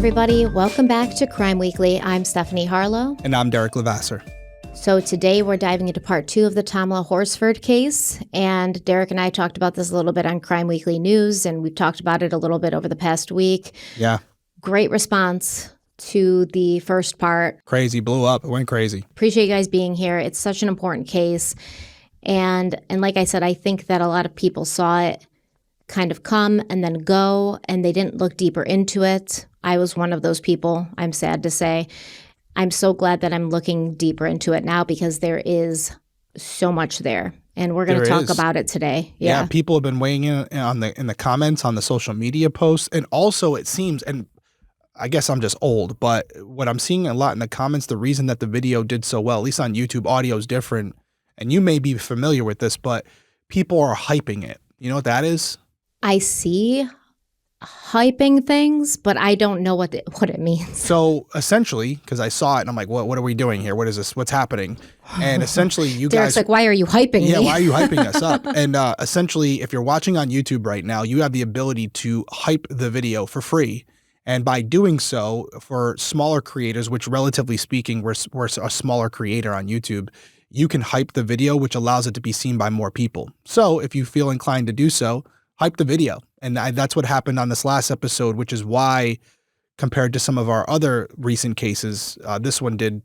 everybody. Welcome back to Crime Weekly. I'm Stephanie Harlow. And I'm Derek Levasseur. So today we're diving into part 2 of the Tamla Horsford case. And Derek and I talked about this a little bit on Crime Weekly News, and we've talked about it a little bit over the past week. Yeah. Great response to the first part. Crazy. Blew up. It went crazy. Appreciate you guys being here. It's such an important case. And like I said, I think that a lot of people saw it kind of come and then go, and they didn't look deeper into it. I was one of those people, I'm sad to say. I'm so glad that I'm looking deeper into it now because there is so much there. And we're going to talk about it today. Yeah, people have been weighing in in the comments, on the social media posts. And also it seems, and I guess I'm just old, but what I'm seeing a lot in the comments, the reason that the video did so well, at least on YouTube, audio is different. And you may be familiar with this, but people are hyping it. You know what that is? I see hyping things, but I don't know what it means. So essentially, because I saw it and I'm like, what are we doing here? What is this? What's happening? And essentially you Derek's guys— like, why are you hyping me? Yeah, why are you hyping us up? And essentially, if you're watching on YouTube right now, you have the ability to hype the video for free. And by doing so, for smaller creators, which relatively speaking, we're a smaller creator on YouTube, you can hype the video, which allows it to be seen by more people. So if you feel inclined to do so, hype the video. And that's what happened on this last episode, which is why, compared to some of our other recent cases, this one did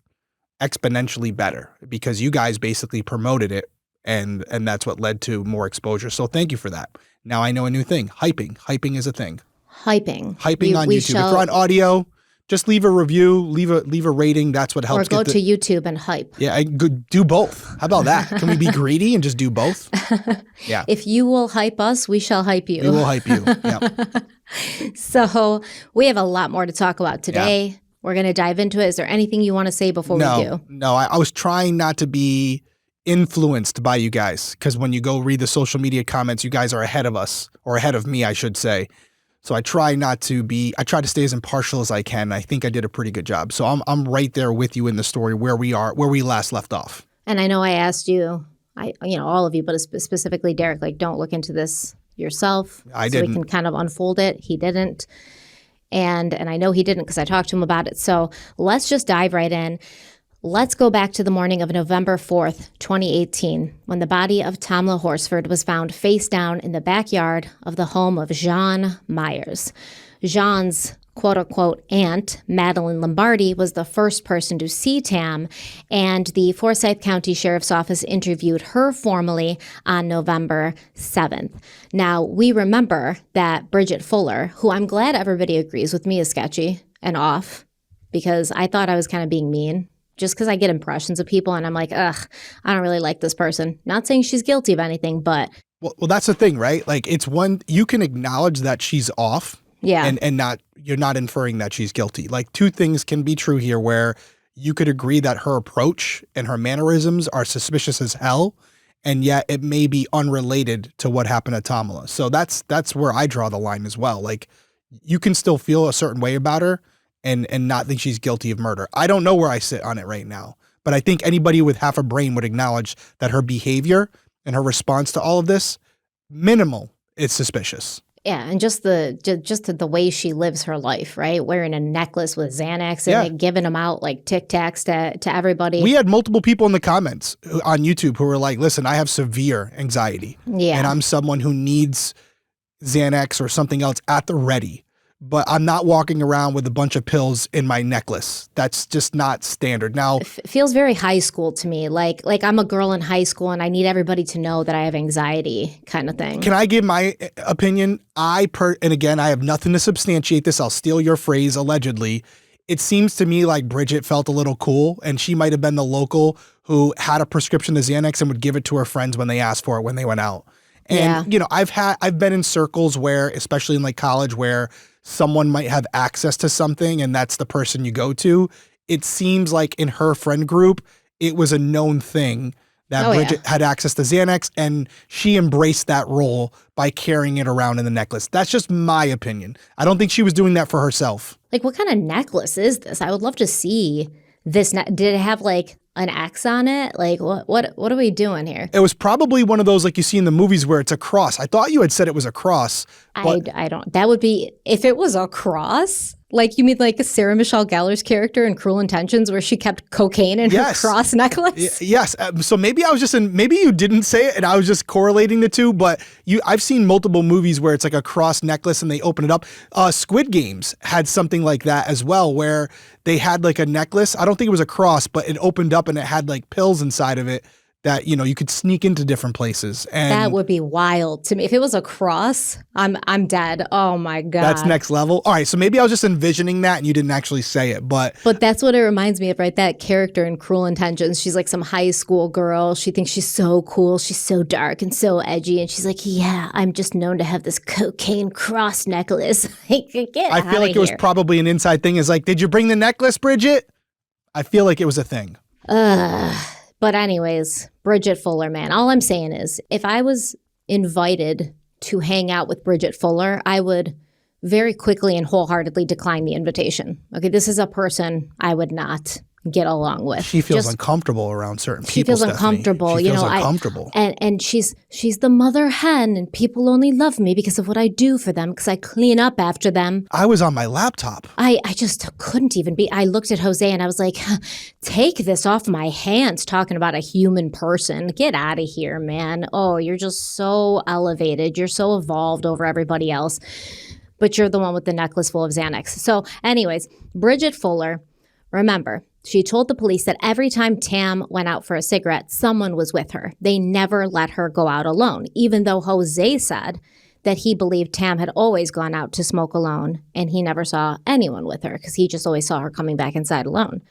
exponentially better because you guys basically promoted it, and that's what led to more exposure. So thank you for that. Now I know a new thing. Hyping is a thing. Hyping on YouTube. If you're on audio, just leave a review, leave a rating. That's what helps. Or go to YouTube and hype. Yeah, do both. How about that? Can we be greedy and just do both? Yeah. If you will hype us, we shall hype you. We will hype you. Yeah. So we have a lot more to talk about today. Yeah. We're going to dive into it. Is there anything you want to say before we do? No, I was trying not to be influenced by you guys, because when you go read the social media comments, you guys are ahead of us, or ahead of me, I should say. So I try to stay as impartial as I can. I think I did a pretty good job. So I'm right there with you in the story where we last left off. And I know I asked you, all of you, but specifically Derek, like, don't look into this yourself. I didn't. So we can kind of unfold it. He didn't. And I know he didn't because I talked to him about it. So let's just dive right in. Let's go back to the morning of November 4th, 2018, when the body of Tamla Horsford was found face down in the backyard of the home of Jean Myers. Jean's quote-unquote aunt, Madeline Lombardi, was the first person to see Tam, and the Forsyth County Sheriff's Office interviewed her formally on November 7th. Now, we remember that Bridget Fuller, who I'm glad everybody agrees with me is sketchy and off, because I thought I was kind of being mean. Just because I get impressions of people and I'm like, ugh, I don't really like this person. Not saying she's guilty of anything, but. Well, that's the thing, right? Like, it's one, you can acknowledge that she's off. Yeah. And you're not inferring that she's guilty. Like, two things can be true here where you could agree that her approach and her mannerisms are suspicious as hell, and yet it may be unrelated to what happened to Tamla. So that's where I draw the line as well. Like, you can still feel a certain way about her and not think she's guilty of murder. I don't know where I sit on it right now, but I think anybody with half a brain would acknowledge that her behavior and her response to all of this, minimal, is suspicious. Yeah, and just the way she lives her life, right? Wearing a necklace with Xanax and giving them out like Tic Tacs to everybody. We had multiple people in the comments on YouTube who were like, listen, I have severe anxiety. Yeah. And I'm someone who needs Xanax or something else at the ready. But I'm not walking around with a bunch of pills in my necklace. That's just not standard. Now, it feels very high school to me. Like I'm a girl in high school and I need everybody to know that I have anxiety kind of thing. Can I give my opinion? And again, I have nothing to substantiate this. I'll steal your phrase, allegedly. It seems to me like Bridget felt a little cool, and she might have been the local who had a prescription to Xanax and would give it to her friends when they asked for it when they went out. And, I've been in circles where, especially in like college, where someone might have access to something and that's the person you go to. It seems like in her friend group, it was a known thing that Bridget had access to Xanax, and she embraced that role by carrying it around in the necklace. That's just my opinion. I don't think she was doing that for herself. Like, what kind of necklace is this? I would love to see this. Did it have like an X on it? Like, what are we doing here? It was probably one of those like you see in the movies where it's a cross. I thought you had said it was a cross. I don't. That would be, if it was a cross, Like, you mean like Sarah Michelle Gellar's character in Cruel Intentions, where she kept cocaine in her cross necklace? Yes. So maybe maybe you didn't say it and I was just correlating the two, but I've seen multiple movies where it's like a cross necklace and they open it up. Squid Games had something like that as well, where they had like a necklace. I don't think it was a cross, but it opened up and it had like pills inside of it that, you could sneak into different places. And that would be wild to me. If it was a cross, I'm dead. Oh my God. That's next level. All right. So maybe I was just envisioning that and you didn't actually say it, but that's what it reminds me of, right? That character in Cruel Intentions. She's like some high school girl. She thinks she's so cool. She's so dark and so edgy. And she's like, yeah, I'm just known to have this cocaine cross necklace. I feel like it was probably an inside thing. Is like, did you bring the necklace, Bridget? I feel like it was a thing. But anyways, Bridget Fuller, man, all I'm saying is if I was invited to hang out with Bridget Fuller, I would very quickly and wholeheartedly decline the invitation. Okay, this is a person I would not get along with. She feels uncomfortable around certain people. She feels uncomfortable. She feels uncomfortable. And she's the mother hen, and people only love me because of what I do for them, because I clean up after them. I was on my laptop. I just couldn't even be. I looked at Jose and I was like, take this off my hands, talking about a human person. Get out of here, man. Oh, you're just so elevated. You're so evolved over everybody else. But you're the one with the necklace full of Xanax. So anyways, Bridget Fuller, remember, she told the police that every time Tam went out for a cigarette, someone was with her. They never let her go out alone, even though Jose said that he believed Tam had always gone out to smoke alone and he never saw anyone with her because he just always saw her coming back inside alone.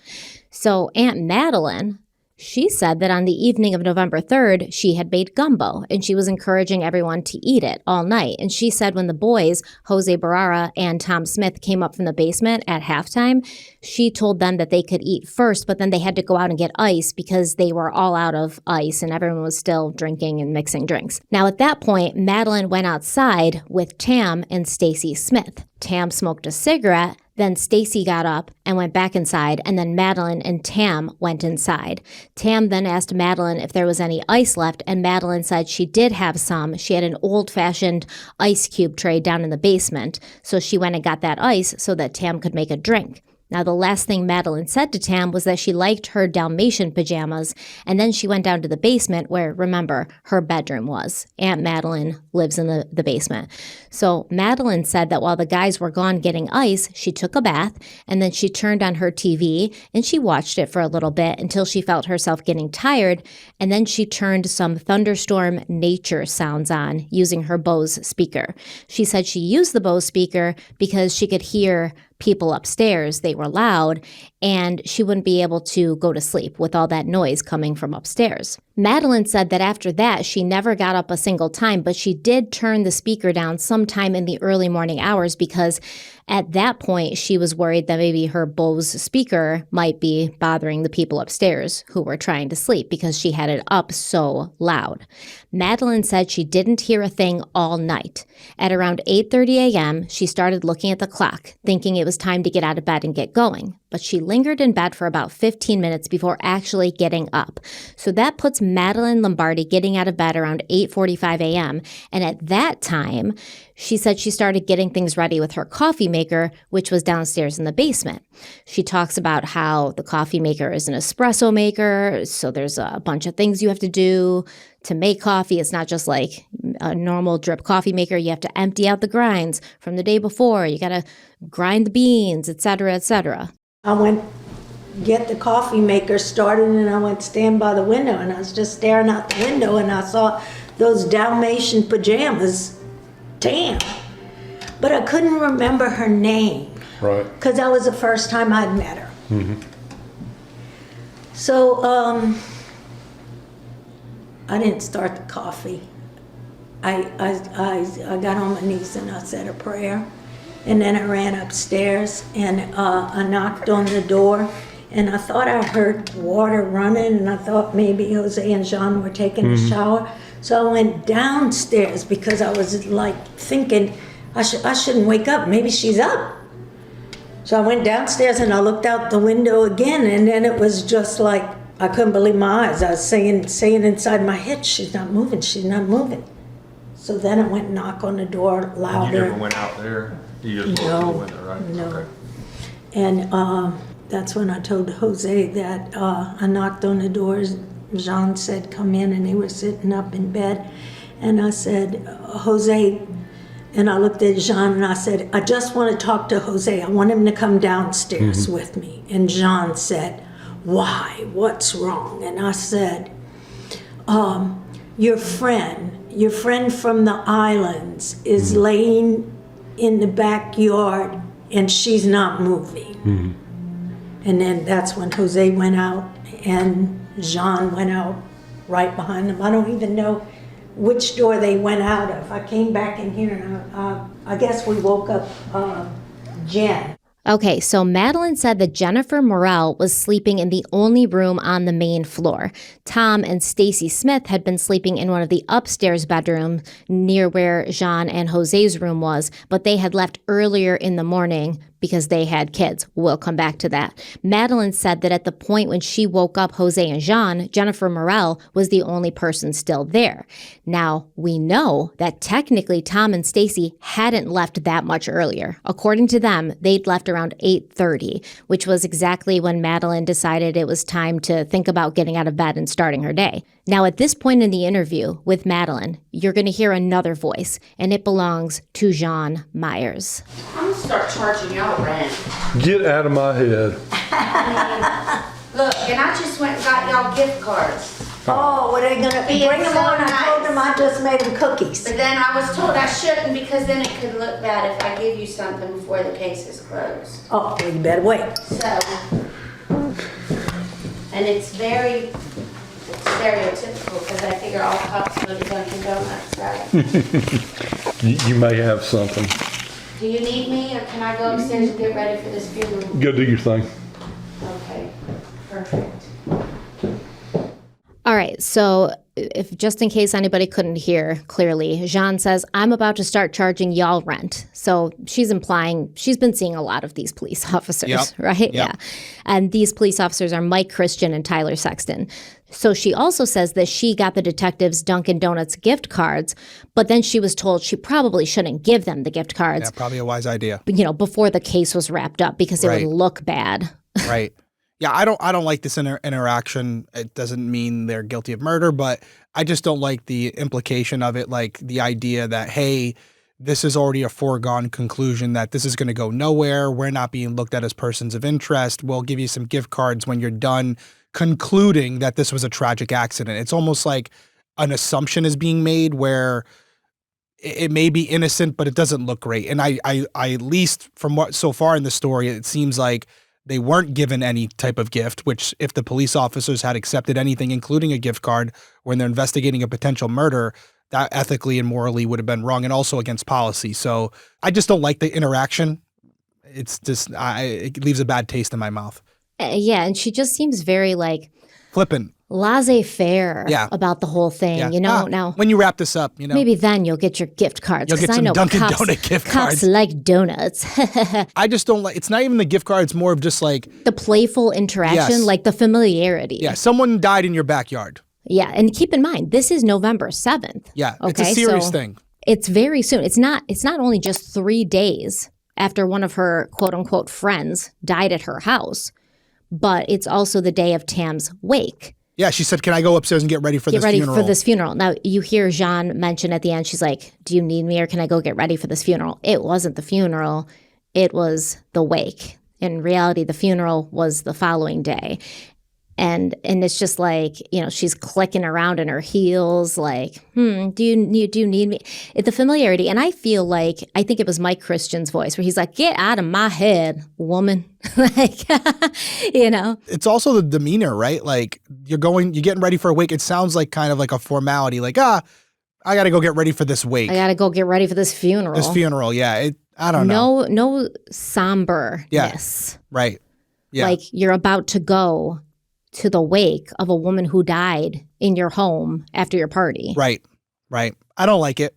So Aunt Madeline, she said that on the evening of November 3rd, she had made gumbo and she was encouraging everyone to eat it all night. And she said when the boys, Jose Barrera and Tom Smith, came up from the basement at halftime, she told them that they could eat first, but then they had to go out and get ice because they were all out of ice and everyone was still drinking and mixing drinks. Now at that point, Madeline went outside with Tam and Stacy Smith. Tam smoked a cigarette. Then Stacy got up and went back inside, and then Madeline and Tam went inside. Tam then asked Madeline if there was any ice left, and Madeline said she did have some. She had an old-fashioned ice cube tray down in the basement, so she went and got that ice so that Tam could make a drink. Now, the last thing Madeline said to Tam was that she liked her Dalmatian pajamas, and then she went down to the basement where, remember, her bedroom was. Aunt Madeline lives in the basement. So Madeline said that while the guys were gone getting ice, she took a bath, and then she turned on her TV, and she watched it for a little bit until she felt herself getting tired, and then she turned some thunderstorm nature sounds on using her Bose speaker. She said she used the Bose speaker because she could hear people upstairs. They were loud, and she wouldn't be able to go to sleep with all that noise coming from upstairs. Madeline said that after that, she never got up a single time, but she did turn the speaker down sometime in the early morning hours because at that point, she was worried that maybe her Bose speaker might be bothering the people upstairs who were trying to sleep because she had it up so loud. Madeline said she didn't hear a thing all night. At around 8:30 a.m., she started looking at the clock, thinking it was time to get out of bed and get going. But she lingered in bed for about 15 minutes before actually getting up. So that puts Madeline Lombardi getting out of bed around 8:45 a.m. And at that time, she said she started getting things ready with her coffee maker, which was downstairs in the basement. She talks about how the coffee maker is an espresso maker, so there's a bunch of things you have to do to make coffee. It's not just like a normal drip coffee maker. You have to empty out the grinds from the day before. You got to grind the beans, et cetera, et cetera. I went get the coffee maker started and I went stand by the window and I was just staring out the window and I saw those Dalmatian pajamas, Tam. But I couldn't remember her name. Right. Because that was the first time I'd met her. Mm-hmm. So I didn't start the coffee. I got on my knees and I said a prayer. And then I ran upstairs and I knocked on the door and I thought I heard water running and I thought maybe Jose and Jean were taking a shower. So I went downstairs because I was like thinking I shouldn't wake up. Maybe she's up. So I went downstairs and I looked out the window again and then it was just like, I couldn't believe my eyes. I was saying inside my head, she's not moving, she's not moving. So then I went and knocked on the door louder. And you never went out there? You just looked out the window, right? No. Okay. And that's when I told Jose that I knocked on the doors. Jean said, come in, and they were sitting up in bed. And I said, Jose, and I looked at Jean and I said, I just want to talk to Jose. I want him to come downstairs with me. And Jean said, why? What's wrong? And I said, your friend from the islands is laying in the backyard and she's not moving. And then that's when Jose went out and Jean went out right behind them. I don't even know which door they went out of. I came back in here and I guess we woke up Jen. Okay, so Madeline said that Jennifer Morrell was sleeping in the only room on the main floor. Tom and Stacy Smith had been sleeping in one of the upstairs bedrooms near where Jean and Jose's room was, but they had left earlier in the morning because they had kids. We'll come back to that. Madeline said that at the point when she woke up Jose and Jean, Jennifer Morrell was the only person still there. Now, we know that technically Tom and Stacy hadn't left that much earlier. According to them, they'd left around 8:30, which was exactly when Madeline decided it was time to think about getting out of bed and starting her day. Now, at this point in the interview with Madeline, you're going to hear another voice, and it belongs to John Myers. I'm going to start charging y'all rent. Get out of my head. Look, and I just went and got y'all gift cards. Oh, were they gonna bring them so on? I told nice. them I just made them cookies. But then I was told I shouldn't because then it could look bad if I give you something before the case is closed. Oh, well, you better wait. So, and it's very stereotypical because I figure all cops go to Dunkin' Donuts, right? You may have something. Do you need me or can I go upstairs and get ready for this funeral? Go do your thing. Okay, perfect. All right, so if just in case anybody couldn't hear clearly, Jean says, I'm about to start charging y'all rent. So she's implying she's been seeing a lot of these police officers, right? Yep. Yeah. And these police officers are Mike Christian and Tyler Sexton. So she also says that she got the detectives Dunkin' Donuts gift cards, but then she was told she probably shouldn't give them the gift cards. Yeah, probably a wise idea. Before the case was wrapped up because it would look bad. Right. Yeah, I don't like this interaction. It doesn't mean they're guilty of murder, but I just don't like the implication of it, like the idea that, hey, this is already a foregone conclusion that this is going to go nowhere. We're not being looked at as persons of interest. We'll give you some gift cards when you're done concluding that this was a tragic accident. It's almost like an assumption is being made where it may be innocent, but it doesn't look great. And I at least from what so far in the story, it seems like they weren't given any type of gift, which if the police officers had accepted anything, including a gift card, when they're investigating a potential murder, that ethically and morally would have been wrong and also against policy. So I just don't like the interaction. It's just, it leaves a bad taste in my mouth. Yeah, and she just seems very flippant. Laissez-faire about the whole thing, now. When you wrap this up, maybe then you'll get your gift cards. You'll get some Dunkin' Donut gift cards. Cops like donuts. I just don't like, it's not even the gift card, it's more of just like the playful interaction, like the familiarity. Yeah, someone died in your backyard. Yeah, and keep in mind, this is November 7th. Yeah, okay? It's a serious thing. It's very soon. It's not only just 3 days after one of her quote-unquote friends died at her house, but it's also the day of Tam's wake. Yeah, she said, can I go upstairs and get ready for this funeral? Get ready for this funeral. Now, you hear Jean mention at the end, she's like, do you need me or can I go get ready for this funeral? It wasn't the funeral. It was the wake. In reality, the funeral was the following day. And it's just like, she's clicking around in her heels like, do you need me? The familiarity. And I think it was Mike Christian's voice where he's like, get out of my head, woman. It's also the demeanor, right? Like you're getting ready for a wake. It sounds like kind of like a formality, like, I got to go get ready for this wake. I got to go get ready for this funeral. Yeah. I don't know. No somberness. Yeah. Right. Yeah. Like you're about to go to the wake of a woman who died in your home after your party. Right. I don't like it.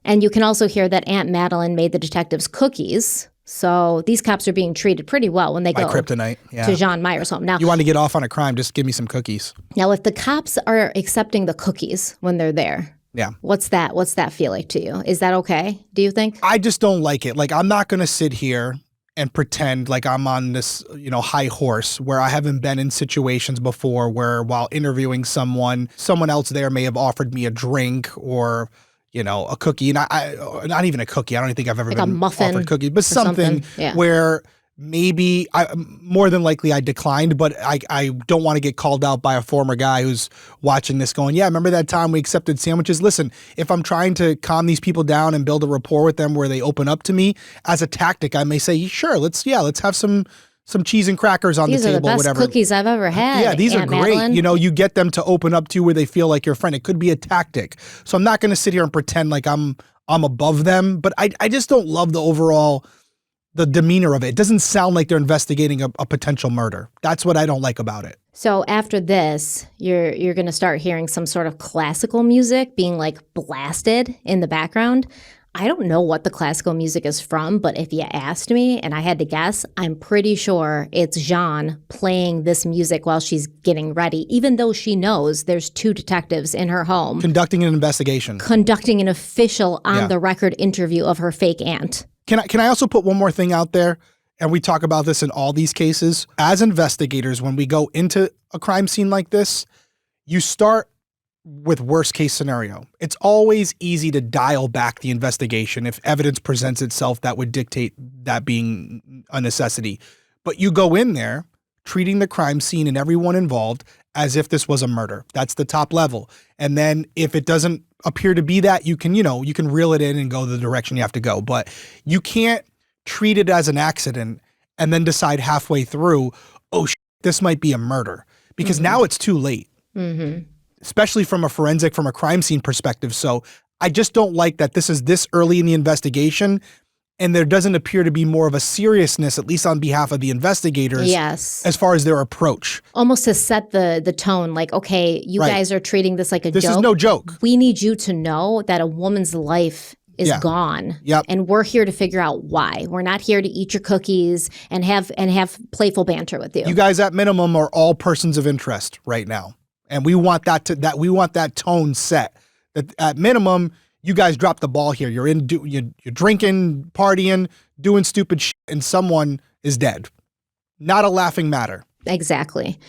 And you can also hear that Aunt Madeline made the detectives cookies. So these cops are being treated pretty well when they go kryptonite. Yeah. to Jean Myers' home. Now, you want to get off on a crime, just give me some cookies. Now, if the cops are accepting the cookies when they're there, what's that feel like to you? Is that okay, do you think? I just don't like it. Like, I'm not going to sit here and pretend like I'm on this, high horse where I haven't been in situations before where while interviewing someone else there may have offered me a drink or, a cookie. And I not even a cookie. I don't think I've ever Like been a muffin offered cookies, but something Yeah. where maybe more than likely I declined, but I don't want to get called out by a former guy who's watching this going, yeah, remember that time we accepted sandwiches? Listen, if I'm trying to calm these people down and build a rapport with them where they open up to me as a tactic, I may say, sure, let's have some cheese and crackers on These the are table, the best whatever. cookies I've ever had. Yeah, these Aunt are great. Madeline. You get them to open up to you where they feel like your friend. It could be a tactic. So I'm not going to sit here and pretend like I'm above them, but I just don't love the demeanor of it. It doesn't sound like they're investigating a potential murder. That's what I don't like about it. So after this, you're going to start hearing some sort of classical music being like blasted in the background. I don't know what the classical music is from, but if you asked me and I had to guess, I'm pretty sure it's Jean playing this music while she's getting ready, even though she knows there's 2 detectives in her home Conducting an investigation. conducting an official on-the-record interview of her fake aunt. Can I also put one more thing out there? And we talk about this in all these cases. As investigators, when we go into a crime scene like this, you start with worst case scenario. It's always easy to dial back the investigation if evidence presents itself that would dictate that being a necessity. But you go in there treating the crime scene and everyone involved as if this was a murder. That's the top level. And then if it doesn't appear to be that, you can reel it in and go the direction you have to go. But you can't treat it as an accident and then decide halfway through, this might be a murder. Because now it's too late. Mm-hmm. Especially from a crime scene perspective. So I just don't like that this is this early in the investigation and there doesn't appear to be more of a seriousness, at least on behalf of the investigators, Yes. as far as their approach. Almost to set the tone, like, okay, you guys are treating this like a joke. This is no joke. We need you to know that a woman's life is gone. Yep. And we're here to figure out why. We're not here to eat your cookies and have playful banter with you. You guys at minimum are all persons of interest right now. And we want that tone set. That at minimum, you guys drop the ball here. You're drinking, partying, doing stupid shit, and someone is dead. Not a laughing matter. Exactly.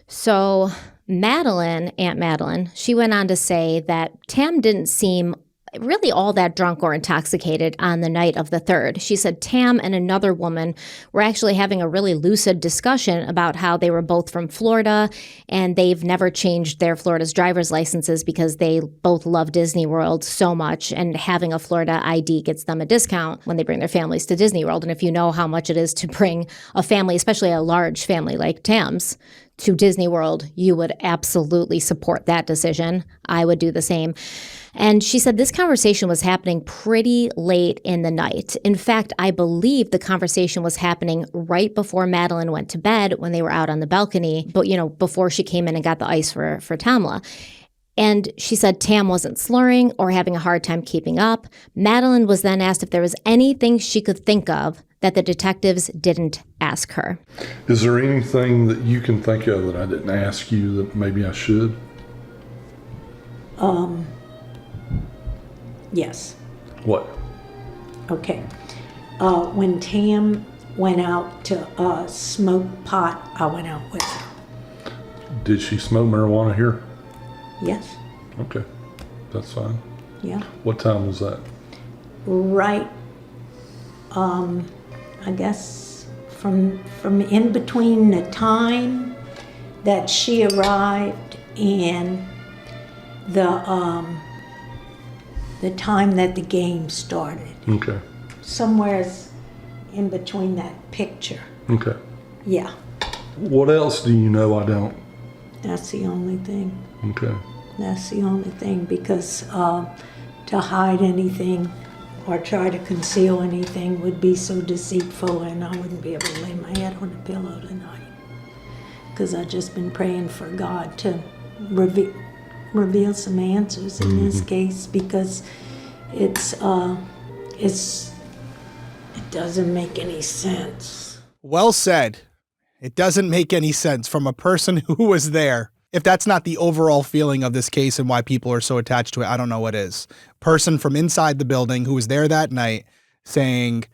So Aunt Madeline, she went on to say that Tam didn't seem really all that drunk or intoxicated on the night of the 3rd. She said Tam and another woman were actually having a really lucid discussion about how they were both from Florida and they've never changed their Florida's driver's licenses because they both love Disney World so much, and having a Florida ID gets them a discount when they bring their families to Disney World. And if you know how much it is to bring a family, especially a large family like Tam's, to Disney World, you would absolutely support that decision. I would do the same. And she said this conversation was happening pretty late in the night. In fact, I believe the conversation was happening right before Madeline went to bed when they were out on the balcony, but before she came in and got the ice for Tamla. And she said Tam wasn't slurring or having a hard time keeping up. Madeline was then asked if there was anything she could think of that the detectives didn't ask her. Is there anything that you can think of that I didn't ask you that maybe I should? Yes. What? Okay. When Tam went out to smoke pot, I went out with her. Did she smoke marijuana here? Yes. Okay, that's fine. Yeah. What time was that? Right. I guess from in between the time that she arrived and the time that the game started. Okay. Somewhere's in between that picture. Okay. Yeah. What else do you know I don't? That's the only thing. Okay. That's the only thing, because to hide anything or try to conceal anything would be so deceitful, and I wouldn't be able to lay my head on a pillow tonight. Because I've just been praying for God to reveal some answers in this case, because it doesn't make any sense. Well said. It doesn't make any sense from a person who was there. If that's not the overall feeling of this case and why people are so attached to it, I don't know what is. Person from inside the building who was there that night saying,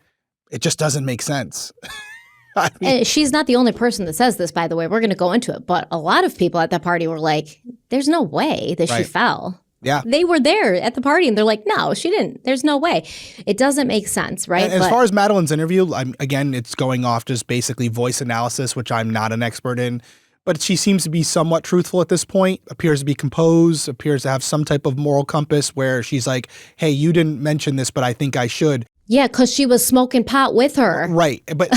It just doesn't make sense. I mean, And she's not the only person that says this, by the way. We're going to go into it. But a lot of people at the party were like, there's no way that she Right. fell. yeah. They were there at the party and they're like, no, she didn't. There's no way. It doesn't make sense, right? And as far as Madeline's interview, again, it's going off just basically voice analysis, which I'm not an expert in. But she seems to be somewhat truthful at this point, appears to be composed, appears to have some type of moral compass where she's like, hey, you didn't mention this, but I think I should. yeah, because she was smoking pot with her. Right. But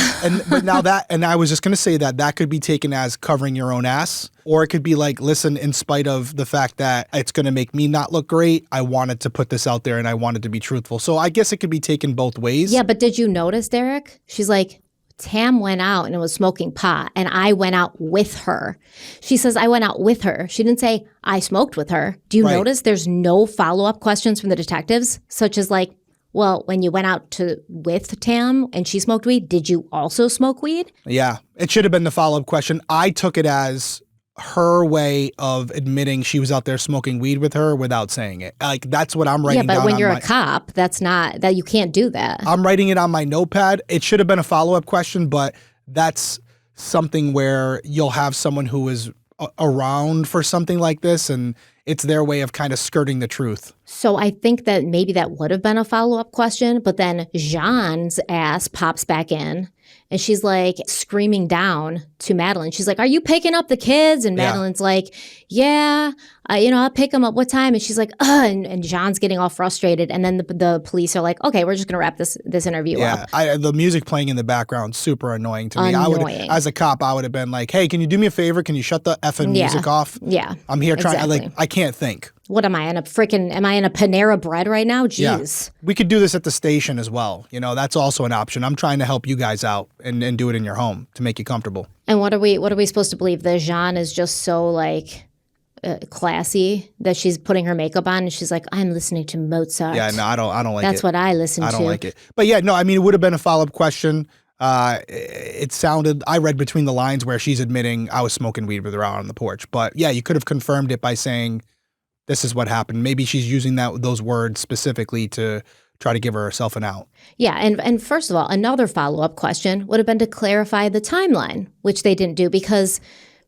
now that, and I was just going to say that could be taken as covering your own ass, or it could be like, listen, in spite of the fact that it's going to make me not look great, I wanted to put this out there and I wanted to be truthful. So I guess it could be taken both ways. Yeah, but did you notice, Derek? She's like, Tam went out and was smoking pot, and I went out with her. She says, I went out with her. She didn't say, I smoked with her. Do you Right. notice there's no follow-up questions from the detectives, such as like, well, when you went out with Tam and she smoked weed, did you also smoke weed? Yeah. It should have been the follow-up question. I took it as her way of admitting she was out there smoking weed with her without saying it. Like, that's what I'm writing Yeah, but down when on you're my, a cop, that's not, that you can't do that. I'm writing it on my notepad. It should have been a follow-up question, but that's something where you'll have someone who is around for something like this, and it's their way of kind of skirting the truth. So I think that maybe that would have been a follow-up question, but then Jean's ass pops back in and she's like screaming down to Madeline. She's like, are you picking up the kids? And Yeah. Madeline's like, yeah, I'll pick them up. What time? And she's like, and Jean's getting all frustrated. And then the police are like, okay, we're just going to wrap this interview Yeah, up. the music playing in the background, super annoying to me. I would, Annoying. as a cop, I would have been like, hey, can you do me a favor? Can you shut the effing Yeah. music off? Yeah. I'm here trying, exactly. I can't think. What am I am I in a Panera Bread right now? Jeez. Yeah. We could do this at the station as well. You know, that's also an option. I'm trying to help you guys out and do it in your home to make you comfortable. And what are we supposed to believe? That Jean is just so like classy that she's putting her makeup on and she's like, I'm listening to Mozart. Yeah, no, I don't like it. That's what I listen to. I don't like it. But yeah, no, I mean, it would have been a follow-up question. It sounded, I read between the lines where she's admitting I was smoking weed with her out on the porch. But yeah, you could have confirmed it by saying this is what happened. Maybe she's using those words specifically to try to give herself an out. Yeah, and first of all, another follow-up question would have been to clarify the timeline, which they didn't do because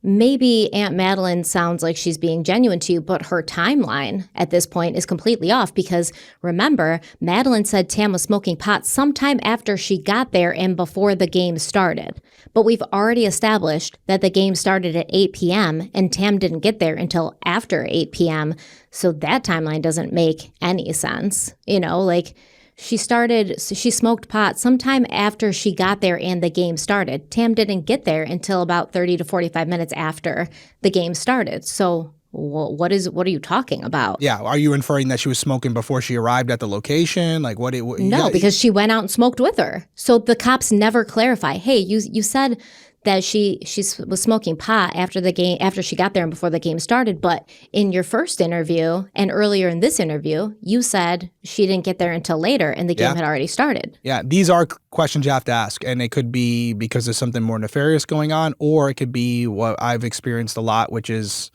maybe Aunt Madeline sounds like she's being genuine to you, but her timeline at this point is completely off because remember, Madeline said Tam was smoking pot sometime after she got there and before the game started. But we've already established that the game started at 8 p.m. and Tam didn't get there until after 8 p.m. So that timeline doesn't make any sense. You know, like she smoked pot sometime after she got there and the game started. Tam didn't get there until about 30 to 45 minutes after the game started. So what are you talking about? Yeah, are you inferring that she was smoking before she arrived at the location? Like No, because she went out and smoked with her. So the cops never clarify, hey, you said that she was smoking pot after she got there and before the game started, but in your first interview and earlier in this interview, you said she didn't get there until later and the game had already started. Yeah, these are questions you have to ask, and it could be because there's something more nefarious going on, or it could be what I've experienced a lot, which is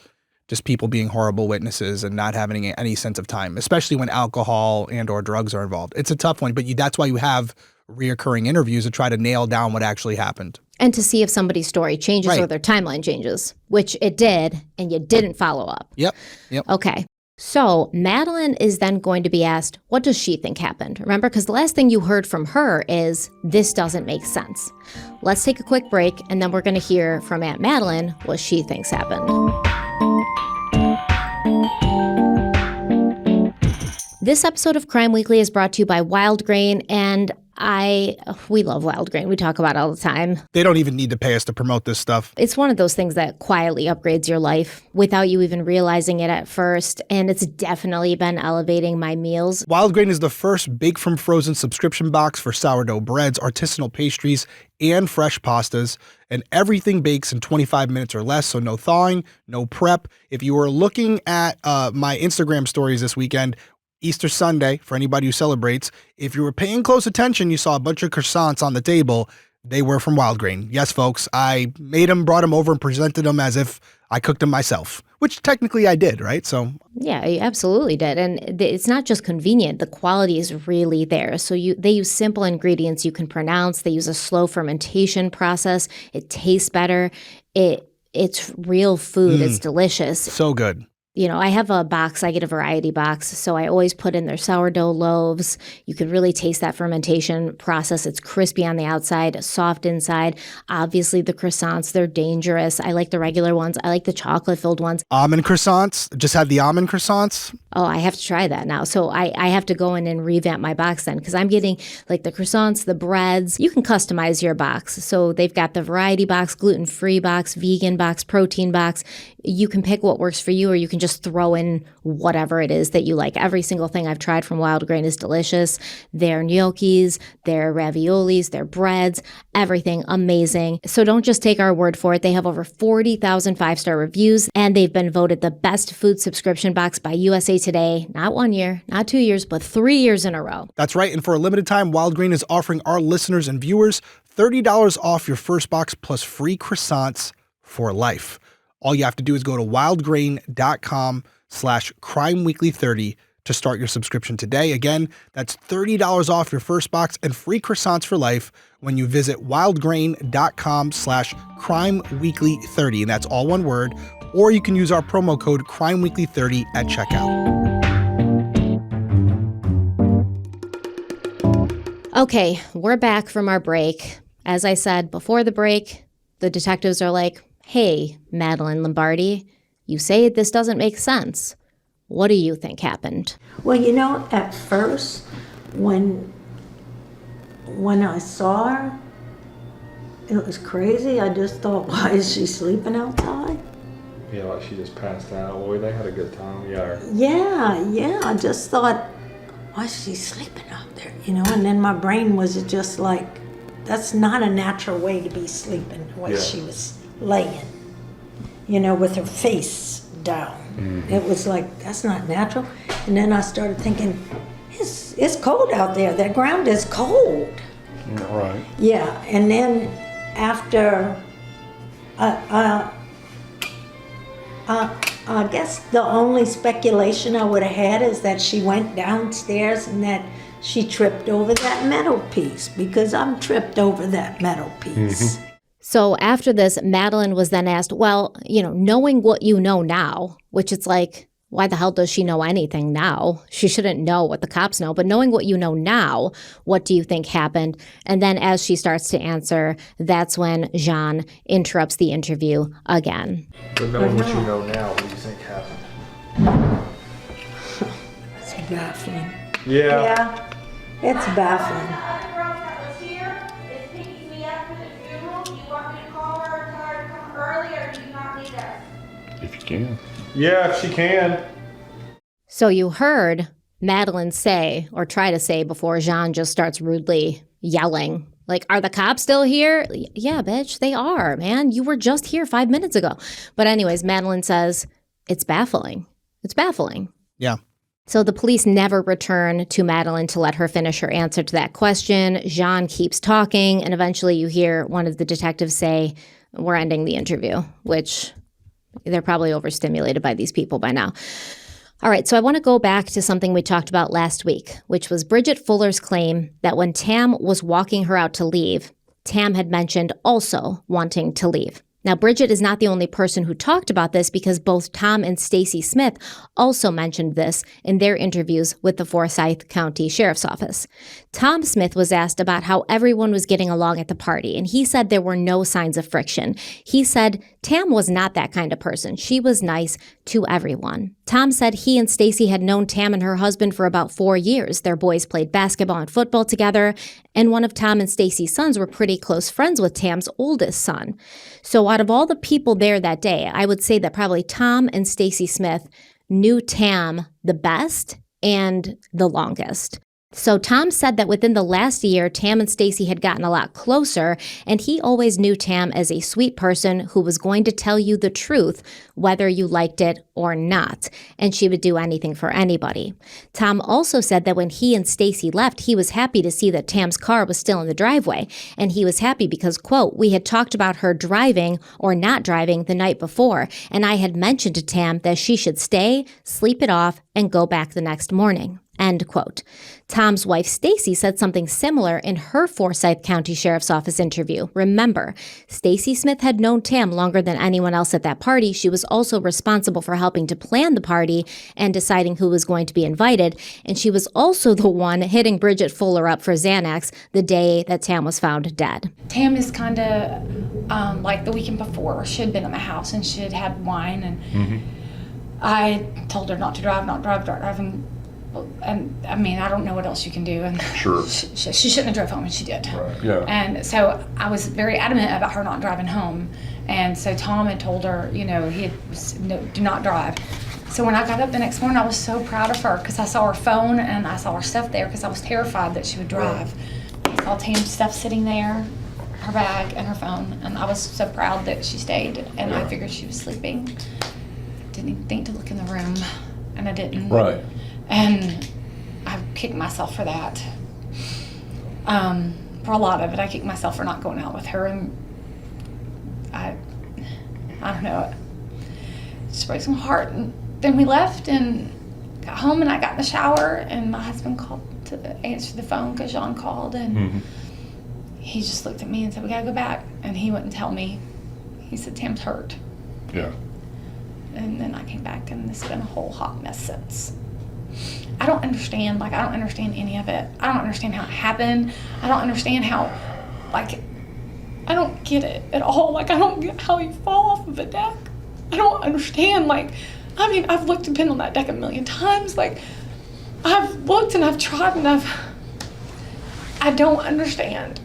just people being horrible witnesses and not having any sense of time, especially when alcohol and or drugs are involved. It's a tough one, but that's why you have reoccurring interviews to try to nail down what actually happened. And to see if somebody's story changes Right. or their timeline changes, which it did, and you didn't follow up. Yep. Okay. So Madeline is then going to be asked, what does she think happened? Remember, because the last thing you heard from her is, this doesn't make sense. Let's take a quick break, and then we're going to hear from Aunt Madeline what she thinks happened. This episode of Crime Weekly is brought to you by Wild Grain, and we love Wild Grain. We talk about it all the time. They don't even need to pay us to promote this stuff. It's one of those things that quietly upgrades your life without you even realizing it at first, and it's definitely been elevating my meals. Wild Grain is the first Bake from Frozen subscription box for sourdough breads, artisanal pastries, and fresh pastas, and everything bakes in 25 minutes or less, so no thawing, no prep. If you were looking at my Instagram stories this weekend, Easter Sunday, for anybody who celebrates, if you were paying close attention, you saw a bunch of croissants on the table. They were from Wild Grain. Yes, folks. I made them, brought them over, and presented them as if I cooked them myself, which technically I did, right? So Yeah, you absolutely did. And it's not just convenient. The quality is really there. So they use simple ingredients you can pronounce. They use a slow fermentation process. It tastes better. It's real food. It's delicious. so good. You know, I have a box, I get a variety box, so I always put in their sourdough loaves. You can really taste that fermentation process. It's crispy on the outside, soft inside. Obviously, the croissants, they're dangerous. I like the regular ones. I like the chocolate-filled ones. Almond croissants. Just had the almond croissants. Oh, I have to try that now. So I have to go in and revamp my box then, because I'm getting like the croissants, the breads. You can customize your box. So they've got the variety box, gluten-free box, vegan box, protein box. You can pick what works for you, or you can just throw in whatever it is that you like. Every single thing I've tried from Wild Grain is delicious. Their gnocchis, their raviolis, their breads, everything amazing. So don't just take our word for it. They have over 40,000 five-star reviews, and they've been voted the best food subscription box by USA Today. Not 1 year, not 2 years, but 3 years in a row. That's right. And for a limited time, Wild Grain is offering our listeners and viewers $30 off your first box plus free croissants for life. All you have to do is go to wildgrain.com/crimeweekly30 to start your subscription today. Again, that's $30 off your first box and free croissants for life when you visit wildgrain.com/crimeweekly30. And that's all one word. Or you can use our promo code crimeweekly30 at checkout. Okay, we're back from our break. As I said before the break, the detectives are like, hey, Madeline Lombardi, you say this doesn't make sense. What do you think happened? Well, you know, at first, when I saw her, it was crazy. I just thought, why is she sleeping outside? Yeah, like she just passed out. Boy, they had a good time. Yeah. Yeah, I just thought, why is she sleeping out there? You know, and then my brain was just like, that's not a natural way to be sleeping, the way she was laying, you know, with her face down. Mm-hmm. It was like, that's not natural. And then I started thinking, it's cold out there. That ground is cold. Right. Yeah, and then after, I guess the only speculation I would have had is that she went downstairs and that she tripped over that metal piece, because I'm tripped over that metal piece. Mm-hmm. So after this, Madeline was then asked, well, you know, knowing what you know now, which it's like, why the hell does she know anything now? She shouldn't know what the cops know, but knowing what you know now, what do you think happened? And then as she starts to answer, that's when Jean interrupts the interview again. But knowing what you know now, what do you think happened? It's baffling. Yeah. It's baffling. If you can. Yeah, if she can. So you heard Madeline say, or try to say before Jean just starts rudely yelling, like, are the cops still here? Yeah, bitch, they are, man. You were just here 5 minutes ago. But anyways, Madeline says, it's baffling. It's baffling. Yeah. So the police never return to Madeline to let her finish her answer to that question. Jean keeps talking, and eventually you hear one of the detectives say, we're ending the interview, which they're probably overstimulated by these people by now. All right, so I want to go back to something we talked about last week, which was Bridget Fuller's claim that when Tam was walking her out to leave, Tam had mentioned also wanting to leave. Now, Bridget is not the only person who talked about this, because both Tom and Stacy Smith also mentioned this in their interviews with the Forsyth County Sheriff's Office. Tom Smith was asked about how everyone was getting along at the party, and he said there were no signs of friction. He said Tam was not that kind of person. She was nice to everyone. Tom said he and Stacy had known Tam and her husband for about 4 years. Their boys played basketball and football together, and one of Tom and Stacy's sons were pretty close friends with Tam's oldest son. So out of all the people there that day, I would say that probably Tom and Stacy Smith knew Tam the best and the longest. So Tom said that within the last year, Tam and Stacy had gotten a lot closer, and he always knew Tam as a sweet person who was going to tell you the truth, whether you liked it or not, and she would do anything for anybody. Tom also said that when he and Stacy left, he was happy to see that Tam's car was still in the driveway, and he was happy because, quote, we had talked about her driving or not driving the night before, and I had mentioned to Tam that she should stay, sleep it off, and go back the next morning. End quote. Tom's wife, Stacy, said something similar in her Forsyth County Sheriff's Office interview. Remember, Stacy Smith had known Tam longer than anyone else at that party. She was also responsible for helping to plan the party and deciding who was going to be invited. And she was also the one hitting Bridget Fuller up for Xanax the day that Tam was found dead. Tam is kind of like the weekend before. She had been in my house and she had had wine. And I told her not to drive. And I mean, I don't know what else you can do. And Sure. she shouldn't have drove home, and she did. Right. Yeah. And so I was very adamant about her not driving home. And so Tom had told her, you know, no, do not drive. So when I got up the next morning, I was so proud of her because I saw her phone and I saw her stuff there because I was terrified that she would drive. I saw Tam's stuff sitting there, her bag and her phone, and I was so proud that she stayed. And I figured she was sleeping. Didn't even think to look in the room, and I didn't. Right. And I kicked myself for that. For a lot of it, I kicked myself for not going out with her, and I don't know, it just breaks my heart. And then we left and got home, and I got in the shower, and my husband called to answer the phone because Jean called, and he just looked at me and said, we gotta go back, and he wouldn't tell me. He said, Tam's hurt. Yeah. And then I came back, and it's been a whole hot mess since. I don't understand any of it. I don't understand how it happened. I don't understand how, I don't get it at all. I don't get how you fall off of a deck. I don't understand, I've looked and been on that deck a million times. I've looked and I've tried and I don't understand.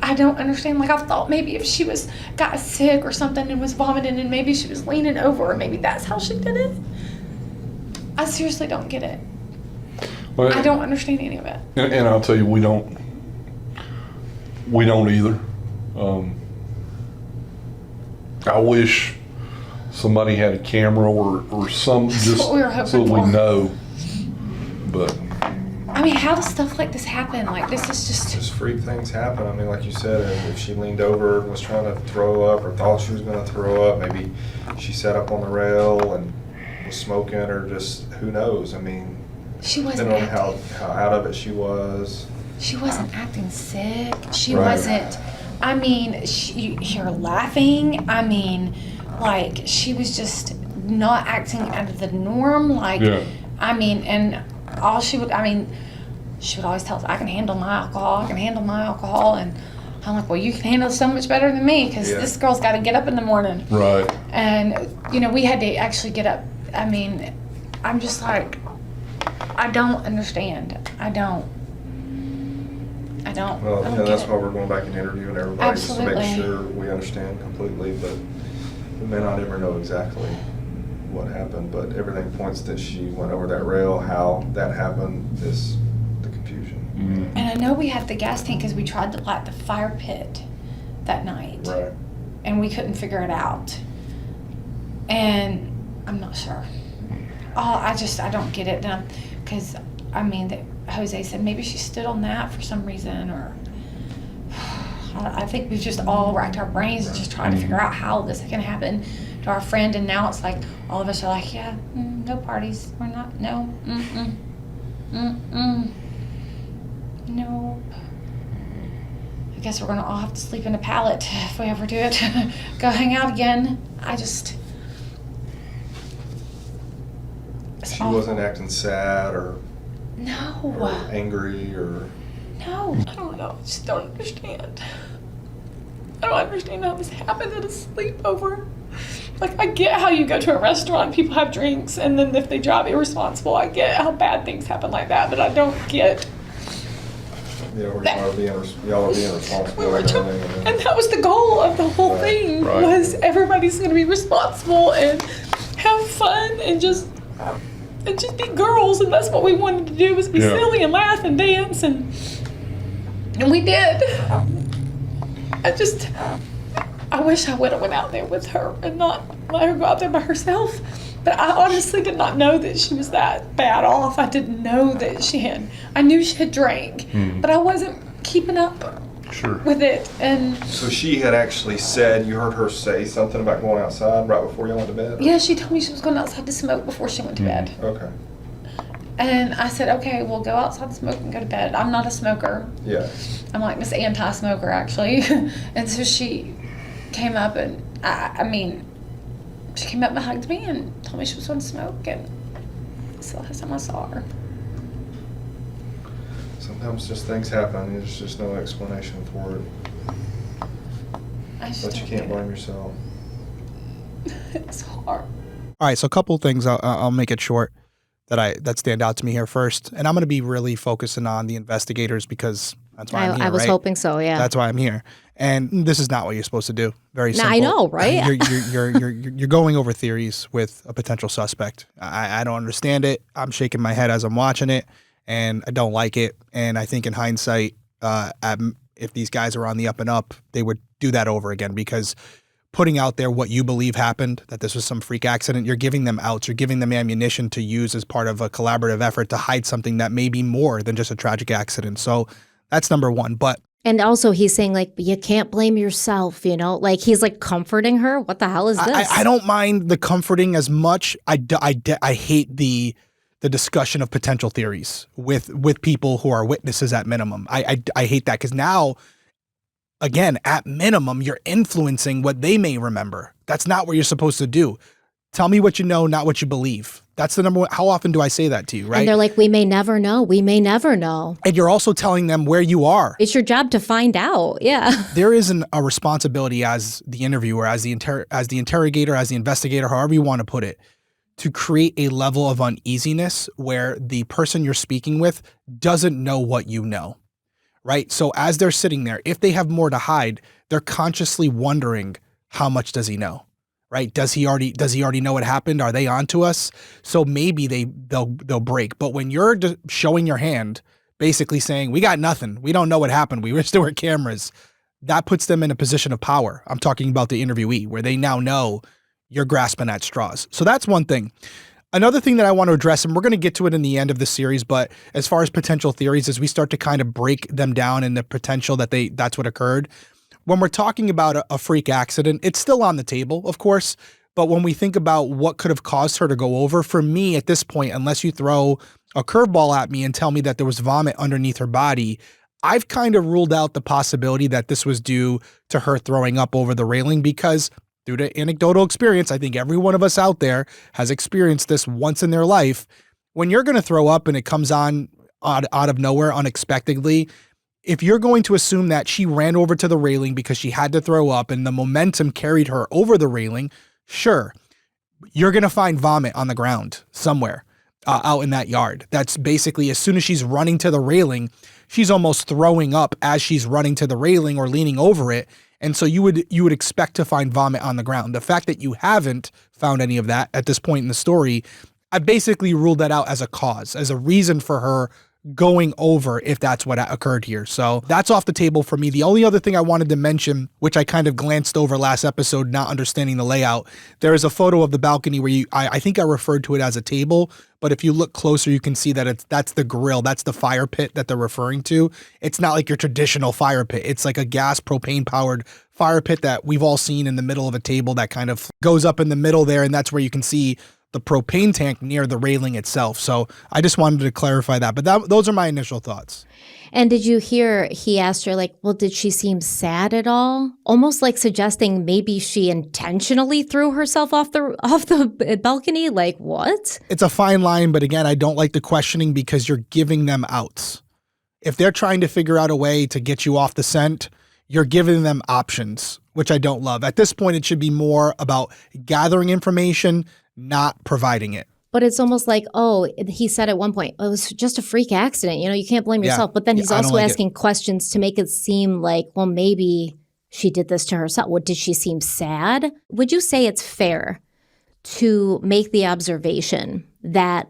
I don't understand. I thought maybe if she got sick or something and was vomiting and maybe she was leaning over, or maybe that's how she did it. I seriously don't get it. Well, I don't understand any of it. And I'll tell you, we don't either. I wish somebody had a camera or some just what we were hoping so that for. we know. But I mean, how does stuff like this happen? This is Just freak things happen. I mean, like you said, if she leaned over and was trying to throw up or thought she was going to throw up, maybe she sat up on the rail and was smoking, or just who knows. I mean, she wasn't depending on acting. how out of it she was. She wasn't acting sick. She Right. wasn't. I mean, you hear her laughing. I mean, she was just not acting out of the norm. Yeah. I mean, and all she would always tell us, I can handle my alcohol. And I'm like, well, you can handle it so much better than me because this girl's got to get up in the morning. right. And, we had to actually get up. I mean, I'm just I don't understand. I don't. Well, I don't that's get why it. we're going back and interviewing everybody just to Absolutely. make sure we understand completely. But we may not ever know exactly what happened. But everything points that she went over that rail. How that happened is the confusion. And I know we had the gas tank because we tried to light the fire pit that night. Right. And we couldn't figure it out. And I'm not sure. I don't get it. Because, Jose said maybe she stood on that for some reason, or I think we've just all racked our brains and just trying to figure out how this can happen to our friend. And now it's all of us are no parties. We're not, no, nope. I guess we're gonna all have to sleep in a pallet if we ever do it. Go hang out again. She wasn't acting sad or No. angry or. No. I don't know. I just don't understand. I don't understand how this happened at a sleepover. I get how you go to a restaurant, people have drinks, and then if they drive irresponsible, I get how bad things happen like that, but I don't get. Yeah, y'all are being responsible We were and trying, everything. and that was the goal of the whole Right, thing, right. was everybody's going to be responsible and have fun and just and just be girls, and that's what we wanted to do, was be Yeah. silly and laugh and dance, and we did. I wish I would have went out there with her and not let her go out there by herself. But I honestly did not know that she was that bad off. I didn't know that I knew she had drank, but I wasn't keeping up Sure. with it. And So she had actually said, you heard her say something about going outside right before y'all went to bed? yeah, she told me she was going outside to smoke before she went to bed. Okay. And I said, okay, we'll go outside to smoke and go to bed. I'm not a smoker. Yeah. I'm like this anti-smoker, actually. And so she came up and, she came up and hugged me and told me she was going to smoke. And that's the last time I saw her. Sometimes just things happen. There's just no explanation for it. I just But you don't can't get blame it. yourself. It's hard. All right, so a couple things. I'll make it short that stand out to me here first, and I'm going to be really focusing on the investigators because that's why I'm here. I was right? hoping so, yeah. That's why I'm here. And this is not what you're supposed to do. Very Now, simple. I know, right? You're going over theories with a potential suspect. I don't understand it. I'm shaking my head as I'm watching it, and I don't like it. And I think in hindsight, if these guys are on the up and up, they would do that over again, because putting out there what you believe happened, that this was some freak accident, you're giving them outs, you're giving them ammunition to use as part of a collaborative effort to hide something that may be more than just a tragic accident. So that's number one. But And also he's saying, like, you can't blame yourself, like he's like comforting her. What the hell is this? I don't mind the comforting as much. I hate the discussion of potential theories with people who are witnesses at minimum. I hate that, because now, again, at minimum, you're influencing what they may remember. That's not what you're supposed to do. Tell me what you know, not what you believe. That's the number one. How often do I say that to you, right? And they're like, we may never know. We may never know. And you're also telling them where you are. It's your job to find out. Yeah. There is a responsibility as the interviewer, as the interrogator, as the investigator, however you want to put it, to create a level of uneasiness where the person you're speaking with doesn't know what you know, right? So as they're sitting there, if they have more to hide, they're consciously wondering, how much does he know? Right? Does he already know what happened? Are they onto us? So maybe they'll break. But when you're showing your hand, basically saying, we got nothing, we don't know what happened, we wish there were cameras, that puts them in a position of power. I'm talking about the interviewee, where they now know you're grasping at straws. So that's one thing. Another thing that I want to address, and we're going to get to it in the end of the series, but as far as potential theories, as we start to kind of break them down and the potential that's what occurred. When we're talking about a freak accident, it's still on the table, of course. But when we think about what could have caused her to go over, for me at this point, unless you throw a curveball at me and tell me that there was vomit underneath her body, I've kind of ruled out the possibility that this was due to her throwing up over the railing, because due to anecdotal experience, I think every one of us out there has experienced this once in their life. When you're going to throw up and it comes on out of nowhere unexpectedly, if you're going to assume that she ran over to the railing because she had to throw up and the momentum carried her over the railing, sure, you're going to find vomit on the ground somewhere out in that yard. That's basically, as soon as she's running to the railing, she's almost throwing up as she's running to the railing or leaning over it. And so you would expect to find vomit on the ground. The fact that you haven't found any of that at this point in the story, I basically ruled that out as a cause, as a reason for her going over, if that's what occurred here. So that's off the table for me. The only other thing I wanted to mention, which I kind of glanced over last episode, not understanding the layout, there is a photo of the balcony where I think I referred to it as a table, but if you look closer, you can see that that's the grill, that's the fire pit that they're referring to. It's not like your traditional fire pit. It's like a gas propane powered fire pit that we've all seen in the middle of a table that kind of goes up in the middle there, and that's where you can see the propane tank near the railing itself. So I just wanted to clarify that. But those are my initial thoughts. And did you hear he asked her, like, well, did she seem sad at all? Almost like suggesting maybe she intentionally threw herself off the balcony. Like, what? It's a fine line, but again, I don't like the questioning because you're giving them outs. If they're trying to figure out a way to get you off the scent, you're giving them options, which I don't love. At this point, it should be more about gathering information, not providing it. But it's almost like, oh, he said at one point, it was just a freak accident. You can't blame yourself. But then he's I don't also like asking questions to make it seem like, well, maybe she did this to herself. What, did she seem sad? Would you say it's fair to make the observation that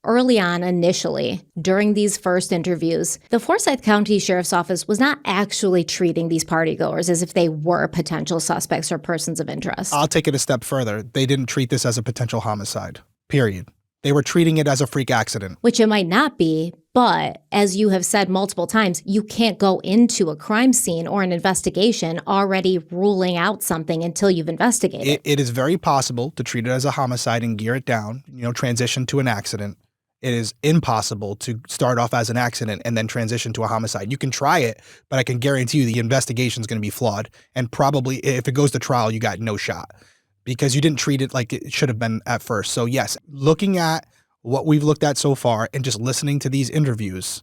early on, initially, during these first interviews, the Forsyth County Sheriff's Office was not actually treating these partygoers as if they were potential suspects or persons of interest. I'll take it a step further. They didn't treat this as a potential homicide, period. They were treating it as a freak accident. Which it might not be, but as you have said multiple times, you can't go into a crime scene or an investigation already ruling out something until you've investigated. It is very possible to treat it as a homicide and gear it down, transition to an accident. It is impossible to start off as an accident and then transition to a homicide. You can try it, but I can guarantee you the investigation is going to be flawed. And probably if it goes to trial, you got no shot because you didn't treat it like it should have been at first. So yes, looking at what we've looked at so far and just listening to these interviews,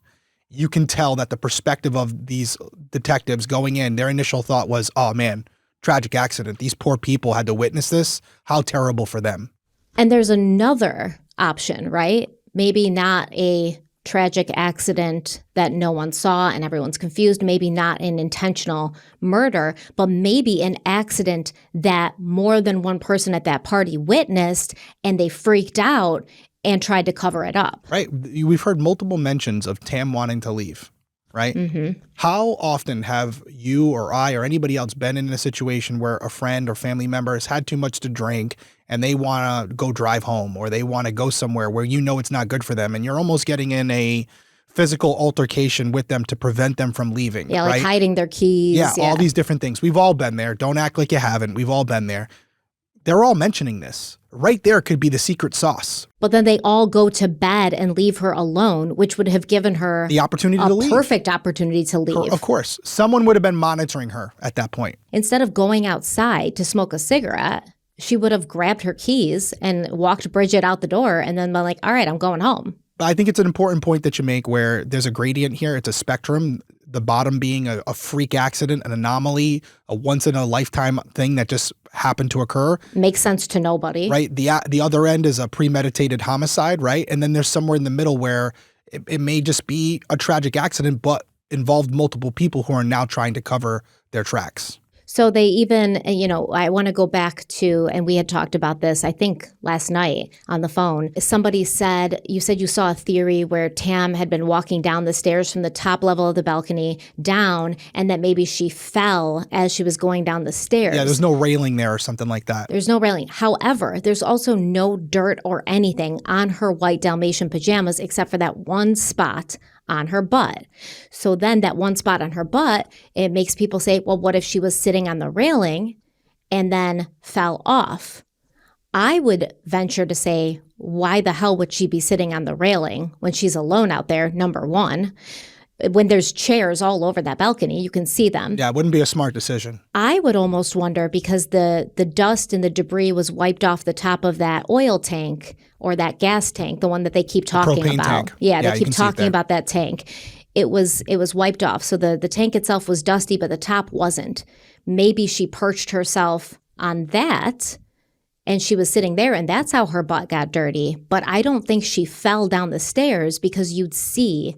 you can tell that the perspective of these detectives going in, their initial thought was, oh man, tragic accident. These poor people had to witness this. How terrible for them. And there's another option, right? Maybe not a tragic accident that no one saw and everyone's confused, maybe not an intentional murder, but maybe an accident that more than one person at that party witnessed and they freaked out and tried to cover it up. Right. We've heard multiple mentions of Tam wanting to leave, right? Mm-hmm. How often have you or I or anybody else been in a situation where a friend or family member has had too much to drink and they want to go drive home or they want to go somewhere where it's not good for them and you're almost getting in a physical altercation with them to prevent them from leaving? Yeah, like right? hiding their keys. Yeah, all these different things. We've all been there. Don't act like you haven't. We've all been there. They're all mentioning this. Right there could be the secret sauce. But then they all go to bed and leave her alone, which would have given her the opportunity to leave. A perfect opportunity to leave. Of course. Someone would have been monitoring her at that point. Instead of going outside to smoke a cigarette, she would have grabbed her keys and walked Bridget out the door and then been like, all right, I'm going home. But I think it's an important point that you make where there's a gradient here. It's a spectrum. The bottom being a freak accident, an anomaly, a once-in-a-lifetime thing that just happened to occur. Makes sense to nobody. Right? The other end is a premeditated homicide, right? And then there's somewhere in the middle where it may just be a tragic accident, but involved multiple people who are now trying to cover their tracks. So they even, I want to go back to, and we had talked about this, I think last night on the phone. Somebody said you saw a theory where Tam had been walking down the stairs from the top level of the balcony down, and that maybe she fell as she was going down the stairs. Yeah, there's no railing there or something like that. There's no railing. However, there's also no dirt or anything on her white Dalmatian pajamas except for that one spot on her butt. So then that one spot on her butt, it makes people say, well, what if she was sitting on the railing and then fell off? I would venture to say, why the hell would she be sitting on the railing when she's alone out there, number one? When there's chairs all over that balcony, you can see them. Yeah, it wouldn't be a smart decision. I would almost wonder because the dust and the debris was wiped off the top of that oil tank or that gas tank, the one that they keep talking propane about. Tank. Yeah, Yeah, they you keep can see it talking there. about that tank. It was wiped off. So the tank itself was dusty, but the top wasn't. Maybe she perched herself on that and she was sitting there and that's how her butt got dirty. But I don't think she fell down the stairs because you'd see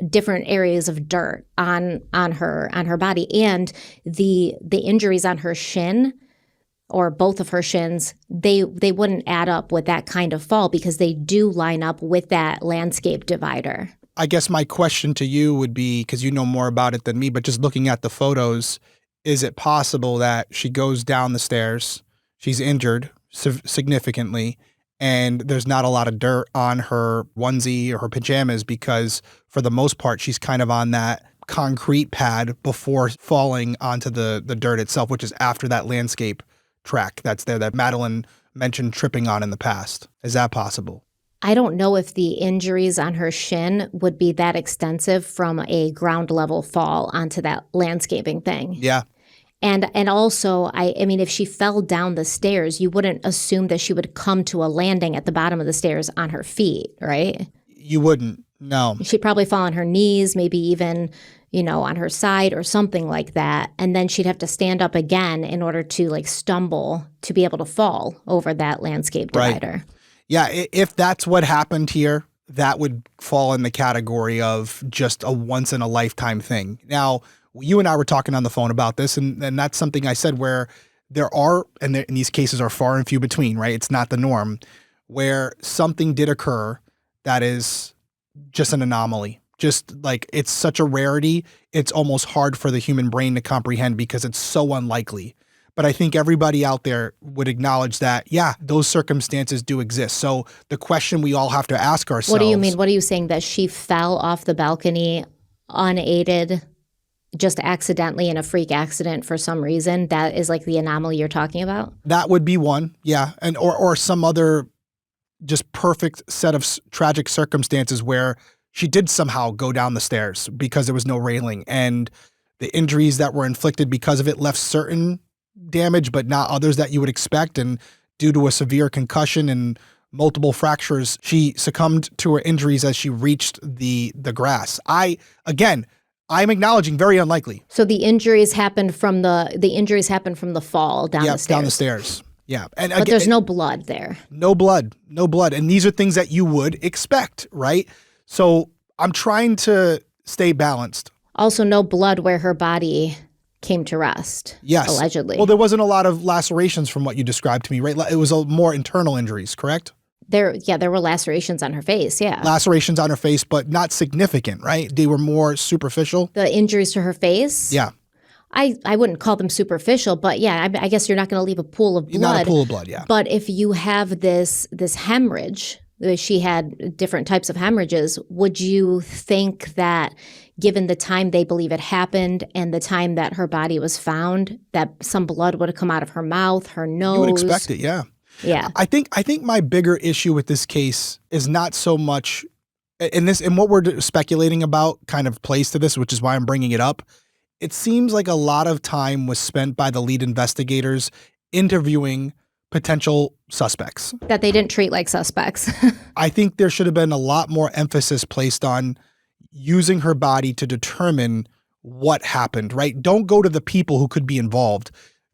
different areas of dirt on her body, and the injuries on her shin or both of her shins, they wouldn't add up with that kind of fall because they do line up with that landscape divider. I guess my question to you would be, because you know more about it than me, but just looking at the photos, is it possible that she goes down the stairs, she's injured significantly, and there's not a lot of dirt on her onesie or her pajamas because for the most part, she's kind of on that concrete pad before falling onto the dirt itself, which is after that landscape track that's there that Madeline mentioned tripping on in the past. Is that possible? I don't know if the injuries on her shin would be that extensive from a ground level fall onto that landscaping thing. Yeah. And also, I mean, if she fell down the stairs, you wouldn't assume that she would come to a landing at the bottom of the stairs on her feet, right? You wouldn't, no. She'd probably fall on her knees, maybe even, on her side or something like that. And then she'd have to stand up again in order to stumble to be able to fall over that landscape divider. Right. Yeah, if that's what happened here, that would fall in the category of just a once in a lifetime thing. Now, you and I were talking on the phone about this, and that's something I said where there are, and these cases are far and few between, right? It's not the norm, where something did occur that is just an anomaly. Just like it's such a rarity, it's almost hard for the human brain to comprehend because it's so unlikely. But I think everybody out there would acknowledge that, yeah, those circumstances do exist. So the question we all have to ask ourselves. What do you mean? What are you saying, that she fell off the balcony unaided, just accidentally in a freak accident for some reason? That is like the anomaly you're talking about? That would be one, yeah. And or some other just perfect set of tragic circumstances where she did somehow go down the stairs because there was no railing, and the injuries that were inflicted because of it left certain damage, but not others that you would expect. And due to a severe concussion and multiple fractures, she succumbed to her injuries as she reached the grass. I'm acknowledging very unlikely. So the injuries happened from the fall down the stairs. Down the stairs. Yeah. And but there's no blood there. No blood. And these are things that you would expect, right? So I'm trying to stay balanced. Also, no blood where her body came to rest. Yes. Allegedly. Well, there wasn't a lot of lacerations from what you described to me, right? It was more internal injuries, correct? There were lacerations on her face, yeah. Lacerations on her face, but not significant, right? They were more superficial. The injuries to her face? Yeah. I wouldn't call them superficial, but yeah, I guess you're not going to leave a pool of blood. Not a pool of blood, yeah. But if you have this hemorrhage, she had different types of hemorrhages, would you think that given the time they believe it happened and the time that her body was found, that some blood would have come out of her mouth, her nose? You would expect it, yeah. Yeah. I think my bigger issue with this case is not so much, and what we're speculating about kind of plays to this, which is why I'm bringing it up. It seems like a lot of time was spent by the lead investigators interviewing potential suspects. That they didn't treat like suspects. I think there should have been a lot more emphasis placed on using her body to determine what happened, right? Don't go to the people who could be involved.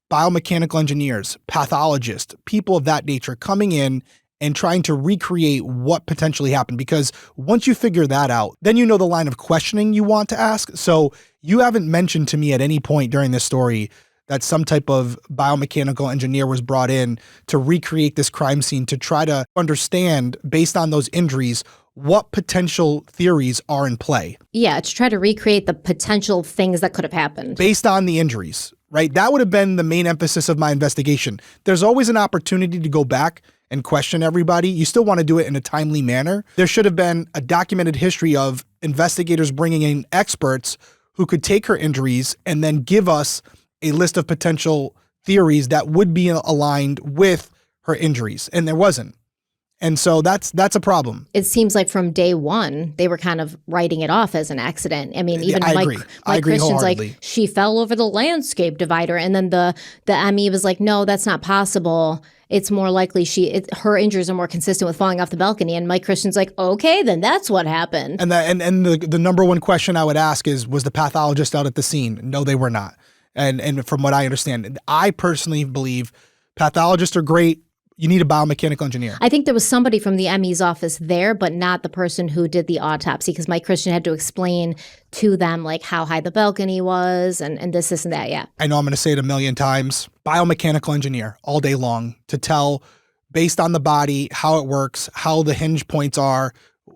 Biomechanical engineers, pathologists, people of that nature coming in and trying to recreate what potentially happened. Because once you figure that out, then you know the line of questioning you want to ask. So you haven't mentioned to me at any point during this story that some type of biomechanical engineer was brought in to recreate this crime scene to try to understand, based on those injuries, what potential theories are in play. Yeah, to try to recreate the potential things that could have happened. Based on the injuries, right? That would have been the main emphasis of my investigation. There's always an opportunity to go back and question everybody. You still want to do it in a timely manner. There should have been a documented history of investigators bringing in experts who could take her injuries and then give us a list of potential theories that would be aligned with her injuries. And there wasn't. And so that's a problem. It seems like from day one, they were kind of writing it off as an accident. I mean, even I Mike Christian's like, she fell over the landscape divider. And then the ME was like, no, that's not possible. It's more likely her injuries are more consistent with falling off the balcony. And Mike Christian's like, okay, then that's what happened. And the number one question I would ask is, was the pathologist out at the scene? No, they were not. And from what I understand, I personally believe pathologists are great. You need a biomechanical engineer. I think there was somebody from the ME's office there, but not the person who did the autopsy, because Mike Christian had to explain to them like how high the balcony was and this and that, yeah. I know I'm going to say it a million times. Biomechanical engineer all day long to tell, based on the body, how it works, how the hinge points are,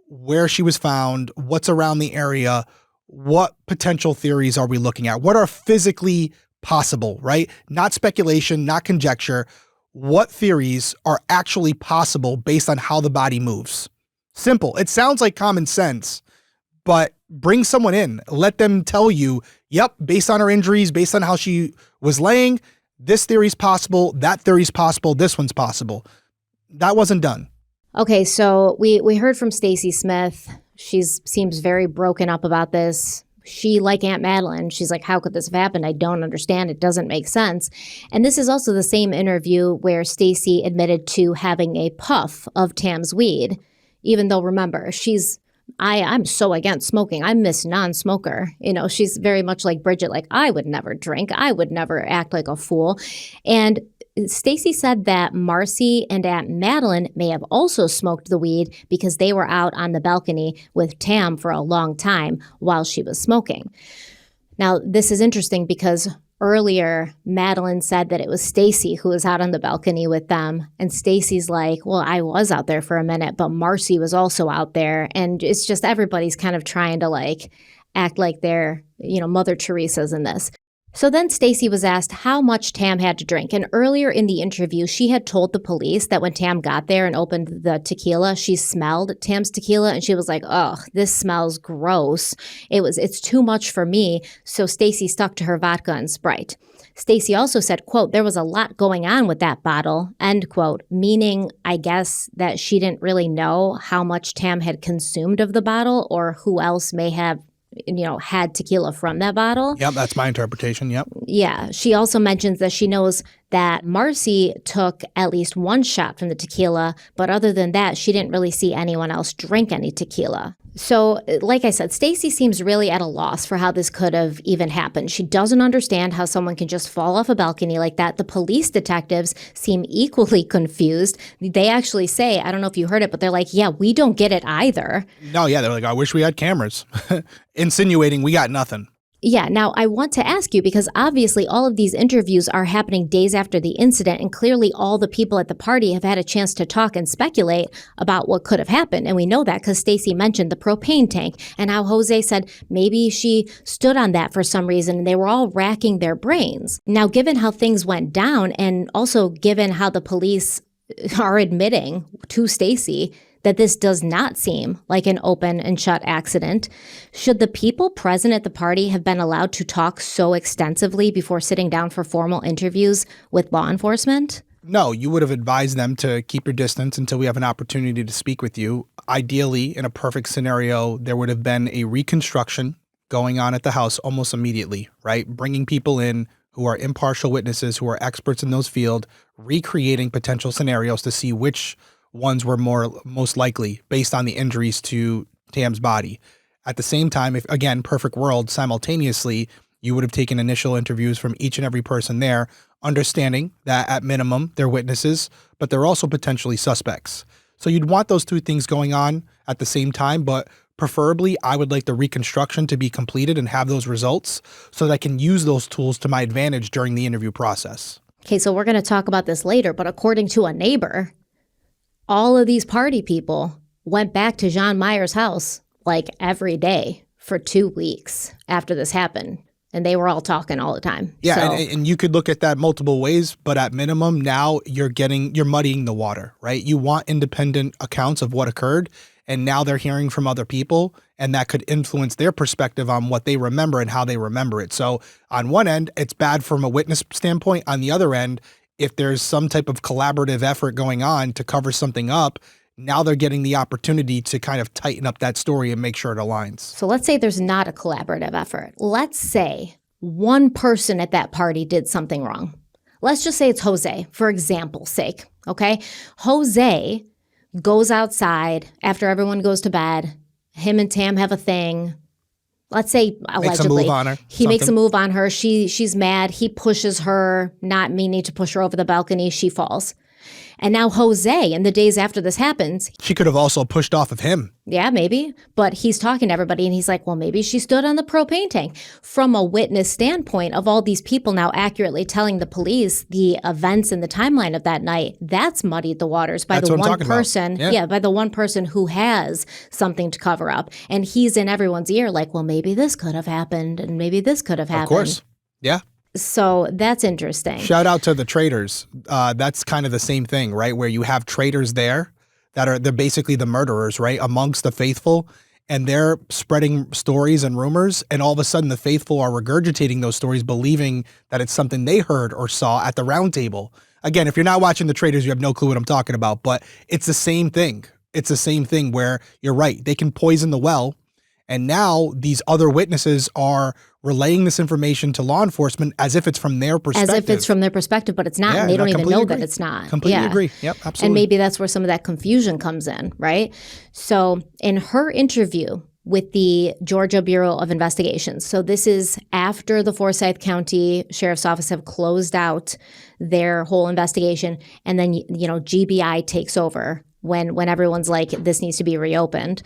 where she was found, what's around the area, what potential theories are we looking at? What are physically possible, right? Not speculation, not conjecture. What theories are actually possible based on how the body moves? Simple. It sounds like common sense, but bring someone in. Let them tell you, yep, based on her injuries, based on how she was laying, this theory's possible, that theory's possible, this one's possible. That wasn't done. Okay, so we heard from Stacy Smith. She seems very broken up about this. She, like Aunt Madeline, she's like, how could this have happened? I don't understand. It doesn't make sense. And this is also the same interview where Stacy admitted to having a puff of Tam's weed, even though, remember, I'm so against smoking. I'm Miss Non-Smoker. You know, she's very much like Bridget, like, I would never drink. I would never act like a fool. And Stacy said that Marcy and Aunt Madeline may have also smoked the weed because they were out on the balcony with Tam for a long time while she was smoking. Now, this is interesting because earlier, Madeline said that it was Stacy who was out on the balcony with them. And Stacy's like, well, I was out there for a minute, but Marcy was also out there. And it's just everybody's kind of trying to like act like they're, Mother Teresa's in this. So then Stacy was asked how much Tam had to drink. And earlier in the interview, she had told the police that when Tam got there and opened the tequila, she smelled Tam's tequila and she was like, oh, this smells gross. It's too much for me. So Stacy stuck to her vodka and Sprite. Stacy also said, quote, there was a lot going on with that bottle, end quote, meaning, I guess, that she didn't really know how much Tam had consumed of the bottle or who else may have had tequila from that bottle. Yep, that's my interpretation. Yep. Yeah. She also mentions that she knows that Marcy took at least one shot from the tequila, but other than that, she didn't really see anyone else drink any tequila. So, like I said, Stacy seems really at a loss for how this could have even happened. She doesn't understand how someone can just fall off a balcony like that. The police detectives seem equally confused. They actually say, I don't know if you heard it, but they're like, yeah, we don't get it either. No, yeah, they're like, I wish we had cameras. Insinuating we got nothing. Yeah, now I want to ask you, because obviously all of these interviews are happening days after the incident, and clearly all the people at the party have had a chance to talk and speculate about what could have happened. And we know that because Stacy mentioned the propane tank and how Jose said maybe she stood on that for some reason, and they were all racking their brains. Now, given how things went down, and also given how the police are admitting to Stacy that this does not seem like an open and shut accident, should the people present at the party have been allowed to talk so extensively before sitting down for formal interviews with law enforcement? No, you would have advised them to keep your distance until we have an opportunity to speak with you. Ideally, in a perfect scenario, there would have been a reconstruction going on at the house almost immediately, right? Bringing people in who are impartial witnesses, who are experts in those fields, recreating potential scenarios to see which ones were most likely based on the injuries to Tam's body. At the same time, if again, perfect world, simultaneously, you would have taken initial interviews from each and every person there, understanding that at minimum, they're witnesses, but they're also potentially suspects. So you'd want those two things going on at the same time, but preferably I would like the reconstruction to be completed and have those results so that I can use those tools to my advantage during the interview process. Okay, so we're going to talk about this later, but according to a neighbor, all of these party people went back to John Meyer's house like every day for 2 weeks after this happened. And they were all talking all the time. Yeah, so, and you could look at that multiple ways, but at minimum, now you're muddying the water, right? You want independent accounts of what occurred, and now they're hearing from other people, and that could influence their perspective on what they remember and how they remember it. So on one end, it's bad from a witness standpoint. On the other end, if there's some type of collaborative effort going on to cover something up, now they're getting the opportunity to kind of tighten up that story and make sure it aligns. So let's say there's not a collaborative effort. Let's say one person at that party did something wrong. Let's just say it's Jose, for example's sake, okay? Jose goes outside after everyone goes to bed. Him and Tam have a thing. Let's say allegedly. Makes a move on her. He makes a move on her. She's mad. He pushes her, not meaning to push her over the balcony. She falls. And now Jose, in the days after this happens. She could have also pushed off of him. Yeah, maybe. But he's talking to everybody and he's like, well, maybe she stood on the propane tank. From a witness standpoint of all these people now accurately telling the police the events and the timeline of that night, that's muddied the waters by That's the what I'm one talking about. person. Yeah. By the one person who has something to cover up. And he's in everyone's ear like, well, maybe this could have happened and maybe this could have happened. Of course. Yeah. So that's interesting. Shout out to the traitors. That's kind of the same thing, right? Where you have traitors there they're basically the murderers, right? Amongst the faithful, and they're spreading stories and rumors. And all of a sudden the faithful are regurgitating those stories, believing that it's something they heard or saw at the round table. Again, if you're not watching the traitors, you have no clue what I'm talking about, but it's the same thing. It's the same thing where you're right. They can poison the well. And now these other witnesses are relaying this information to law enforcement as if it's from their perspective. As if it's from their perspective, but it's not. Yeah, And they don't I even completely know agree. that it's not. Completely agree. Yep, absolutely. And maybe that's where some of that confusion comes in, right? So in her interview with the Georgia Bureau of Investigations, so this is after the Forsyth County Sheriff's Office have closed out their whole investigation, and then, GBI takes over when everyone's like, this needs to be reopened.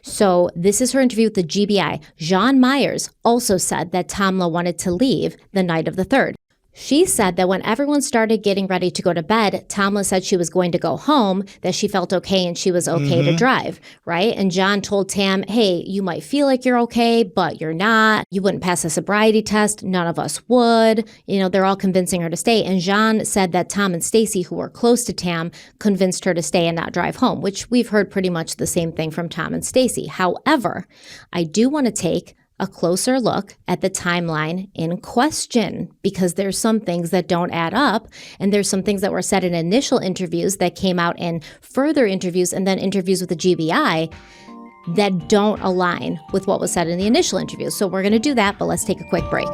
So this is her interview with the GBI. John Myers also said that Tamla wanted to leave the night of the 3rd. She said that when everyone started getting ready to go to bed, Tamla said she was going to go home, that she felt okay and she was okay to drive, right? And John told Tam, hey, you might feel like you're okay, but you're not. You wouldn't pass a sobriety test. None of us would. You know, they're all convincing her to stay. And John said that Tom and Stacy, who were close to Tam, convinced her to stay and not drive home, which we've heard pretty much the same thing from Tom and Stacy. However, I do want to take a closer look at the timeline in question, because there's some things that don't add up, and there's some things that were said in initial interviews that came out in further interviews and then interviews with the GBI that don't align with what was said in the initial interviews. So we're going to do that, but let's take a quick break.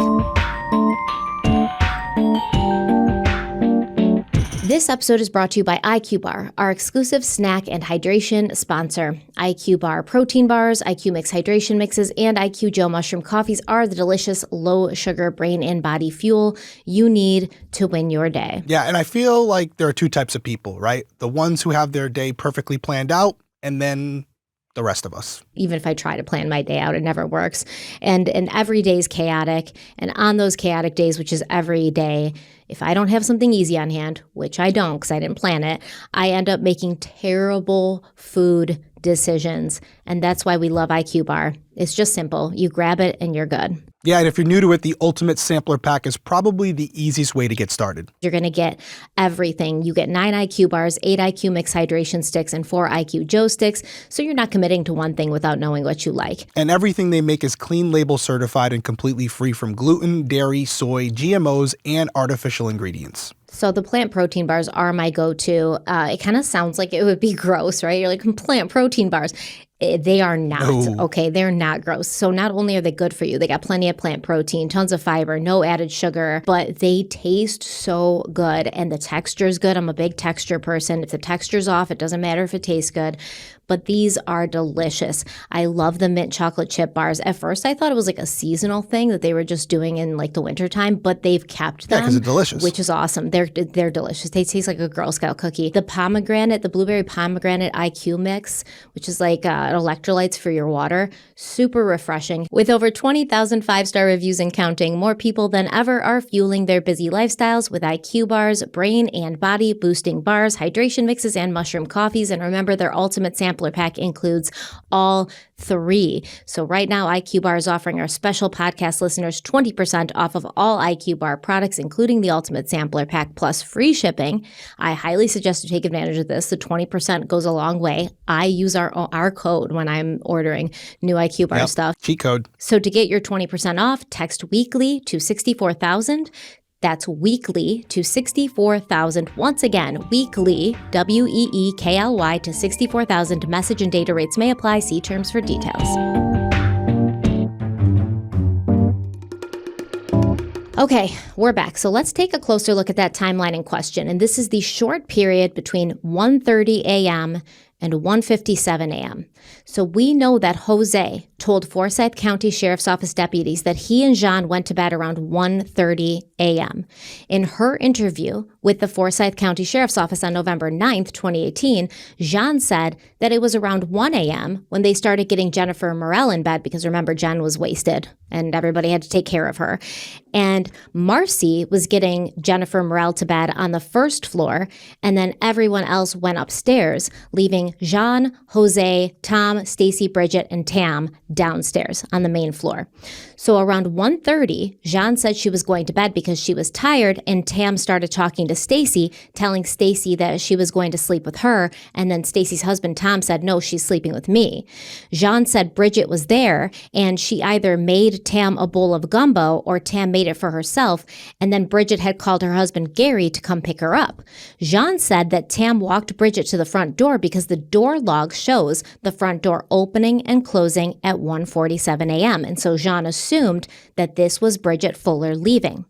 This episode is brought to you by IQBAR, our exclusive snack and hydration sponsor. IQBAR protein bars, IQ Mix hydration mixes, and IQ Joe mushroom coffees are the delicious low-sugar brain and body fuel you need to win your day. Yeah, and I feel like there are two types of people, right? The ones who have their day perfectly planned out, and then the rest of us. Even if I try to plan my day out, it never works. And every day is chaotic. And on those chaotic days, which is every day, if I don't have something easy on hand, which I don't because I didn't plan it, I end up making terrible food decisions. And that's why we love IQBAR. It's just simple. You grab it and you're good. Yeah, and if you're new to it, the Ultimate Sampler Pack is probably the easiest way to get started. You're going to get everything. You get 9 IQ bars, 8 IQ Mix hydration sticks, and 4 IQ Joe sticks, so you're not committing to one thing without knowing what you like. And everything they make is clean label certified and completely free from gluten, dairy, soy, GMOs, and artificial ingredients. So the plant protein bars are my go-to. It kind of sounds like it would be gross, right? You're like, plant protein bars. They are not, okay? They're not gross. So not only are they good for you, they got plenty of plant protein, tons of fiber, no added sugar, but they taste so good and the texture is good. I'm a big texture person. If the texture's off, it doesn't matter if it tastes good. But these are delicious. I love the mint chocolate chip bars. At first, I thought it was like a seasonal thing that they were just doing in like the wintertime, but they've kept them. Yeah, because they're delicious. Which is awesome. They're delicious. They taste like a Girl Scout cookie. The pomegranate, the blueberry pomegranate IQ mix, which is like electrolytes for your water, super refreshing. With over 20,000 5-star reviews and counting, more people than ever are fueling their busy lifestyles with IQ bars, brain and body boosting bars, hydration mixes, and mushroom coffees. And remember, their ultimate sampler pack includes all 3. So right now, IQ Bar is offering our special podcast listeners 20% off of all IQ Bar products, including the Ultimate Sampler Pack plus free shipping. I highly suggest you take advantage of this. The 20% goes a long way. I use our code when I'm ordering new IQ Bar stuff. Cheat code. So to get your 20% off, text weekly to 64,000. That's weekly to 64,000. Once again, weekly, WEEKLY to 64,000. Message and data rates may apply. See terms for details. Okay, we're back. So let's take a closer look at that timeline in question. And this is the short period between 1:30 a.m. and 1:57 a.m. So we know that Jose told Forsyth County Sheriff's Office deputies that he and Jean went to bed around 1:30 a.m. In her interview with the Forsyth County Sheriff's Office on November 9th, 2018, Jean said that it was around 1 a.m. when they started getting Jennifer Morel in bed because remember, Jen was wasted and everybody had to take care of her. And Marcy was getting Jennifer Morel to bed on the first floor, and then everyone else went upstairs, leaving Jean, Jose, Tom, Stacy, Bridget, and Tam downstairs on the main floor. So around 1:30, Jean said she was going to bed because she was tired, and Tam started talking to Stacy, telling Stacy that she was going to sleep with her, and then Stacy's husband, Tom, said, no, she's sleeping with me. Jean said Bridget was there, and she either made Tam a bowl of gumbo or Tam made it for herself, and then Bridget had called her husband, Gary, to come pick her up. Jean said that Tam walked Bridget to the front door because the door log shows the front door opening and closing at 1:47 a.m., and so Jean assumed that this was Bridget Fuller leaving.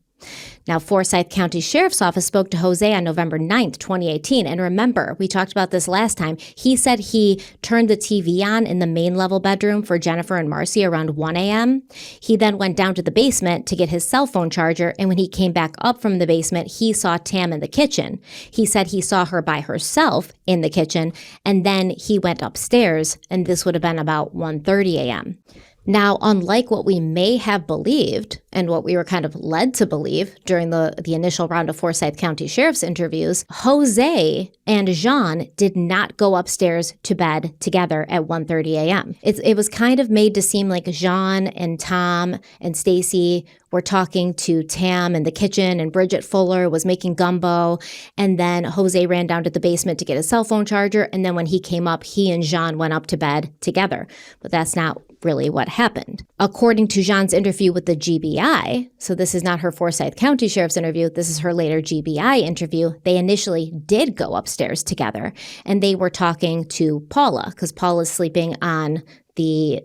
Now, Forsyth County Sheriff's Office spoke to Jose on November 9th, 2018. And remember, we talked about this last time. He said he turned the TV on in the main level bedroom for Jennifer and Marcy around 1 a.m. He then went down to the basement to get his cell phone charger. And when he came back up from the basement, he saw Tam in the kitchen. He said he saw her by herself in the kitchen. And then he went upstairs, and this would have been about 1:30 a.m. Now, unlike what we may have believed and what we were kind of led to believe during the initial round of Forsyth County Sheriff's interviews, Jose and Jean did not go upstairs to bed together at 1:30 a.m. It was kind of made to seem like Jean and Tom and Stacy were talking to Tam in the kitchen, and Bridget Fuller was making gumbo, and then Jose ran down to the basement to get his cell phone charger, and then when he came up, he and Jean went up to bed together. But that's not really what happened. According to Jean's interview with the GBI, so this is not her Forsyth County Sheriff's interview, this is her later GBI interview, they initially did go upstairs together, and they were talking to Paula, because Paula's sleeping on the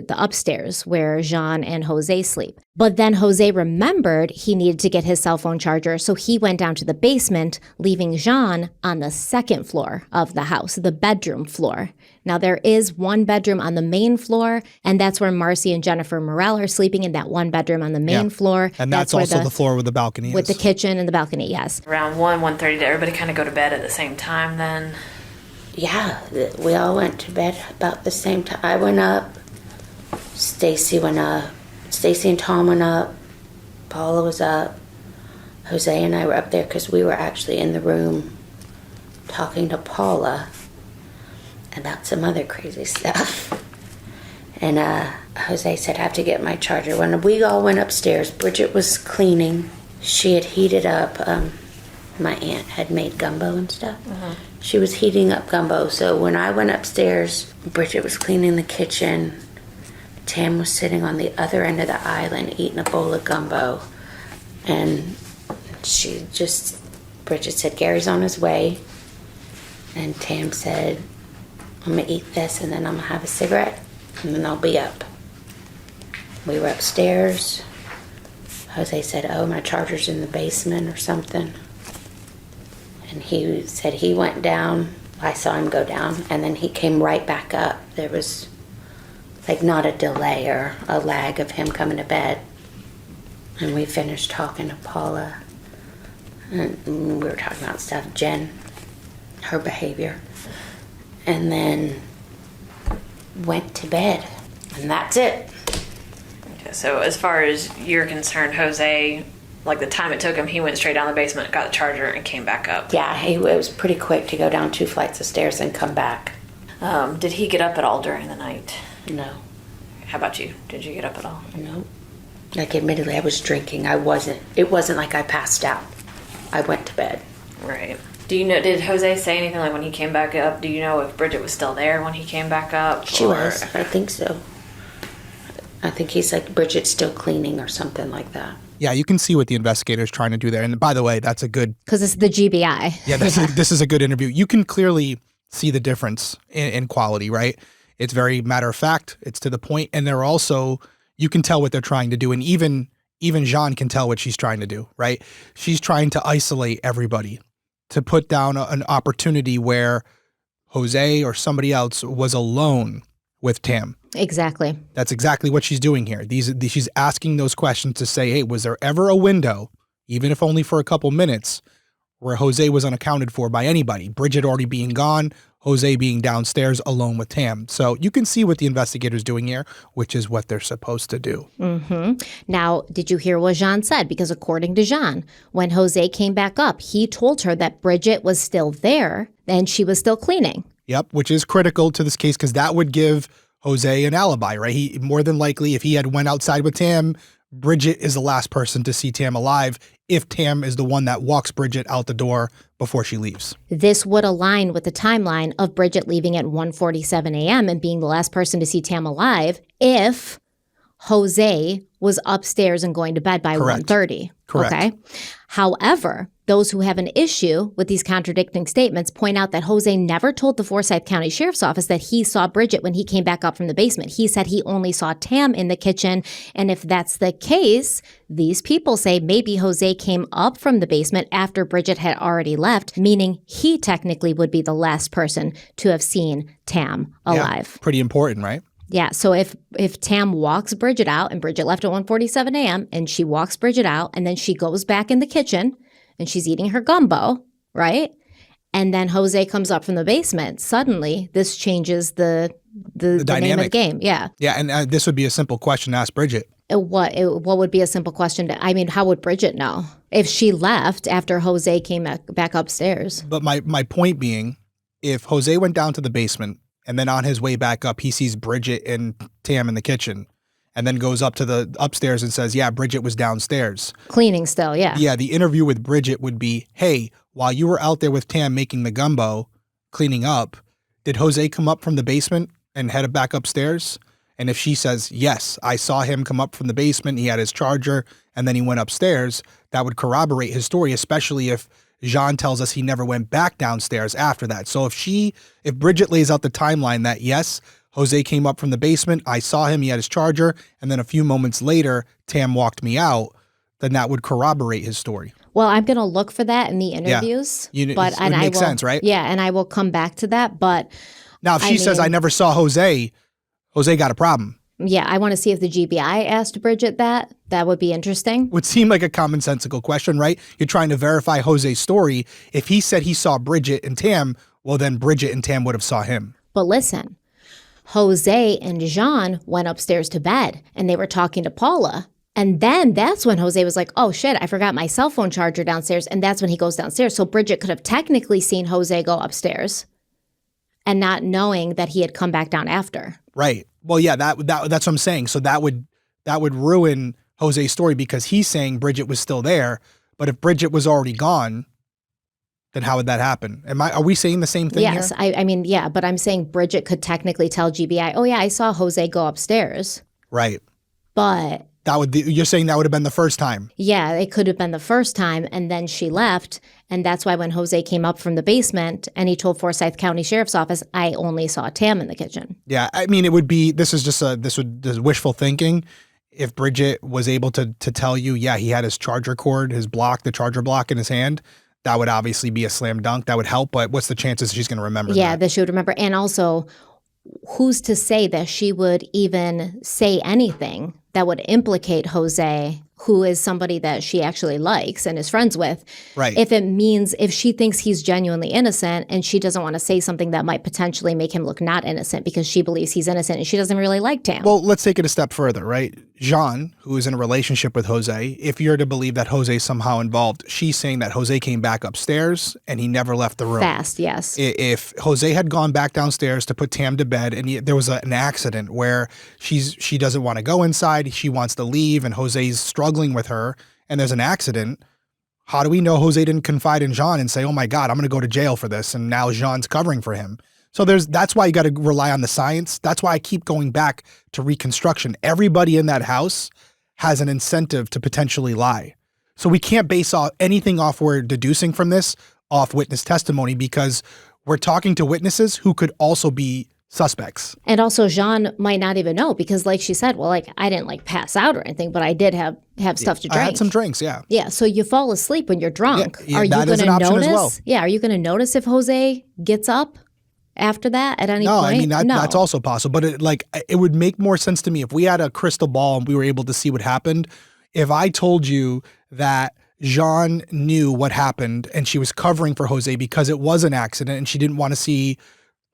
upstairs where Jean and Jose sleep. But then Jose remembered he needed to get his cell phone charger, so he went down to the basement, leaving Jean on the second floor of the house, the bedroom floor. Now, there is one bedroom on the main floor, and that's where Marcy and Jennifer Morrell are sleeping, in that one bedroom on the main floor. And that's also the floor with the balcony with the kitchen and the balcony, yes. Around 1:30, did everybody kind of go to bed at the same time then? Yeah, we all went to bed about the same time. I went up, Stacy went up, Stacy and Tom went up, Paula was up, Jose and I were up there because we were actually in the room talking to Paula about some other crazy stuff. And Jose said, I have to get my charger. When we all went upstairs, Bridget was cleaning. She had heated up, my aunt had made gumbo and stuff. Uh-huh. She was heating up gumbo. So when I went upstairs, Bridget was cleaning the kitchen. Tam was sitting on the other end of the island eating a bowl of gumbo. And Bridget said, Gary's on his way. And Tam said, I'm going to eat this and then I'm going to have a cigarette and then I'll be up. We were upstairs. Jose said, oh, my charger's in the basement or something. And he said he went down. I saw him go down and then he came right back up. There was like not a delay or a lag of him coming to bed. And we finished talking to Paula. And we were talking about stuff, Jen, her behavior. And then went to bed. And that's it. Okay, so as far as you're concerned, Jose, like the time it took him, he went straight down the basement, got the charger, and came back up. Yeah, it was pretty quick to go down 2 flights of stairs and come back. Did he get up at all during the night? No. How about you? Did you get up at all? No. Like, admittedly, I was drinking. It wasn't like I passed out. I went to bed. Right. Do you know, did Jose say anything like when he came back up? Do you know if Bridget was still there when he came back up? She was. I think so. I think he's like, Bridget's still cleaning or something like that. Yeah, you can see what the investigator's trying to do there. And by the way, that's a good... Because it's the GBI. Yeah, this is a good interview. You can clearly see the difference in quality, right? It's very matter of fact. It's to the point. And they're also, you can tell what they're trying to do. And even Jean can tell what she's trying to do, right? She's trying to isolate everybody, to put down an opportunity where Jose or somebody else was alone with Tam. Exactly. That's exactly what she's doing here. She's asking those questions to say, hey, was there ever a window, even if only for a couple minutes, where Jose was unaccounted for by anybody? Bridget already being gone, Jose being downstairs alone with Tam. So you can see what the investigator's doing here, which is what they're supposed to do. Mm-hmm. Now, did you hear what Jean said? Because according to Jean, when Jose came back up, he told her that Bridget was still there and she was still cleaning. Yep, which is critical to this case because that would give Jose an alibi, right? He more than likely, if he had went outside with Tam, Bridget is the last person to see Tam alive if Tam is the one that walks Bridget out the door before she leaves. This would align with the timeline of Bridget leaving at 1:47 a.m. and being the last person to see Tam alive if Jose was upstairs and going to bed by Correct. 1:30. Correct. Okay. However, those who have an issue with these contradicting statements point out that Jose never told the Forsyth County Sheriff's Office that he saw Bridget when he came back up from the basement. He said he only saw Tam in the kitchen. And if that's the case, these people say maybe Jose came up from the basement after Bridget had already left, meaning he technically would be the last person to have seen Tam alive. Yeah, pretty important, right? Yeah, so if Tam walks Bridget out, and Bridget left at 1:47 a.m., and she walks Bridget out, and then she goes back in the kitchen, and she's eating her gumbo, right? And then Jose comes up from the basement, suddenly this changes the name of the dynamic. game. Yeah. Yeah, and this would be a simple question to ask Bridget. What would be a simple question how would Bridget know if she left after Jose came back upstairs? But my point being, if Jose went down to the basement, and then on his way back up, he sees Bridget and Tam in the kitchen, and then goes up to the upstairs and says, yeah, Bridget was downstairs. Cleaning still, yeah. Yeah, the interview with Bridget would be, hey, while you were out there with Tam making the gumbo, cleaning up, did Jose come up from the basement and head back upstairs? And if she says, yes, I saw him come up from the basement, he had his charger, and then he went upstairs, that would corroborate his story, especially if Jean tells us he never went back downstairs after that. So if Bridget lays out the timeline that, yes, Jose came up from the basement, I saw him, he had his charger, and then a few moments later, Tam walked me out, then that would corroborate his story. Well, I'm going to look for that in the interviews. Yeah. But it makes sense, right? Yeah, and I will come back to that. But now, if she says, I never saw Jose, Jose got a problem. Yeah, I want to see if the GBI asked Bridget that. That would be interesting. Would seem like a commonsensical question, right? You're trying to verify Jose's story. If he said he saw Bridget and Tam, well, then Bridget and Tam would have saw him. But listen, Jose and Jean went upstairs to bed, and they were talking to Paula. And then that's when Jose was like, oh, shit, I forgot my cell phone charger downstairs. And that's when he goes downstairs. So Bridget could have technically seen Jose go upstairs and not knowing that he had come back down after. Right. Well, yeah, that's what I'm saying. So that would ruin Jose's story because he's saying Bridget was still there. But if Bridget was already gone, then how would that happen? Are we saying the same thing yes, here? I mean, yeah, but I'm saying Bridget could technically tell GBI, oh, yeah, I saw Jose go upstairs. Right. But you're saying that would have been the first time? Yeah, it could have been the first time, and then she left, and that's why when Jose came up from the basement and he told Forsyth County Sheriff's Office, I only saw Tam in the kitchen. Yeah, I mean, it would be, this is wishful thinking. If Bridget was able to tell you, yeah, he had his charger cord, the charger block in his hand, that would obviously be a slam dunk. That would help, but what's the chances she's going to remember Yeah, that? that she would remember. And also, who's to say that she would even say anything that would implicate Jose, who is somebody that she actually likes and is friends with? Right. If she thinks he's genuinely innocent and she doesn't want to say something that might potentially make him look not innocent because she believes he's innocent and she doesn't really like Tam. Well, let's take it a step further, right? Jean, who is in a relationship with Jose, if you're to believe that Jose is somehow involved, she's saying that Jose came back upstairs and he never left the room. Fast, yes. If Jose had gone back downstairs to put Tam to bed and there was an accident where she doesn't want to go inside, she wants to leave, and Jose's struggling with her, and there's an accident, how do we know Jose didn't confide in Jean and say, oh my God, I'm going to go to jail for this, and now Jean's covering for him? So that's why you got to rely on the science. That's why I keep going back to reconstruction. Everybody in that house has an incentive to potentially lie. So we can't base anything off we're deducing from this off witness testimony because we're talking to witnesses who could also be suspects. And also Jean might not even know because like she said, well, like I didn't pass out or anything, but I did have stuff to drink. I had some drinks, yeah. Yeah, so you fall asleep when you're drunk. Yeah, are you that going is an to option notice? as well. Yeah, are you going to notice if Jose gets up after that at any point? No, I mean, that's also possible. But it would make more sense to me if we had a crystal ball and we were able to see what happened. If I told you that Jean knew what happened and she was covering for Jose because it was an accident and she didn't want to see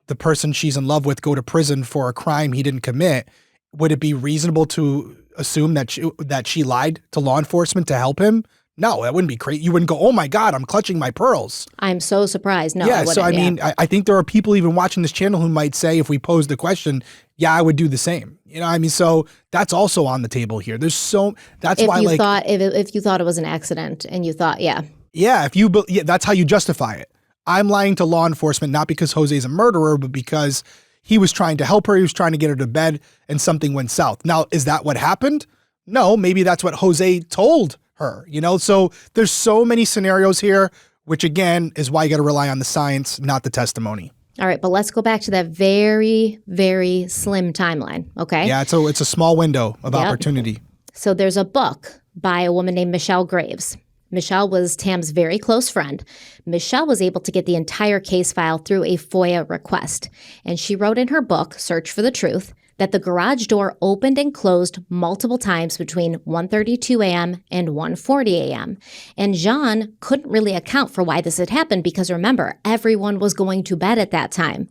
the person she's in love with go to prison for a crime he didn't commit, would it be reasonable to assume that she lied to law enforcement to help him? No, that wouldn't be crazy. You wouldn't go, oh my God, I'm clutching my pearls. I'm so surprised. No, yeah, I wouldn't. So I mean, I think there are people even watching this channel who might say, if we pose the question, yeah, I would do the same. You know what I mean? So that's also on the table here. If you thought it was an accident and you thought, yeah, that's how you justify it. I'm lying to law enforcement, not because Jose's a murderer, but because He was trying to help her. He was trying to get her to bed, and something went south. Now, is that what happened? No, maybe that's what Jose told her, So there's so many scenarios here, which again is why you got to rely on the science, not the testimony. All right, but let's go back to that very, very slim timeline, okay? Yeah, it's a small window of opportunity. So there's a book by a woman named Michelle Graves. Michelle was Tam's very close friend. Michelle was able to get the entire case file through a FOIA request. And she wrote in her book, Search for the Truth, that the garage door opened and closed multiple times between 1:32 a.m. and 1:40 a.m. And Jean couldn't really account for why this had happened because remember, everyone was going to bed at that time.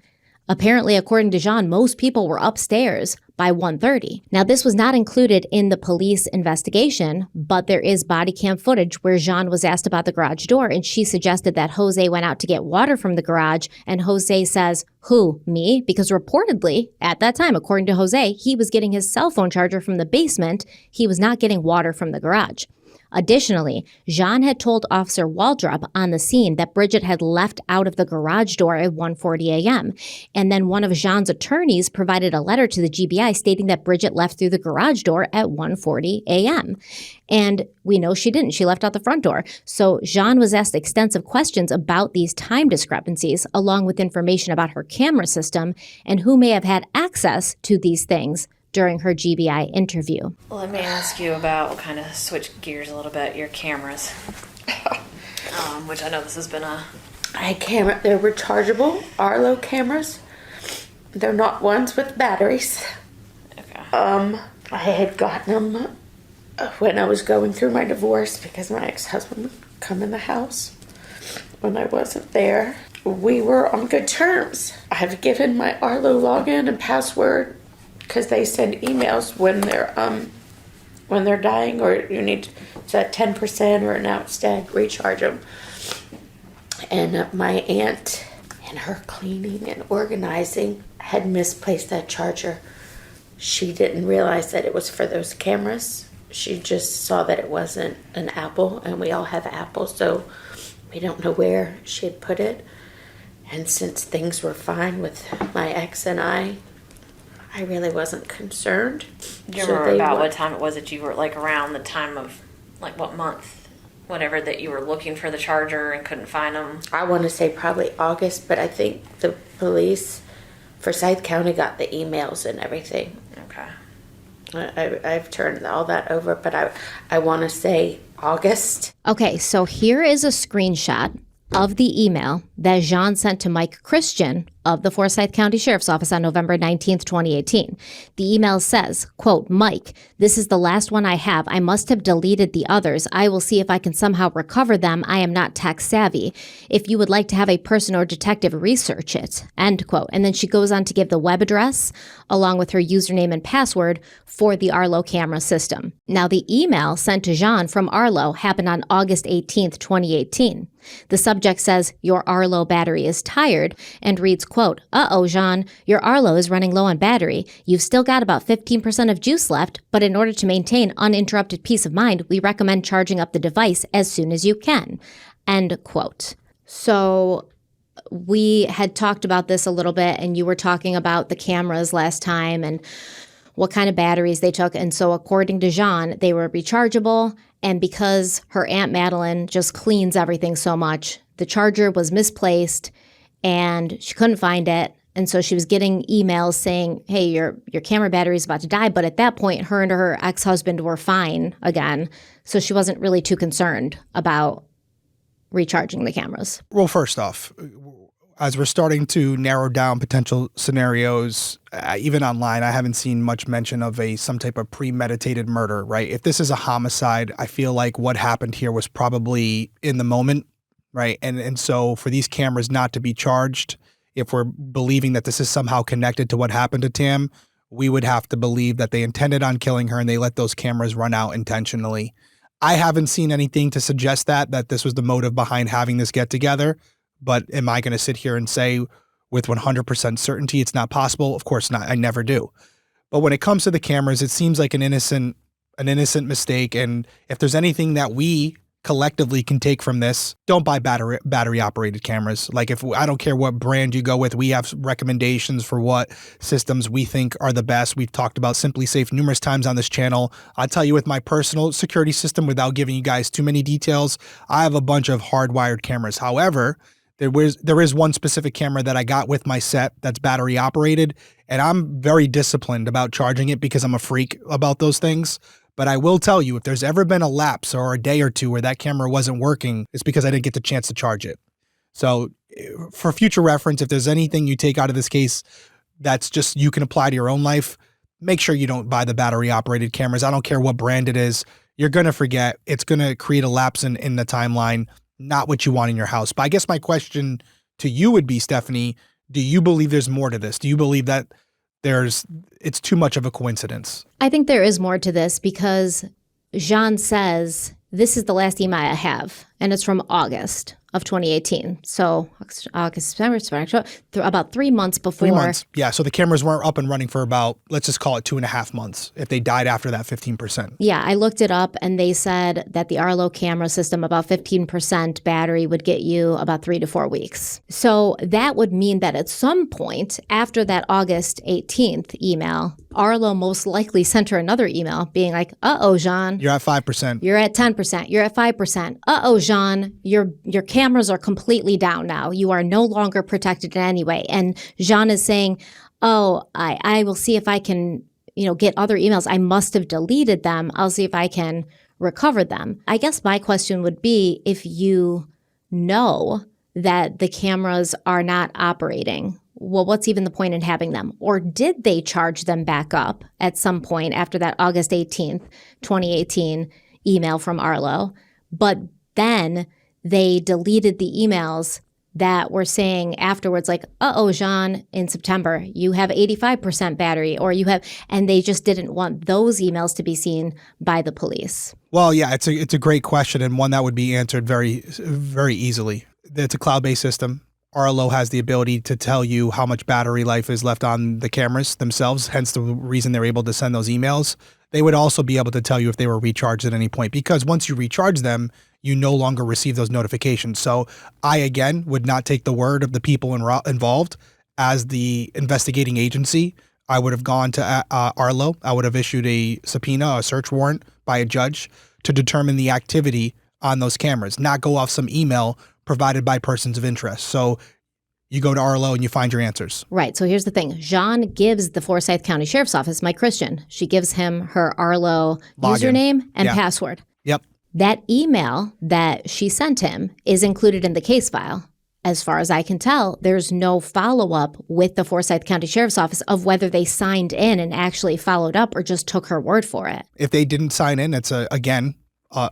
Apparently, according to Jean, most people were upstairs by 1:30. Now, this was not included in the police investigation, but there is body cam footage where Jean was asked about the garage door, and she suggested that Jose went out to get water from the garage, and Jose says, who, me? Because reportedly, at that time, according to Jose, he was getting his cell phone charger from the basement. He was not getting water from the garage. Additionally, Jean had told Officer Waldrop on the scene that Bridget had left out of the garage door at 1:40 a.m. And then one of Jean's attorneys provided a letter to the GBI stating that Bridget left through the garage door at 1:40 a.m. And we know she didn't. She left out the front door. So Jean was asked extensive questions about these time discrepancies, along with information about her camera system and who may have had access to these things during her GBI interview. Let me ask you about, kind of switch gears a little bit, your cameras. Which I know this has been a... They're rechargeable Arlo cameras. They're not ones with batteries. Okay. I had gotten them when I was going through my divorce because my ex-husband would come in the house when I wasn't there. We were on good terms. I've given my Arlo login and password because they send emails when they're dying or you need to 10% or an outstanding recharge them. And my aunt, in her cleaning and organizing, had misplaced that charger. She didn't realize that it was for those cameras. She just saw that it wasn't an Apple, and we all have Apples, so we don't know where she had put it. And since things were fine with my ex and I really wasn't concerned. Do you remember about what time it was that you were, like, around the time of, like, what month, whatever, that you were looking for the charger and couldn't find them? I want to say probably August, but I think the police, Forsyth County, got the emails and everything. Okay. I've turned all that over, but I want to say August. Okay, so here is a screenshot of the email that Jean sent to Mike Christian of the Forsyth County Sheriff's Office on November 19th, 2018. The email says, quote, Mike, this is the last one I have. I must have deleted the others. I will see if I can somehow recover them. I am not tech savvy. If you would like to have a person or detective research it, end quote. And then she goes on to give the web address along with her username and password for the Arlo camera system. Now, the email sent to Jean from Arlo happened on August 18th, 2018. The subject says, your Arlo battery is tired, and reads, quote, uh-oh, Jean, your Arlo is running low on battery. You've still got about 15% of juice left, but in order to maintain uninterrupted peace of mind, we recommend charging up the device as soon as you can, end quote. So we had talked about this a little bit, and you were talking about the cameras last time and what kind of batteries they took. And so according to Jean, they were rechargeable. And because her Aunt Madeline just cleans everything so much, the charger was misplaced and she couldn't find it. And so she was getting emails saying, hey, your camera battery is about to die. But at that point, her and her ex-husband were fine again. So she wasn't really too concerned about recharging the cameras. Well, first off, as we're starting to narrow down potential scenarios, even online, I haven't seen much mention of some type of premeditated murder, right? If this is a homicide, I feel like what happened here was probably in the moment, right? And so for these cameras not to be charged, if we're believing that this is somehow connected to what happened to Tam, we would have to believe that they intended on killing her and they let those cameras run out intentionally. I haven't seen anything to suggest that this was the motive behind having this get together. But am I going to sit here and say with 100% certainty it's not possible? Of course not. I never do. But when it comes to the cameras, it seems like an innocent mistake. And if there's anything that we collectively can take from this, don't buy battery operated cameras. Like I don't care what brand you go with, we have recommendations for what systems we think are the best. We've talked about Simply Safe numerous times on this channel. I'll tell you with my personal security system, without giving you guys too many details, I have a bunch of hardwired cameras. However, there is one specific camera that I got with my set that's battery operated, and I'm very disciplined about charging it because I'm a freak about those things. But I will tell you, if there's ever been a lapse or a day or two where that camera wasn't working, it's because I didn't get the chance to charge it. So for future reference, if there's anything you take out of this case that's just you can apply to your own life, make sure you don't buy the battery operated cameras. I don't care what brand it is. You're going to forget. It's going to create a lapse in the timeline, not what you want in your house. But I guess my question to you would be, Stephanie, do you believe there's more to this? Do you believe that it's too much of a coincidence? I think there is more to this because Jean says, this is the last email I have, and it's from August of 2018. So August, September, about 3 months before. 3 months. Yeah. So the cameras weren't up and running for about, let's just call it 2.5 months if they died after that 15%. Yeah. I looked it up and they said that the Arlo camera system, about 15% battery would get you about 3 to 4 weeks. So that would mean that at some point after that August 18th email, Arlo most likely sent her another email being like, uh-oh, Jean. You're at 5%. You're at 10%. You're at 5%. Uh-oh, Jean. Your cameras are completely down now. You are no longer protected in any way. And Jean is saying, oh, I will see if I can, get other emails. I must have deleted them. I'll see if I can recover them. I guess my question would be, if you know that the cameras are not operating, well, what's even the point in having them? Or did they charge them back up at some point after that August 18th, 2018 email from Arlo? But then they deleted the emails that were saying afterwards, like, uh-oh, Jean, in September, you have 85% battery, or you have, and they just didn't want those emails to be seen by the police. Well, yeah, it's a great question, and one that would be answered very, very easily. It's a cloud-based system. Arlo has the ability to tell you how much battery life is left on the cameras themselves, hence the reason they're able to send those emails. They would also be able to tell you if they were recharged at any point, because once you recharge them, you no longer receive those notifications. So I, again, would not take the word of the people involved. As the investigating agency, I would have gone to Arlo. I would have issued a subpoena, a search warrant by a judge to determine the activity on those cameras, not go off some email provided by persons of interest. So you go to Arlo and you find your answers. Right. So here's the thing. Jean gives the Forsyth County Sheriff's Office, Mike Christian, she gives him her Arlo username and password. Yep. That email that she sent him is included in the case file. As far as I can tell, there's no follow-up with the Forsyth County Sheriff's Office of whether they signed in and actually followed up or just took her word for it. If they didn't sign in, it's, a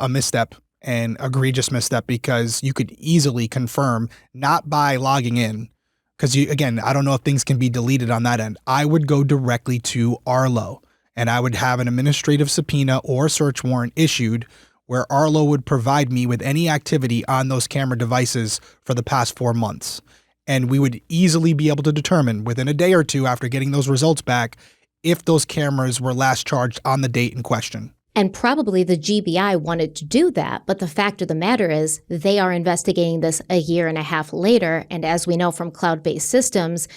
misstep. An egregious misstep, because you could easily confirm, not by logging in, because I don't know if things can be deleted on that end. I would go directly to Arlo and I would have an administrative subpoena or search warrant issued where Arlo would provide me with any activity on those camera devices for the past 4 months. And we would easily be able to determine within a day or two after getting those results back if those cameras were last charged on the date in question. And probably the GBI wanted to do that, but the fact of the matter is they are investigating this a year and a half later, and as we know from cloud-based systems,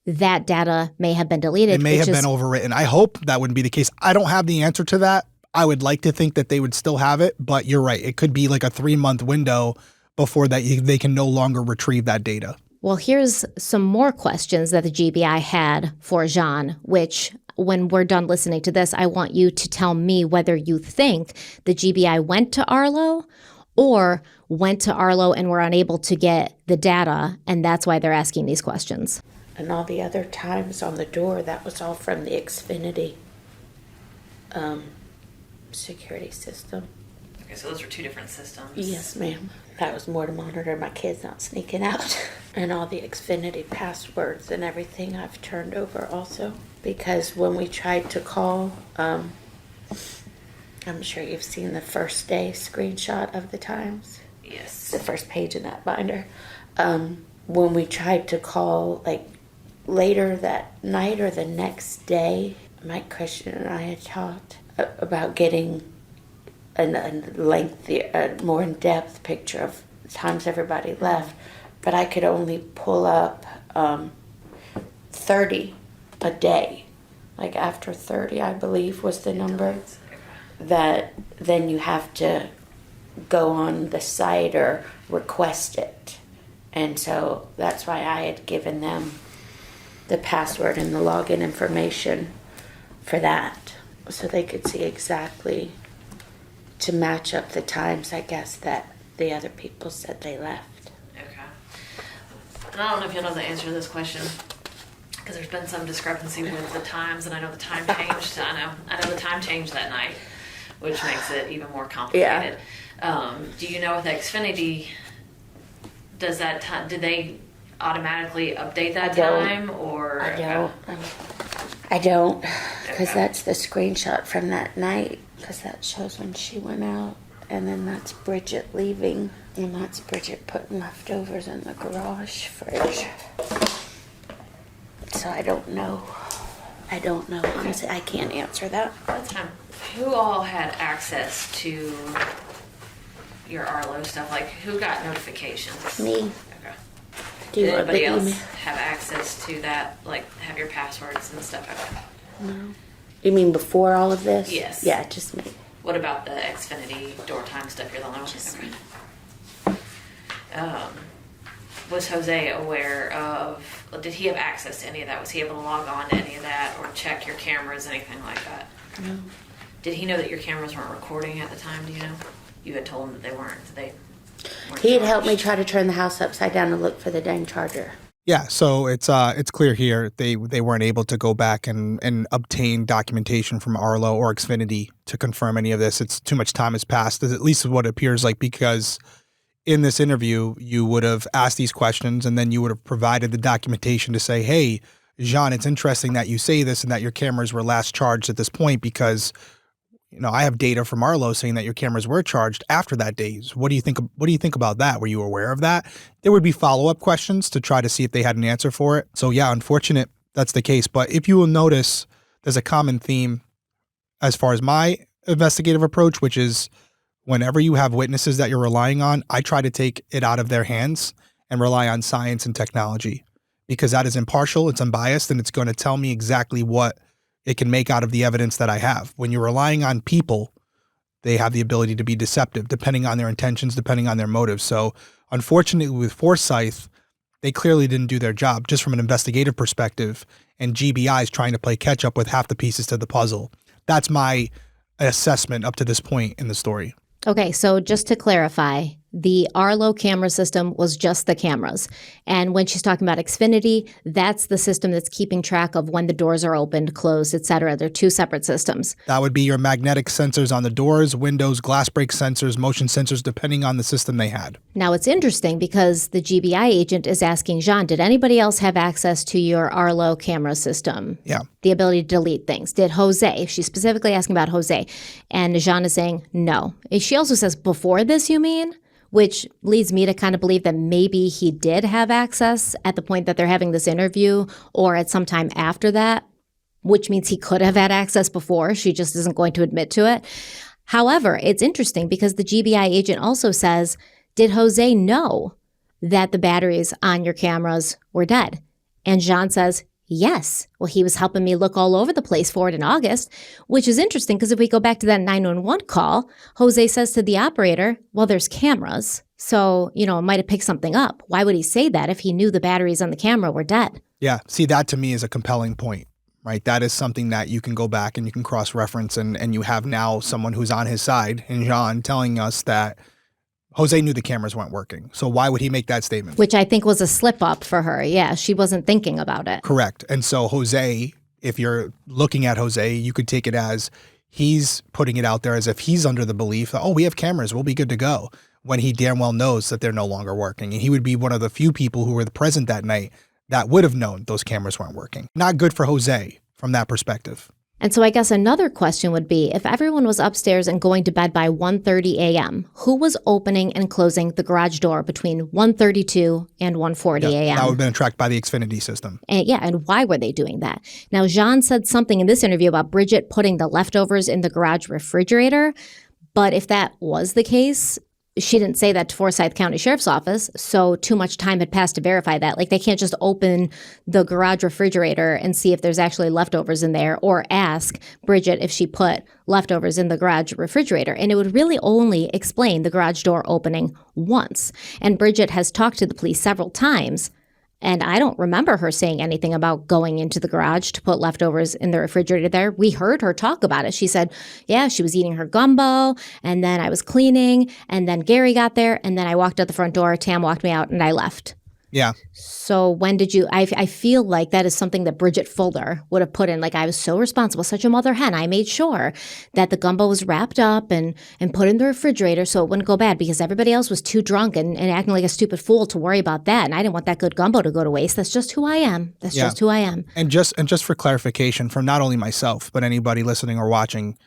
that data may have been deleted. It may have been overwritten. I hope that wouldn't be the case. I don't have the answer to that. I would like to think that they would still have it, but you're right. It could be like a 3-month window before that they can no longer retrieve that data. Well, here's some more questions that the GBI had for Jean, which when we're done listening to this, I want you to tell me whether you think the GBI went to Arlo or went to Arlo and were unable to get the data, and that's why they're asking these questions. And all the other times on the door, that was all from the Xfinity security system. Okay, so those are two different systems. Yes, ma'am. That was more to monitor my kids not sneaking out. And all the Xfinity passwords and everything I've turned over also. Because when we tried to call, I'm sure you've seen the first day screenshot of the Times. Yes. The first page in that binder. When we tried to call, like, later that night or the next day, Mike Christian and I had talked about getting lengthy, more in-depth picture of the times everybody left, but I could only pull up 30 a day. Like after 30, I believe was the number, that then you have to go on the site or request it. And so that's why I had given them the password and the login information for that, so they could see exactly, to match up the times, I guess, that the other people said they left. Okay. And I don't know if you'll know the answer to this question, because there's been some discrepancy with the times, and I know the time changed. I know the time changed that night, which makes it even more complicated. Do you know with Xfinity, does that time, did they automatically update that time, or? I don't, because Okay. that's the screenshot from that night, because that shows when she went out, and then that's Bridget leaving, and that's Bridget putting leftovers in the garage fridge. So I don't know. Honestly, I can't answer that. That's fine. Who all had access to your Arlo stuff? Like, who got notifications? Me. Okay. Do you Did want anybody the else email? have access to that? Like, have your passwords and stuff? Okay. No. You mean before all of this? Yes. Yeah, just me. What about the Xfinity door time stuff? You're the only one. Just Okay. me. Was Jose aware of? Did he have access to any of that? Was he able to log on to any of that or check your cameras, anything like that? No. Did he know that your cameras weren't recording at the time? Do you know? You had told him that they weren't. They weren't He had helped me charged. try to turn the house upside down to look for the dang charger. Yeah, so it's clear here they weren't able to go back and obtain documentation from Arlo or Xfinity to confirm any of this. It's too much time has passed, at least what it appears like, because in this interview you would have asked these questions and then you would have provided the documentation to say, hey, Jean, it's interesting that you say this and that your cameras were last charged at this point, because I have data from Arlo saying that your cameras were charged after that day. What do you think about that? Were you aware of that? There would be follow-up questions to try to see if they had an answer for it. So yeah, unfortunate that's the case. But if you will notice, there's a common theme as far as my investigative approach, which is whenever you have witnesses that you're relying on, I try to take it out of their hands and rely on science and technology, because that is impartial, it's unbiased, and it's going to tell me exactly what it can make out of the evidence that I have. When you're relying on people, they have the ability to be deceptive, depending on their intentions, depending on their motives. So unfortunately with Forsyth, they clearly didn't do their job just from an investigative perspective, and GBI is trying to play catch up with half the pieces to the puzzle. That's my assessment up to this point in the story. Okay, so just to clarify, the Arlo camera system was just the cameras. And when she's talking about Xfinity, that's the system that's keeping track of when the doors are opened, closed, etc. They're two separate systems. That would be your magnetic sensors on the doors, windows, glass break sensors, motion sensors, depending on the system they had. Now, it's interesting because the GBI agent is asking Jean, did anybody else have access to your Arlo camera system? Yeah. The ability to delete things. Did Jose? She's specifically asking about Jose. And Jean is saying no. She also says, before this, you mean? Which leads me to kind of believe that maybe he did have access at the point that they're having this interview, or at some time after that, which means he could have had access before. She just isn't going to admit to it. However, it's interesting because the GBI agent also says, did Jose know that the batteries on your cameras were dead? And Jean says, yes. Well, he was helping me look all over the place for it in August, which is interesting because if we go back to that 911 call, Jose says to the operator, well, there's cameras. So, it might have picked something up. Why would he say that if he knew the batteries on the camera were dead? Yeah. See, that to me is a compelling point, right? That is something that you can go back and you can cross-reference, and you have now someone who's on his side, and Jean telling us that Jose knew the cameras weren't working. So why would he make that statement? Which I think was a slip up for her. Yeah, she wasn't thinking about it. Correct. And so Jose, if you're looking at Jose, you could take it as he's putting it out there as if he's under the belief that, oh, we have cameras, we'll be good to go, when he damn well knows that they're no longer working. And he would be one of the few people who were present that night that would have known those cameras weren't working. Not good for Jose from that perspective. And so I guess another question would be, if everyone was upstairs and going to bed by 1:30 a.m., who was opening and closing the garage door between 1:32 and 1:40 a.m.? That would have been tracked by the Xfinity system. And why were they doing that? Now, Jean said something in this interview about Bridget putting the leftovers in the garage refrigerator, But if that was the case, she didn't say that to Forsyth County Sheriff's Office, so too much time had passed to verify that. Like, they can't just open the garage refrigerator and see if there's actually leftovers in there, or ask Bridget if she put leftovers in the garage refrigerator. And it would really only explain the garage door opening once. And Bridget has talked to the police several times, and I don't remember her saying anything about going into the garage to put leftovers in the refrigerator there. We heard her talk about it. She said, yeah, she was eating her gumbo, and then I was cleaning, and then Gary got there, and then I walked out the front door, Tam walked me out, and I left. Yeah. So when did you, I feel like that is something that Bridget Fuller would have put in. Like, I was so responsible, such a mother hen. I made sure that the gumbo was wrapped up and put in the refrigerator so it wouldn't go bad, because everybody else was too drunk and acting like a stupid fool to worry about that. And I didn't want that good gumbo to go to waste. That's just who I am. That's just who I am. And just for clarification from not only myself, but anybody listening or watching,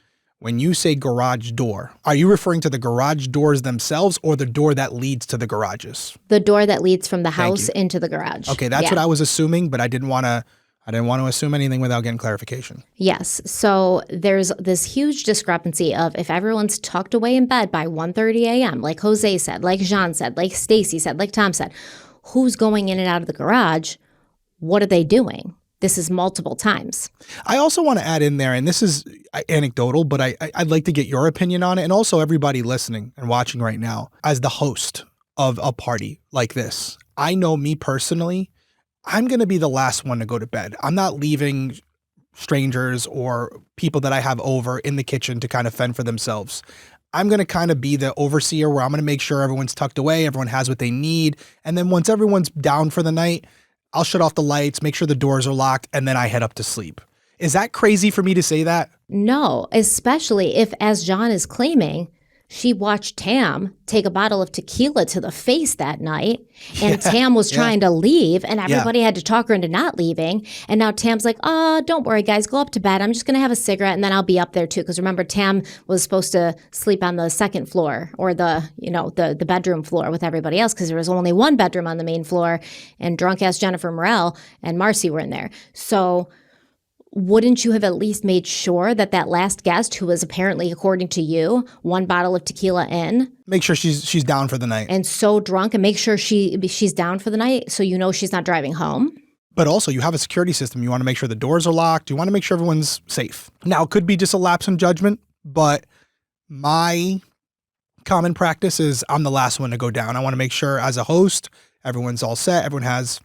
when you say garage door, are you referring to the garage doors themselves or the door that leads to the garages? The door that leads from the house into the garage. Okay, that's what I was assuming, but I didn't want to assume anything without getting clarification. Yes. So there's this huge discrepancy of if everyone's tucked away in bed by 1:30 a.m., like Jose said, like Jean said, like Stacy said, like Tom said, who's going in and out of the garage? What are they doing? This is multiple times. I also want to add in there, and this is anecdotal, but I'd like to get your opinion on it, and also everybody listening and watching right now, as the host of a party like this. I know me personally, I'm going to be the last one to go to bed. I'm not leaving strangers or people that I have over in the kitchen to kind of fend for themselves. I'm going to kind of be the overseer where I'm going to make sure everyone's tucked away, everyone has what they need, and then once everyone's down for the night, I'll shut off the lights, make sure the doors are locked, and then I head up to sleep. Is that crazy for me to say that? No, especially if, as John is claiming, she watched Tam take a bottle of tequila to the face that night, and Tam was trying to leave, and everybody had to talk her into not leaving. And now Tam's like, oh, don't worry, guys, go up to bed. I'm just going to have a cigarette, and then I'll be up there, too. Because remember, Tam was supposed to sleep on the second floor, or the bedroom floor with everybody else, because there was only one bedroom on the main floor, and drunk-ass Jennifer Morel and Marcy were in there. So wouldn't you have at least made sure that that last guest, who was apparently, according to you, one bottle of tequila in, make sure she's down for the night, and so drunk, and make sure she's down for the night, so you know she's not driving home? But also, you have a security system. You want to make sure the doors are locked. You want to make sure everyone's safe. Now, it could be just a lapse in judgment, but my common practice is I'm the last one to go down. I want to make sure, as a host, everyone's all set. Everyone has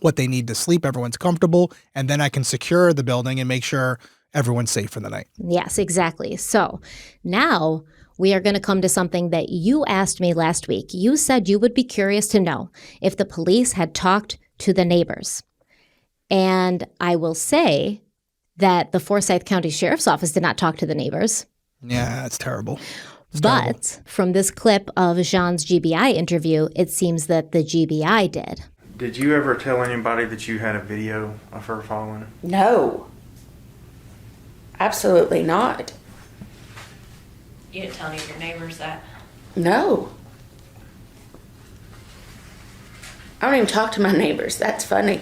what they need to sleep, everyone's comfortable, and then I can secure the building and make sure everyone's safe for the night. Yes, exactly. So now we are going to come to something that you asked me last week. You said you would be curious to know if the police had talked to the neighbors. And I will say that the Forsyth County Sheriff's Office did not talk to the neighbors. Yeah, that's terrible. But from this clip of Jean's GBI interview, it seems that the GBI did. Did you ever tell anybody that you had a video of her falling? No. Absolutely not. You didn't tell any of your neighbors that? No. I don't even talk to my neighbors. That's funny.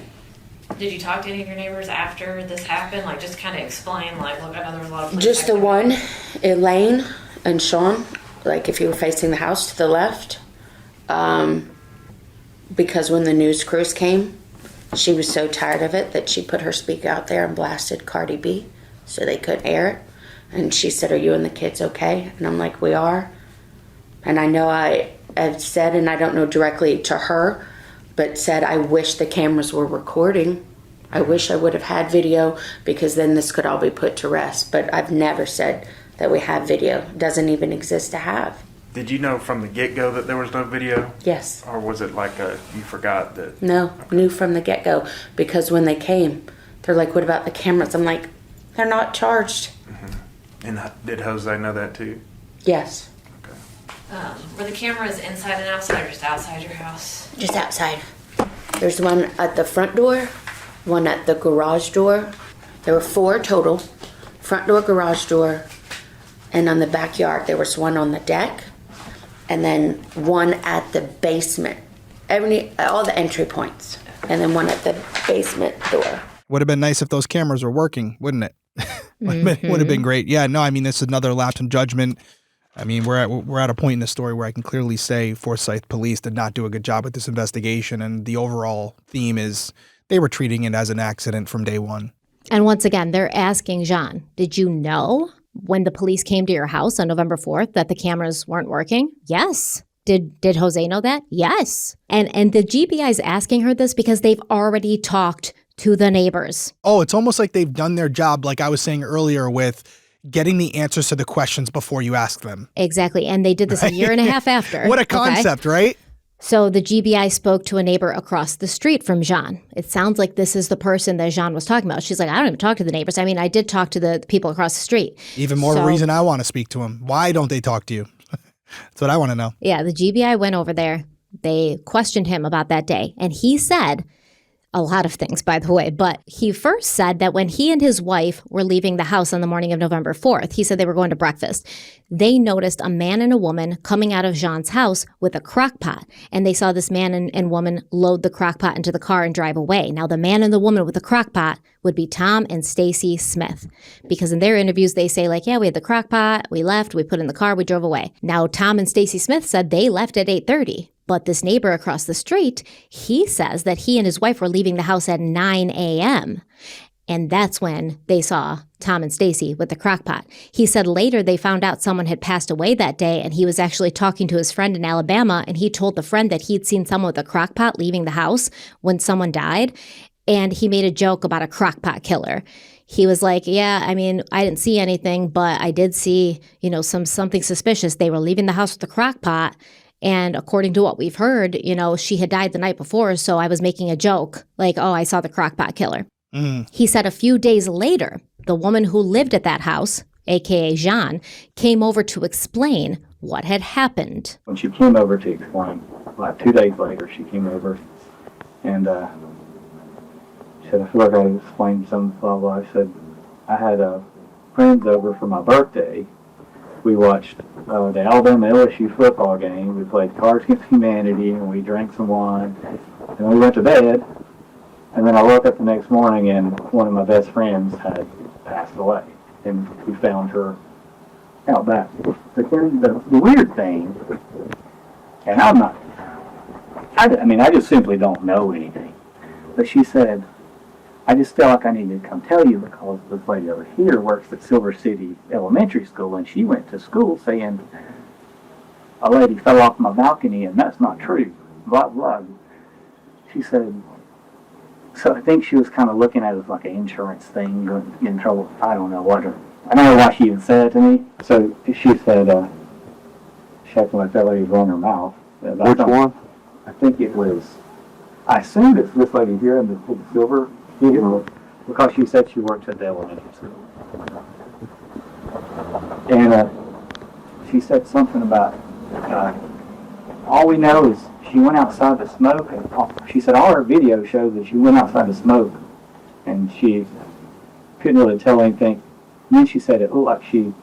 Did you talk to any of your neighbors after this happened? Like, just kind of explain, like, look, I know there was a lot of police Just the activity. one, Elaine and Sean, like if you were facing the house to the left. Because when the news crews came, she was so tired of it that she put her speaker out there and blasted Cardi B so they couldn't air it. And she said, are you and the kids okay? And I'm like, we are. And I know I have said, and I don't know directly to her, but said, I wish the cameras were recording. I wish I would have had video, because then this could all be put to rest. But I've never said that we have video. It doesn't even exist to have. Did you know from the get-go that there was no video? Yes. Or was it like you forgot that? No, knew from the get-go, because when they came, they're like, what about the cameras? I'm like, they're not charged. Mm-hmm. And did Jose know that too? Yes. Okay. Were the cameras inside and outside, or just outside your house? Just outside. There's one at the front door, one at the garage door. There were 4 total. Front door, garage door, and on the backyard there was one on the deck, and then one at the basement. All the entry points, and then one at the basement door. Would have been nice if those cameras were working, wouldn't it? Would have been great. Yeah, no, I mean, it's another lapse in judgment. I mean, we're at a point in the story where I can clearly say Forsyth police did not do a good job with this investigation, and the overall theme is they were treating it as an accident from day one. And once again, they're asking Jean, did you know when the police came to your house on November 4th that the cameras weren't working? Yes. Did Jose know that? Yes. And the GBI is asking her this because they've already talked to the neighbors. Oh, it's almost like they've done their job, like I was saying earlier, with getting the answers to the questions before you ask them. Exactly. And they did this a year and a half after. What a concept, right? So the GBI spoke to a neighbor across the street from Jean. It sounds like this is the person that Jean was talking about. She's like, I don't even talk to the neighbors. I mean, I did talk to the people across the street. Even more reason I want to speak to them. Why don't they talk to you? That's what I want to know. Yeah, the GBI went over there. They questioned him about that day. And he said a lot of things, by the way. But he first said that when he and his wife were leaving the house on the morning of November 4th, he said they were going to breakfast. They noticed a man and a woman coming out of Jean's house with a crock pot. And they saw this man and woman load the crock pot into the car and drive away. Now, the man and the woman with the crock pot would be Tom and Stacy Smith. Because in their interviews, they say like, yeah, we had the crock pot, we left, we put in the car, we drove away. Now, Tom and Stacy Smith said they left at 8:30. But this neighbor across the street, he says that he and his wife were leaving the house at 9 a.m. And that's when they saw Tom and Stacy with the crock pot. He said later they found out someone had passed away that day, and he was actually talking to his friend in Alabama, and he told the friend that he'd seen someone with a crock pot leaving the house when someone died, and he made a joke about a crock pot killer. He was like, yeah, I mean, I didn't see anything, but I did see, something suspicious. They were leaving the house with the crock pot. And according to what we've heard, she had died the night before. So I was making a joke like, oh, I saw the crockpot killer. He said a few days later, the woman who lived at that house, a.k.a. Jean, came over to explain what had happened. When she came over to explain, like 2 days later, she came over and she said, I feel like I explained something, blah, blah. I said, I had friends over for my birthday. We watched the Alabama LSU football game. We played Cards Against Humanity, and we drank some wine. And we went to bed. And then I woke up the next morning, and one of my best friends had passed away. And we found her out back. The weird thing, and I just simply don't know anything. But she said, I just felt like I needed to come tell you because this lady over here works at Silver City Elementary School, and she went to school saying a lady fell off my balcony, and that's not true. Blah, blah. She said, so I think she was kind of looking at it as like an insurance thing, going to get in trouble. I don't know what. I don't know why she even said it to me. So she said, she acted like that lady was running her mouth. Which one? I think it was, I assumed it's this lady here in the silver. Because she said she worked at the elementary school. And she said something about, all we know is she went outside to smoke. And she said all her video shows that she went outside to smoke. And she couldn't really tell anything. And then she said it looked like she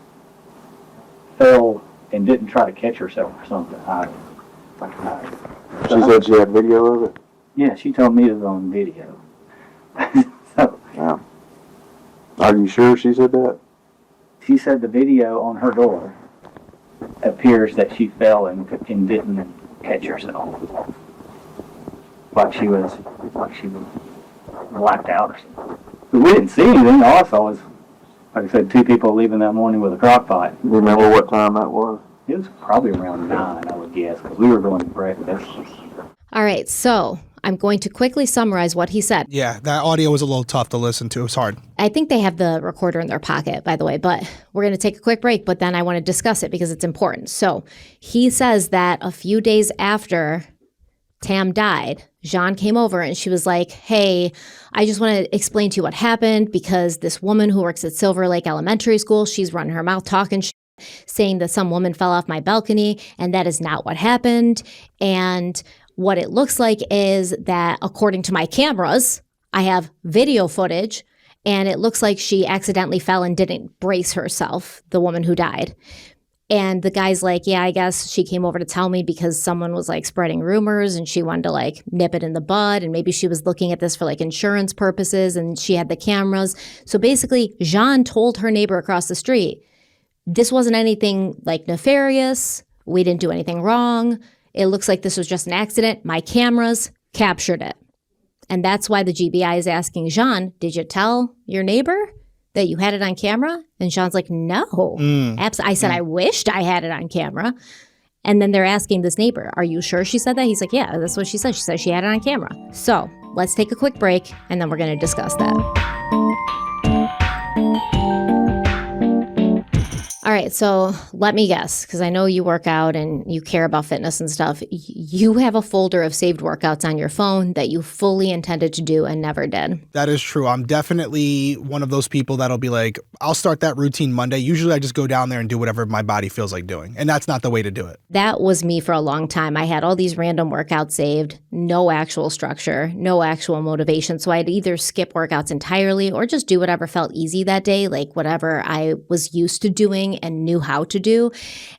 fell and didn't try to catch herself or something. She said she had video of it? Yeah, she told me it was on video. So, Yeah. Are you sure she said that? she said the video on her door appears that she fell and didn't catch herself. Like she was blacked out or something. But we didn't see anything. All I saw was, like I said, 2 people leaving that morning with a crock pot. Remember what time that was? It was probably around 9, I would guess, because we were going to breakfast. All right, so I'm going to quickly summarize what he said. Yeah, that audio was a little tough to listen to. It was hard. I think they have the recorder in their pocket, by the way, but we're going to take a quick break, but then I want to discuss it because it's important. So he says that a few days after Tam died, Jean came over and she was like, hey, I just want to explain to you what happened because this woman who works at Silver Lake Elementary School, she's running her mouth talking saying that some woman fell off my balcony, and that is not what happened. And what it looks like is that according to my cameras, I have video footage, and it looks like she accidentally fell and didn't brace herself, the woman who died. And the guy's like, yeah, I guess she came over to tell me because someone was like spreading rumors and she wanted to like nip it in the bud. And maybe she was looking at this for like insurance purposes and she had the cameras. So basically, Jean told her neighbor across the street, This wasn't anything like nefarious. We didn't do anything wrong. It looks like this was just an accident. My cameras captured it. And that's why the GBI is asking Jean, did you tell your neighbor that you had it on camera? And Jean's like, no. I said, I wished I had it on camera. And then they're asking this neighbor, are you sure she said that? He's like, yeah, that's what she said. She said she had it on camera. So let's take a quick break, and then we're going to discuss that. All right, so let me guess, because I know you work out and you care about fitness and stuff. You have a folder of saved workouts on your phone that you fully intended to do and never did. That is true. I'm definitely one of those people that'll be like, I'll start that routine Monday. Usually I just go down there and do whatever my body feels like doing. And that's not the way to do it. That was me for a long time. I had all these random workouts saved, no actual structure, no actual motivation. So I'd either skip workouts entirely or just do whatever felt easy that day, like whatever I was used to doing and knew how to do.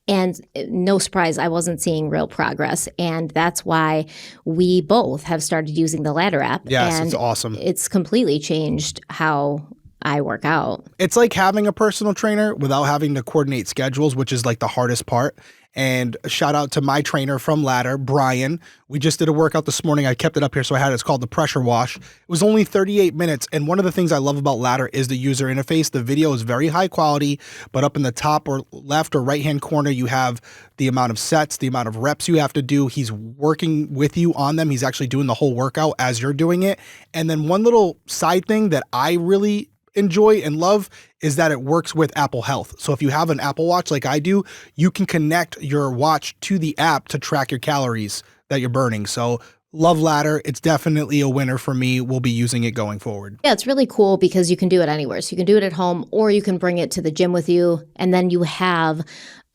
And no surprise, I wasn't seeing real progress. And that's why we both have started using the Ladder app. Yes, and it's awesome. It's completely changed how I work out. It's like having a personal trainer without having to coordinate schedules, which is like the hardest part. And a shout out to my trainer from Ladder, Brian. We just did a workout this morning. I kept it up here, so I had it. It's called the pressure wash. It was only 38 minutes. And one of the things I love about Ladder is the user interface. The video is very high quality, but up in the top or left or right-hand corner, you have the amount of sets, the amount of reps you have to do. He's working with you on them. He's actually doing the whole workout as you're doing it. And then one little side thing that I really enjoy and love is that it works with Apple Health. So if you have an Apple Watch like I do, you can connect your watch to the app to track your calories that you're burning. So love Ladder. It's definitely a winner for me. We'll be using it going forward. Yeah, it's really cool because you can do it anywhere. So you can do it at home or you can bring it to the gym with you, and then you have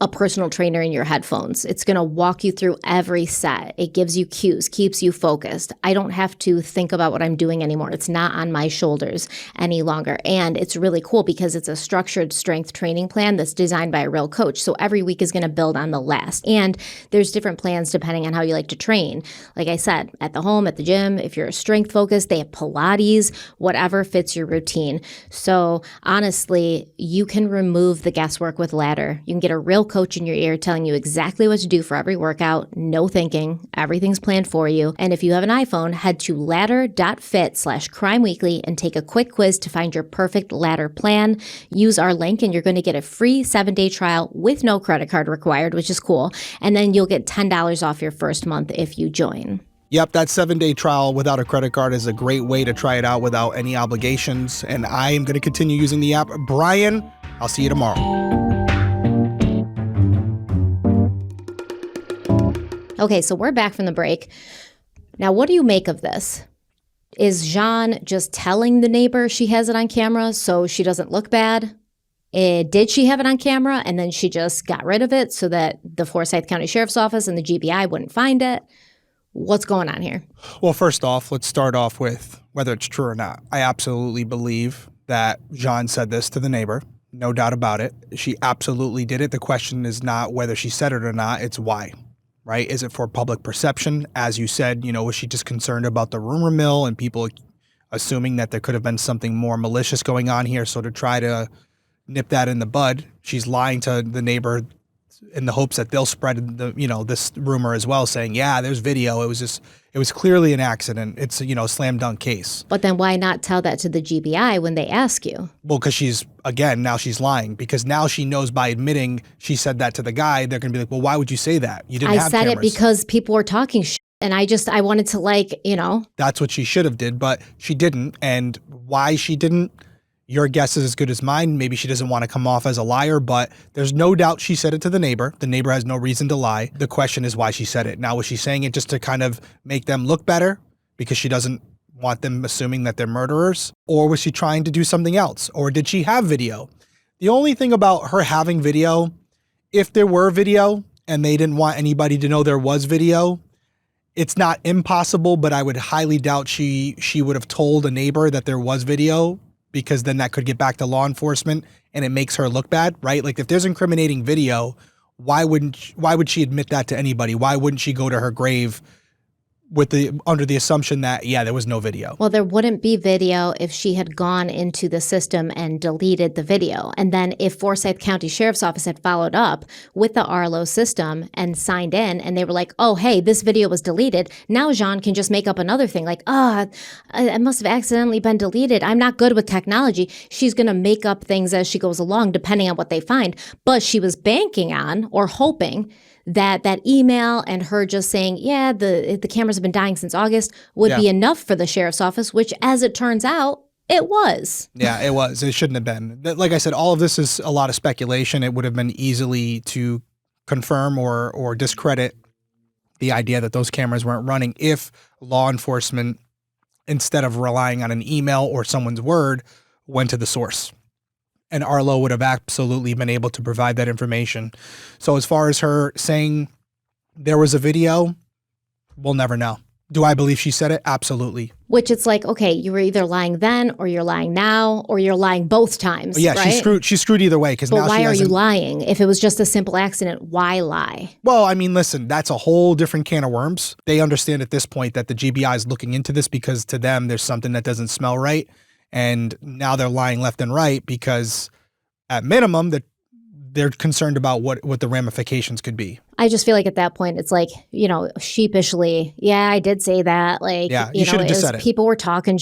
a personal trainer in your headphones. It's going to walk you through every set. It gives you cues, keeps you focused. I don't have to think about what I'm doing anymore. It's not on my shoulders any longer. And it's really cool because it's a structured strength training plan that's designed by a real coach. So every week is going to build on the last. And there's different plans depending on how you like to train. Like I said, at the home, at the gym, if you're strength focused, they have Pilates, whatever fits your routine. So honestly, you can remove the guesswork with Ladder. You can get a real coach in your ear telling you exactly what to do for every workout. No thinking. Everything's planned for you. And if you have an iPhone, head to ladder.fit/crimeweekly and take a quick quiz to find your perfect Ladder plan. Use our link and you're going to get a free 7-day trial with no credit card required, which is cool. And then you'll get $10 off your first month if you join. Yep, that 7-day trial without a credit card is a great way to try it out without any obligations. And I am going to continue using the app. Brian, I'll see you tomorrow. Okay, so we're back from the break. Now, what do you make of this? Is Jean just telling the neighbor she has it on camera so she doesn't look bad? Did she have it on camera and then she just got rid of it so that the Forsyth County Sheriff's Office and the GBI wouldn't find it? What's going on here? Well, first off, let's start off with whether it's true or not. I absolutely believe that Jean said this to the neighbor. No doubt about it. She absolutely did it. The question is not whether she said it or not, it's why. Right? Is it for public perception? As you said, was she just concerned about the rumor mill and people assuming that there could have been something more malicious going on here? So to try to nip that in the bud, she's lying to the neighbor in the hopes that they'll spread this rumor as well, saying, yeah, there's video. It was clearly an accident. It's a slam dunk case. But then why not tell that to the GBI when they ask you? Well, because now she's lying, because now she knows by admitting she said that to the guy, they're going to be like, well, why would you say that? You didn't have cameras. I said it because people were talking shit. And I wanted to That's what she should have did, but she didn't. And why she didn't, your guess is as good as mine. Maybe she doesn't want to come off as a liar, but there's no doubt she said it to the neighbor. The neighbor has no reason to lie. The question is why she said it. Now, was she saying it just to kind of make them look better because she doesn't want them assuming that they're murderers? Or was she trying to do something else? Or did she have video? The only thing about her having video, if there were video and they didn't want anybody to know there was video, it's not impossible, but I would highly doubt she would have told a neighbor that there was video, because then that could get back to law enforcement and it makes her look bad, right? Like if there's incriminating video, why would she admit that to anybody? Why wouldn't she go to her grave under the assumption that, yeah, there was no video. Well, there wouldn't be video if she had gone into the system and deleted the video. And then if Forsyth County Sheriff's Office had followed up with the Arlo system and signed in and they were like, oh, hey, this video was deleted. Now Jean can just make up another thing like, it must have accidentally been deleted. I'm not good with technology. She's going to make up things as she goes along, depending on what they find. But she was banking on or hoping that email and her just saying, yeah, the cameras have been dying since August would be enough for the sheriff's office, which as it turns out, it was. Yeah, it was. It shouldn't have been. Like I said, all of this is a lot of speculation. It would have been easily to confirm or discredit the idea that those cameras weren't running if law enforcement, instead of relying on an email or someone's word, went to the source. And Arlo would have absolutely been able to provide that information. So as far as her saying there was a video, we'll never know. Do I believe she said it? Absolutely. Which it's like, okay, you were either lying then or you're lying now or you're lying both times. Yeah, right? she's screwed either way. But why are you lying? If it was just a simple accident, why lie? Well, I mean, listen, that's a whole different can of worms. They understand at this point that the GBI is looking into this because to them there's something that doesn't smell right. And now they're lying left and right because at minimum they're concerned about what the ramifications could be. I just feel like at that point it's like, sheepishly, yeah, I did say that. Like, yeah, you should have just said it. People were talking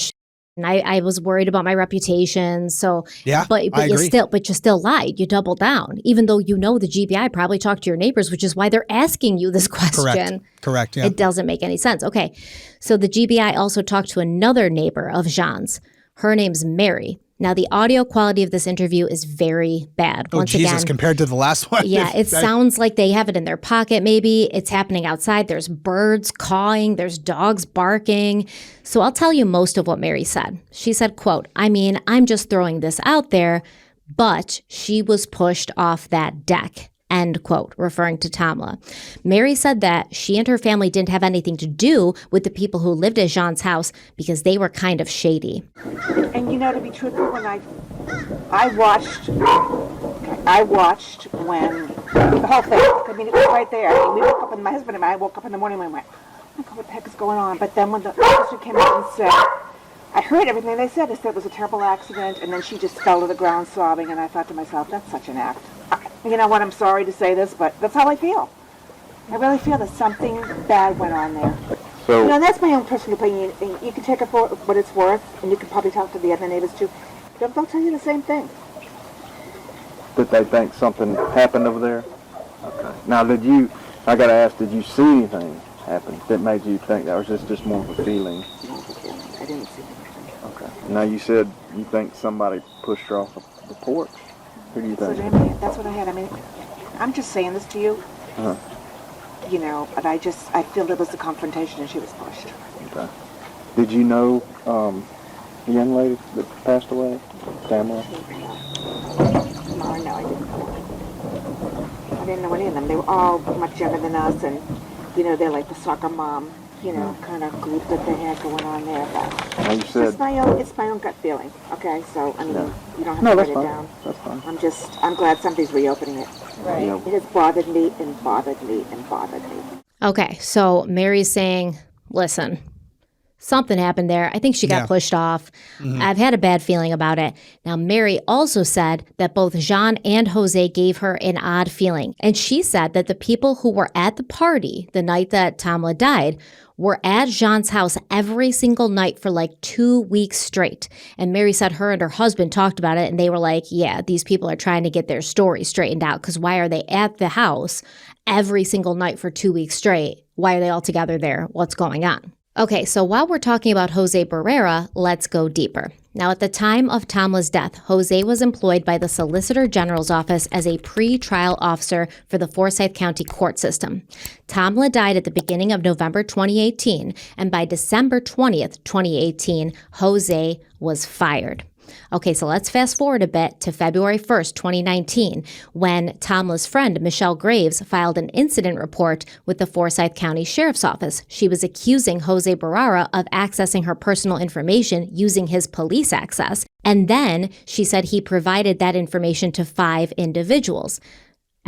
and I was worried about my reputation. So yeah, but you still lied. You doubled down, even though the GBI probably talked to your neighbors, which is why they're asking you this question. Correct. Yeah. It doesn't make any sense. Okay. So the GBI also talked to another neighbor of Jean's. Her name's Mary. Now, the audio quality of this interview is very bad. Once again, compared to the last one. Yeah, it sounds like they have it in their pocket maybe. It's happening outside. There's birds cawing. There's dogs barking. So I'll tell you most of what Mary said. She said, quote, I'm just throwing this out there, but she was pushed off that deck. End quote, referring to Tamla. Mary said that she and her family didn't have anything to do with the people who lived at Jean's house because they were kind of shady. And to be truthful, when I watched when the whole thing, it was right there. We woke up, and my husband and I woke up in the morning and we went, oh my God, what the heck is going on? But then when the officer came out and said, I heard everything they said. They said it was a terrible accident, and then she just fell to the ground sobbing, and I thought to myself, that's such an act. You know what, I'm sorry to say this, but that's how I feel. I really feel that something bad went on there. So, that's my own personal opinion. You can take it for what it's worth, and you can probably talk to the other neighbors too. They'll tell you the same thing. Did they think something happened over there? Okay. Now, I got to ask, did you see anything happen that made you think that, or was this just more of a feeling? I didn't see anything. Okay. Now, you said you think somebody pushed her off the porch. Who do you think? That's what I had. I'm just saying this to you. Uh-huh. But I feel there was a confrontation and she was pushed. Okay. Did you know the young lady that passed away, Tamla? No, I didn't know her. I didn't know any of them. They were all much younger than us, and they're like the soccer mom, kind of group that they had going on there. But now you said it's my own gut feeling. Okay, so you don't have to write it down. That's fine. I'm glad somebody's reopening it. Right. It has bothered me and bothered me and bothered me. Okay, so Mary's saying, listen, something happened there. I think she got pushed off. Mm-hmm. I've had a bad feeling about it. Now, Mary also said that both Jean and Jose gave her an odd feeling. And she said that the people who were at the party the night that Tamla died were at Jean's house every single night for like 2 weeks straight. And Mary said her and her husband talked about it, and they were like, yeah, these people are trying to get their story straightened out, because why are they at the house every single night for 2 weeks straight? Why are they all together there? What's going on? Okay, so while we're talking about Jose Barrera, let's go deeper. Now, at the time of Tamla's death, Jose was employed by the Solicitor General's office as a pre-trial officer for the Forsyth County court system. Tamla died at the beginning of November 2018, and by December 20th, 2018, Jose was fired. Okay, so let's fast forward a bit to February 1st, 2019, when Tamla's friend, Michelle Graves, filed an incident report with the Forsyth County Sheriff's Office. She was accusing Jose Barrera of accessing her personal information using his police access. And then she said he provided that information to 5 individuals.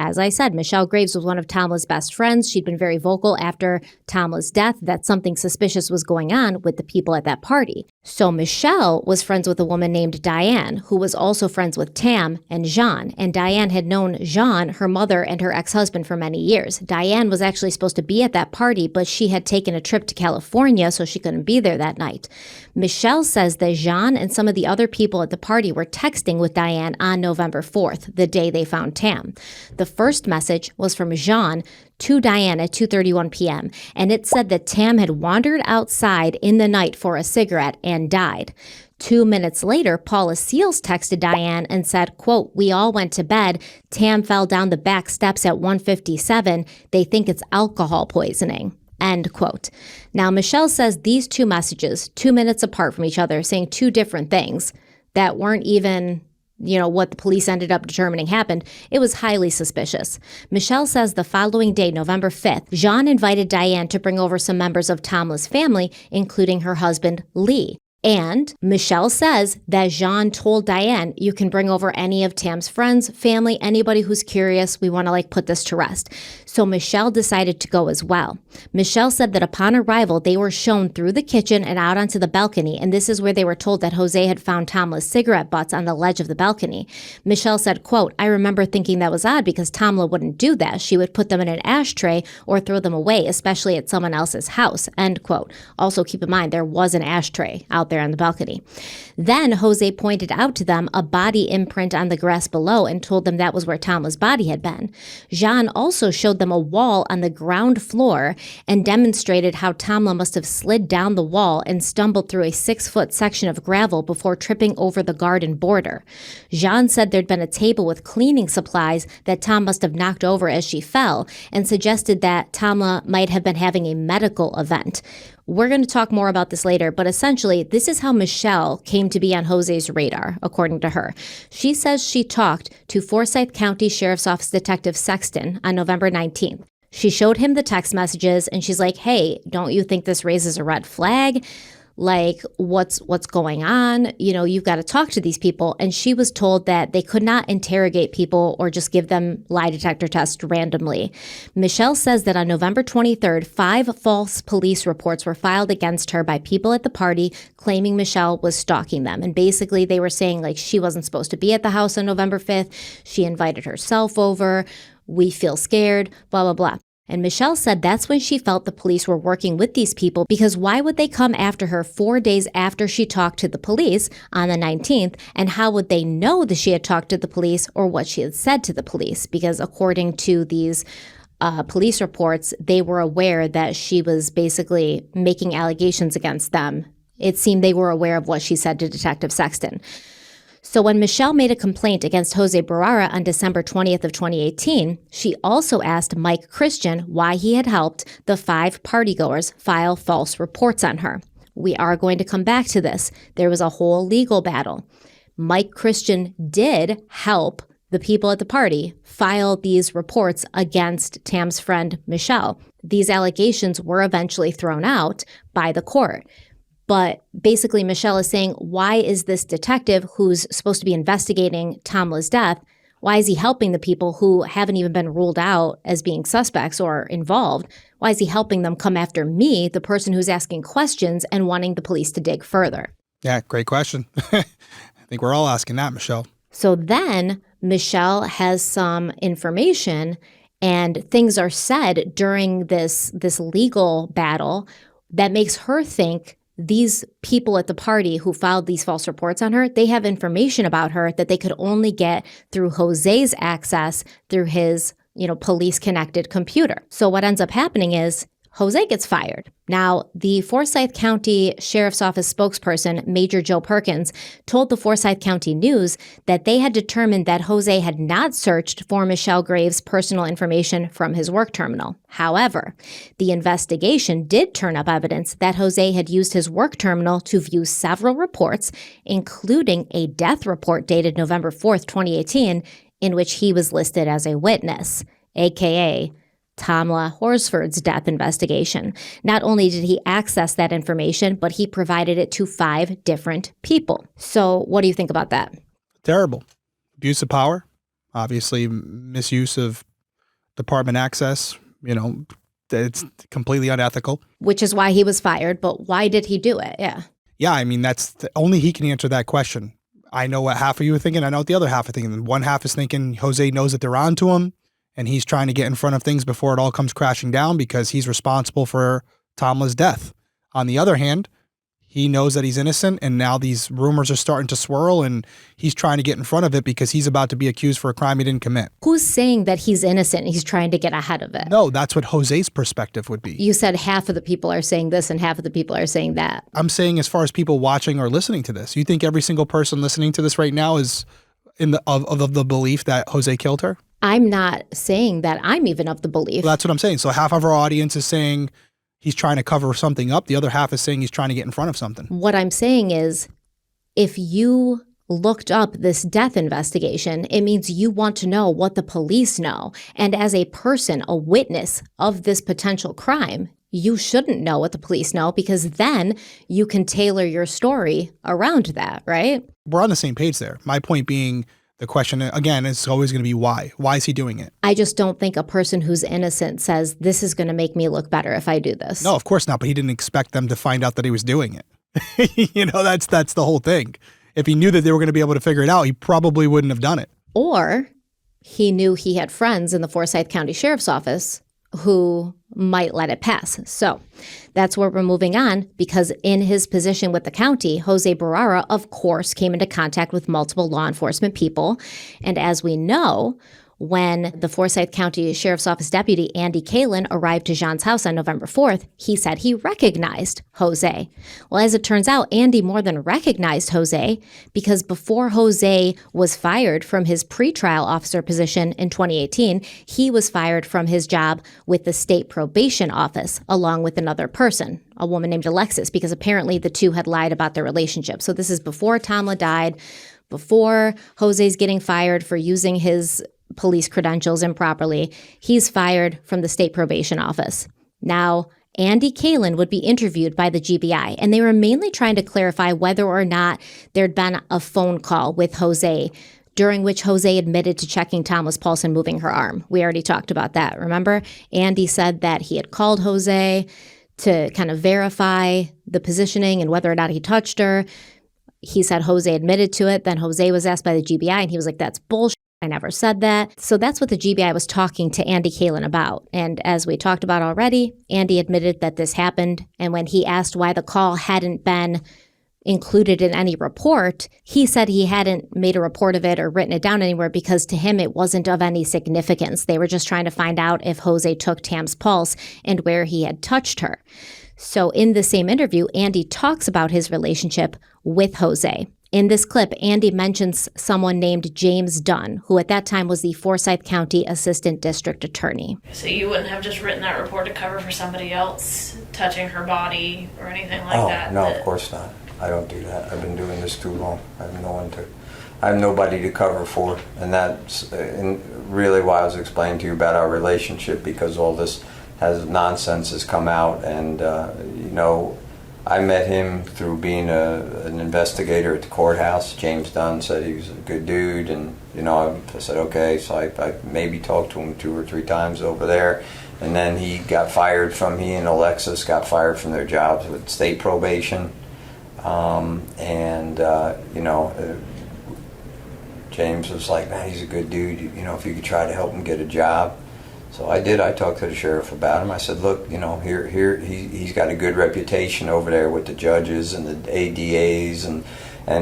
As I said, Michelle Graves was one of Tamla's best friends. She'd been very vocal after Tamla's death that something suspicious was going on with the people at that party. So Michelle was friends with a woman named Diane, who was also friends with Tam and Jean. And Diane had known Jean, her mother, and her ex-husband for many years. Diane was actually supposed to be at that party, but she had taken a trip to California, so she couldn't be there that night. Michelle says that Jean and some of the other people at the party were texting with Diane on November 4th, the day they found Tam. The first message was from Jean to Diane at 2:31 p.m., and it said that Tam had wandered outside in the night for a cigarette and died. 2 minutes later, Paula Seals texted Diane and said, quote, "We all went to bed. Tam fell down the back steps at 1:57. They think it's alcohol poisoning." End quote. Now, Michelle says these two messages, 2 minutes apart from each other, saying two different things that weren't even, what the police ended up determining happened, it was highly suspicious. Michelle says the following day, November 5th, Jean invited Diane to bring over some members of Tamla's family, including her husband, Lee. And Michelle says that Jean told Diane, you can bring over any of Tam's friends, family, anybody who's curious. We want to put this to rest. So Michelle decided to go as well. Michelle said that upon arrival, they were shown through the kitchen and out onto the balcony. And this is where they were told that Jose had found Tamla's cigarette butts on the ledge of the balcony. Michelle said, quote, "I remember thinking that was odd because Tamla wouldn't do that. She would put them in an ashtray or throw them away, especially at someone else's house." End quote. Also keep in mind, there was an ashtray out there on the balcony. Then Jose pointed out to them a body imprint on the grass below and told them that was where Tamla's body had been. Jean also showed them a wall on the ground floor and demonstrated how Tamla must have slid down the wall and stumbled through a 6-foot section of gravel before tripping over the garden border. Jean said there'd been a table with cleaning supplies that Tam must have knocked over as she fell and suggested that Tamla might have been having a medical event. We're going to talk more about this later, but essentially, this is how Michelle came to be on Jose's radar, according to her. She says she talked to Forsyth County Sheriff's Office Detective Sexton on November 19th. She showed him the text messages, and she's like, hey, don't you think this raises a red flag? What's going on? You've got to talk to these people. And she was told that they could not interrogate people or just give them lie detector tests randomly. Michelle says that on November 23rd, 5 false police reports were filed against her by people at the party claiming Michelle was stalking them. And basically they were saying she wasn't supposed to be at the house on November 5th. She invited herself over. We feel scared, blah, blah, blah. And Michelle said that's when she felt the police were working with these people, because why would they come after her 4 days after she talked to the police on the 19th? And how would they know that she had talked to the police or what she had said to the police? Because according to these police reports, they were aware that she was basically making allegations against them. It seemed they were aware of what she said to Detective Sexton. So when Michelle made a complaint against Jose Barrera on December 20th of 2018, she also asked Mike Christian why he had helped the 5 partygoers file false reports on her. We are going to come back to this. There was a whole legal battle. Mike Christian did help the people at the party file these reports against Tam's friend Michelle. These allegations were eventually thrown out by the court. But basically, Michelle is saying, why is this detective who's supposed to be investigating Tamla's death, why is he helping the people who haven't even been ruled out as being suspects or involved? Why is he helping them come after me, the person who's asking questions and wanting the police to dig further? Yeah, great question. I think we're all asking that, Michelle. So then Michelle has some information, and things are said during this legal battle that makes her think these people at the party who filed these false reports on her, they have information about her that they could only get through Jose's access through his, police-connected computer. So what ends up happening is Jose gets fired. Now, the Forsyth County Sheriff's Office spokesperson, Major Joe Perkins, told the Forsyth County News that they had determined that Jose had not searched for Michelle Graves' personal information from his work terminal. However, the investigation did turn up evidence that Jose had used his work terminal to view several reports, including a death report dated November 4th, 2018, in which he was listed as a witness, aka Tamla Horsford's death investigation. Not only did he access that information, but he provided it to 5 different people. So what do you think about that? Terrible. Abuse of power, obviously misuse of department access, it's completely unethical. Which is why he was fired. But why did he do it? Yeah. Yeah, I mean, only he can answer that question. I know what half of you are thinking. I know what the other half are thinking. One half is thinking Jose knows that they're on to him and he's trying to get in front of things before it all comes crashing down because he's responsible for Tamla's death. On the other hand, he knows that he's innocent, and now these rumors are starting to swirl, and he's trying to get in front of it because he's about to be accused for a crime he didn't commit. Who's saying that he's innocent and he's trying to get ahead of it? No, that's what Jose's perspective would be. You said half of the people are saying this and half of the people are saying that. I'm saying as far as people watching or listening to this, you think every single person listening to this right now is of the belief that Jose killed her? I'm not saying that I'm even of the belief. Well, that's what I'm saying. So half of our audience is saying he's trying to cover something up. The other half is saying he's trying to get in front of something. What I'm saying is, if you looked up this death investigation, it means you want to know what the police know. And as a person, a witness of this potential crime, you shouldn't know what the police know because then you can tailor your story around that, right? We're on the same page there. My point being, the question, again, is always going to be why. Why is he doing it? I just don't think a person who's innocent says, this is going to make me look better if I do this. No, of course not. But he didn't expect them to find out that he was doing it. That's the whole thing. If he knew that they were going to be able to figure it out, he probably wouldn't have done it. Or he knew he had friends in the Forsyth County Sheriff's Office who might let it pass. So that's where we're moving on, because in his position with the county, Jose Barrera, of course, came into contact with multiple law enforcement people. And as we know, when the Forsyth County Sheriff's Office deputy Andy Kalin arrived to Jean's house on November 4th, he said he recognized Jose. Well, as it turns out, Andy more than recognized Jose, because before Jose was fired from his pretrial officer position in 2018, he was fired from his job with the state probation office, along with another person, a woman named Alexis, because apparently the two had lied about their relationship. So this is before Tamla died, before Jose's getting fired for using his police credentials improperly. He's fired from the state probation office. Now, Andy Kalin would be interviewed by the GBI, and they were mainly trying to clarify whether or not there'd been a phone call with Jose during which Jose admitted to checking Tamla's pulse and moving her arm. We already talked about that, remember? Andy said that he had called Jose to kind of verify the positioning and whether or not he touched her. He said Jose admitted to it. Then Jose was asked by the GBI, and he was like, that's bullshit. I never said that. So that's what the GBI was talking to Andy Kalin about. And as we talked about already, Andy admitted that this happened. And when he asked why the call hadn't been included in any report, he said he hadn't made a report of it or written it down anywhere because to him it wasn't of any significance. They were just trying to find out if Jose took Tam's pulse and where he had touched her. So in the same interview, Andy talks about his relationship with Jose. In this clip, Andy mentions someone named James Dunn, who at that time was the Forsyth County Assistant District Attorney. So you wouldn't have just written that report to cover for somebody else touching her body or anything like that? No, of course not. I don't do that. I've been doing this too long. I have nobody to cover for, and that's really why I was explaining to you about our relationship, because all this nonsense has come out, and I met him through being an investigator at the courthouse. James Dunn said he was a good dude, and I said okay. So I maybe talked to him 2 or 3 times over there, and then he and Alexis got fired from their jobs with state probation, James was like, man, he's a good dude. If you could try to help him get a job. So I did. I talked to the sheriff about him. I said, look, here he's got a good reputation over there with the judges and the ADAs and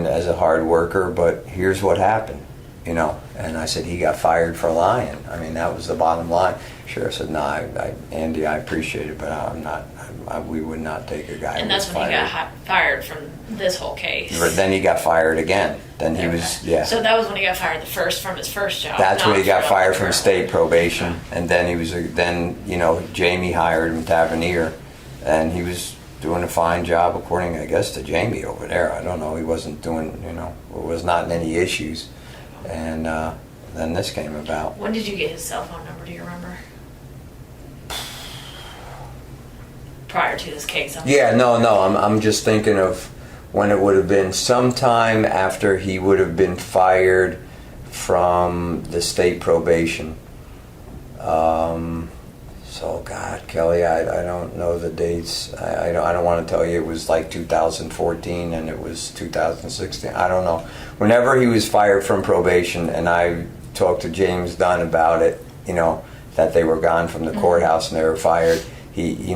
as a hard worker, but here's what happened, And I said, he got fired for lying. I mean, that was the bottom line. Sheriff said, no, Andy, I appreciate it, but I'm not. We would not take a guy. And that's when he got fired from this whole case. But then he got fired again. Then he was, yeah. So that was when he got fired from his first job. That's when he got fired from state probation, and then Jamie hired him, Tavernier, and he was doing a fine job according, I guess, to Jamie over there. I don't know. He wasn't doing, was not in any issues, and then this came about. When did you get his cell phone number? Do you remember? Prior to this case. I'm just thinking of when it would have been sometime after he would have been fired from the state probation. So God, Kelly, I don't know the dates. I don't want to tell you it was like 2014 and it was 2016. I don't know. Whenever he was fired from probation, and I talked to James Dunn about it, you know, that they were gone from the courthouse and they were fired. He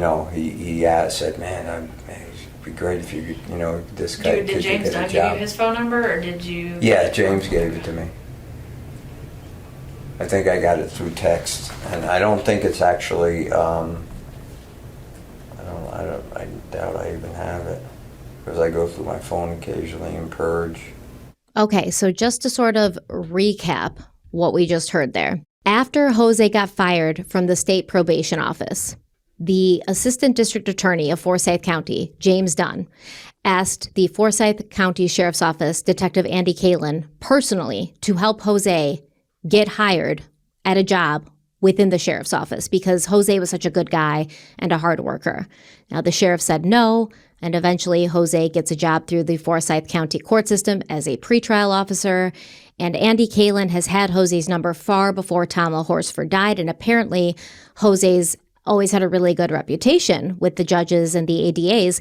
said, man, it'd be great if you could, you know, this guy Did could James get Dunn a give job. you his phone number, or did you? Yeah, James gave it to me. I think I got it through text, and I don't think it's actually. I doubt I even have it because I go through my phone occasionally and purge. Okay, so just to sort of recap what we just heard there. After Jose got fired from the state probation office, the assistant district attorney of Forsyth County, James Dunn, asked the Forsyth County Sheriff's Office Detective Andy Kalin personally to help Jose get hired at a job within the sheriff's office because Jose was such a good guy and a hard worker. Now, the sheriff said no, and eventually Jose gets a job through the Forsyth County court system as a pretrial officer. And Andy Kalin has had Jose's number far before Tamla Horsford died, and apparently Jose's always had a really good reputation with the judges and the ADAs,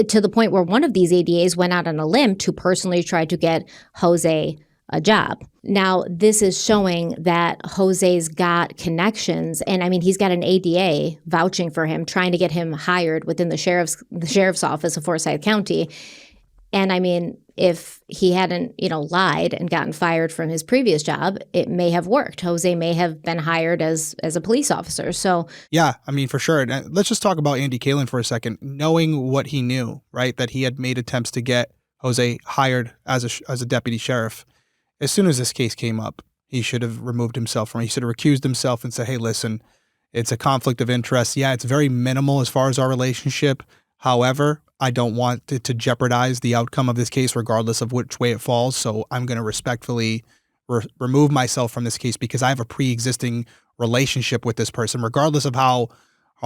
to the point where one of these ADAs went out on a limb to personally try to get Jose a job. Now, this is showing that Jose's got connections, and I mean, he's got an ADA vouching for him, trying to get him hired within the sheriff's office of Forsyth County. And I mean, if he hadn't, lied and gotten fired from his previous job, it may have worked. Jose may have been hired as a police officer. So yeah, I mean, for sure. And let's just talk about Andy Kalin for a second. Knowing what he knew, right, that he had made attempts to get Jose hired as a deputy sheriff. As soon as this case came up, he should have removed himself from it. He should have recused himself and said, hey, listen, it's a conflict of interest. Yeah, it's very minimal as far as our relationship. However, I don't want it to jeopardize the outcome of this case regardless of which way it falls. So I'm going to respectfully remove myself from this case because I have a pre-existing relationship with this person, regardless of how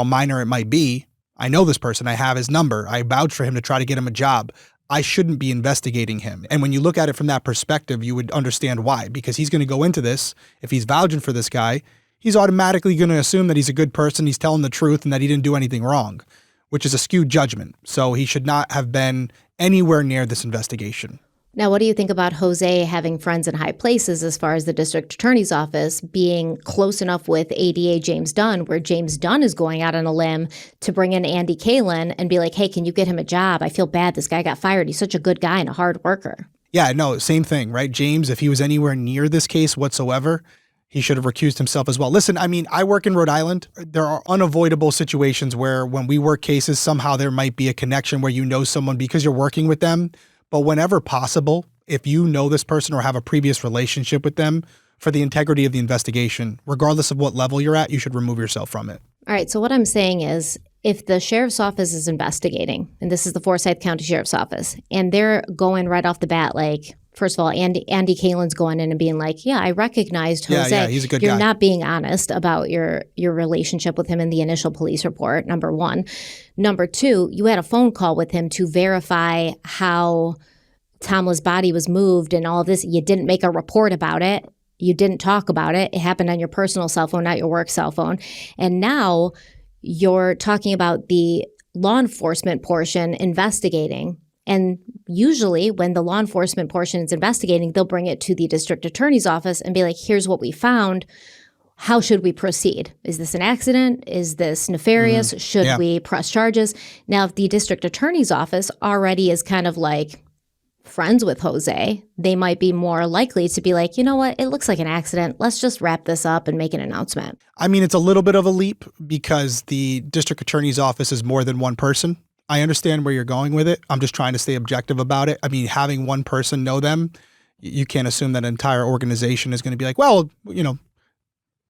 minor it might be. I know this person. I have his number. I vouch for him to try to get him a job. I shouldn't be investigating him. And when you look at it from that perspective, you would understand why. Because he's going to go into this, if he's vouching for this guy, he's automatically going to assume that he's a good person, he's telling the truth, and that he didn't do anything wrong, which is a skewed judgment. So he should not have been anywhere near this investigation. Now, what do you think about Jose having friends in high places as far as the district attorney's office being close enough with ADA James Dunn, where James Dunn is going out on a limb to bring in Andy Kalin and be like, hey, can you get him a job? I feel bad. This guy got fired. He's such a good guy and a hard worker. Yeah, no, same thing, right? James, if he was anywhere near this case whatsoever, he should have recused himself as well. Listen, I mean, I work in Rhode Island. There are unavoidable situations where when we work cases, somehow there might be a connection where you know someone because you're working with them. But whenever possible, if you know this person or have a previous relationship with them, for the integrity of the investigation, regardless of what level you're at, you should remove yourself from it. All right. So what I'm saying is if the sheriff's office is investigating, and this is the Forsyth County Sheriff's Office, and they're going right off the bat, like, first of all, Andy Kalin's going in and being like, yeah, I recognized Jose. Yeah, he's a good You're guy. not being honest about your relationship with him in the initial police report, number one. Number two, you had a phone call with him to verify how Tamla's body was moved and all of this. You didn't make a report about it. You didn't talk about it. It happened on your personal cell phone, not your work cell phone. And now you're talking about the law enforcement portion investigating. And usually when the law enforcement portion is investigating, they'll bring it to the district attorney's office and be like, here's what we found. How should we proceed? Is this an accident? Is this nefarious? Should we press charges? Now, if the district attorney's office already is kind of like friends with Jose, they might be more likely to be like, you know what, it looks like an accident. Let's just wrap this up and make an announcement. I mean, it's a little bit of a leap because the district attorney's office is more than one person. I understand where you're going with it. I'm just trying to stay objective about it. I mean, having one person know them, you can't assume that an entire organization is going to be like, well,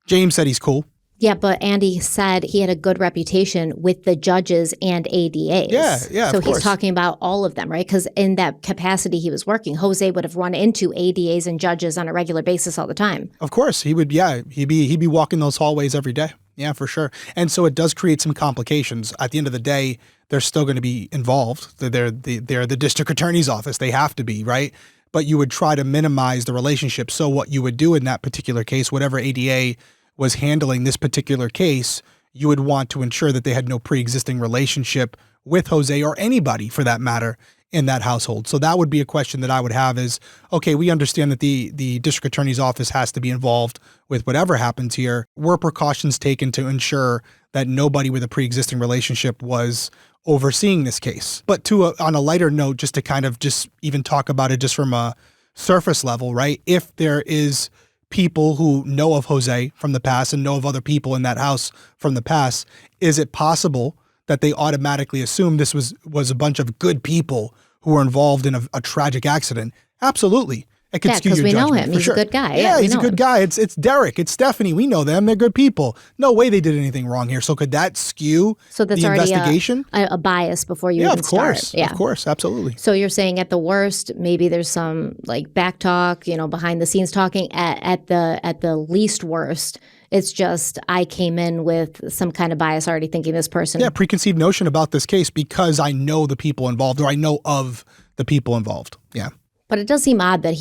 James said he's cool. Yeah, but Andy said he had a good reputation with the judges and ADAs. Yeah, so of course. He's talking about all of them, right? Because in that capacity he was working, Jose would have run into ADAs and judges on a regular basis all the time. Of course, he would. Yeah, he'd be walking those hallways every day. Yeah, for sure. And so it does create some complications. At the end of the day, they're still going to be involved. They're the district attorney's office. They have to be, right? But you would try to minimize the relationship. So what you would do in that particular case, whatever ADA was handling this particular case, you would want to ensure that they had no pre-existing relationship with Jose or anybody for that matter in that household. So that would be a question that I would have is, okay, we understand that the district attorney's office has to be involved with whatever happens here. Were precautions taken to ensure that nobody with a pre-existing relationship was overseeing this case? But on a lighter note, just to kind of just even talk about it just from a surface level, right? If there is people who know of Jose from the past and know of other people in that house from the past, is it possible that they automatically assume this was a bunch of good people who were involved in a tragic accident? Absolutely. It could skew your judgment. Yeah, because we know him. He's a good guy. Yeah, he's a good guy. It's Derek. It's Stephanie. We know them. They're good people. No way they did anything wrong here. So could that skew the investigation? A bias before you even start? Yeah, of course. Absolutely. So you're saying at the worst, maybe there's some like back talk, behind the scenes talking. At the least worst, it's just I came in with some kind of bias already thinking this person. Yeah, preconceived notion about this case because I know the people involved or I know of the people involved. Yeah. But it does seem odd that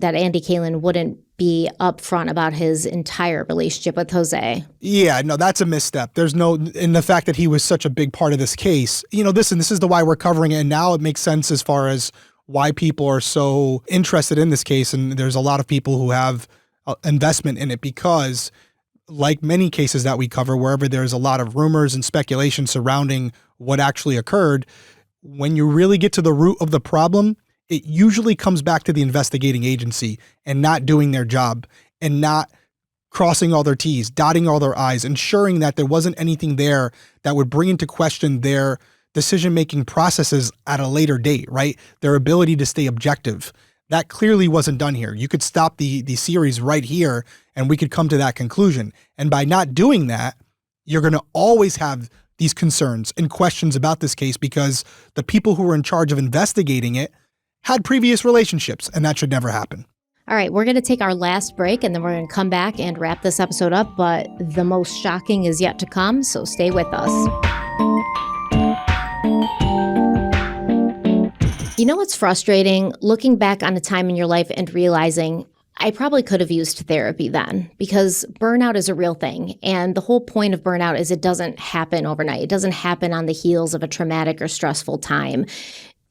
that Andy Kalin wouldn't be upfront about his entire relationship with Jose. Yeah, no, that's a misstep. There's in the fact that he was such a big part of this case. This is why we're covering it. And now it makes sense as far as why people are so interested in this case. And there's a lot of people who have investment in it because like many cases that we cover, wherever there's a lot of rumors and speculation surrounding what actually occurred, when you really get to the root of the problem, it usually comes back to the investigating agency and not doing their job and not crossing all their T's, dotting all their I's, ensuring that there wasn't anything there that would bring into question their decision-making processes at a later date, right? Their ability to stay objective. That clearly wasn't done here. You could stop the series right here and we could come to that conclusion. And by not doing that, you're going to always have these concerns and questions about this case because the people who were in charge of investigating it had previous relationships, and that should never happen. All right, we're going to take our last break, and then we're going to come back and wrap this episode up, but the most shocking is yet to come, so stay with us. You know what's frustrating? Looking back on a time in your life and realizing I probably could have used therapy then because burnout is a real thing. And the whole point of burnout is it doesn't happen overnight. It doesn't happen on the heels of a traumatic or stressful time.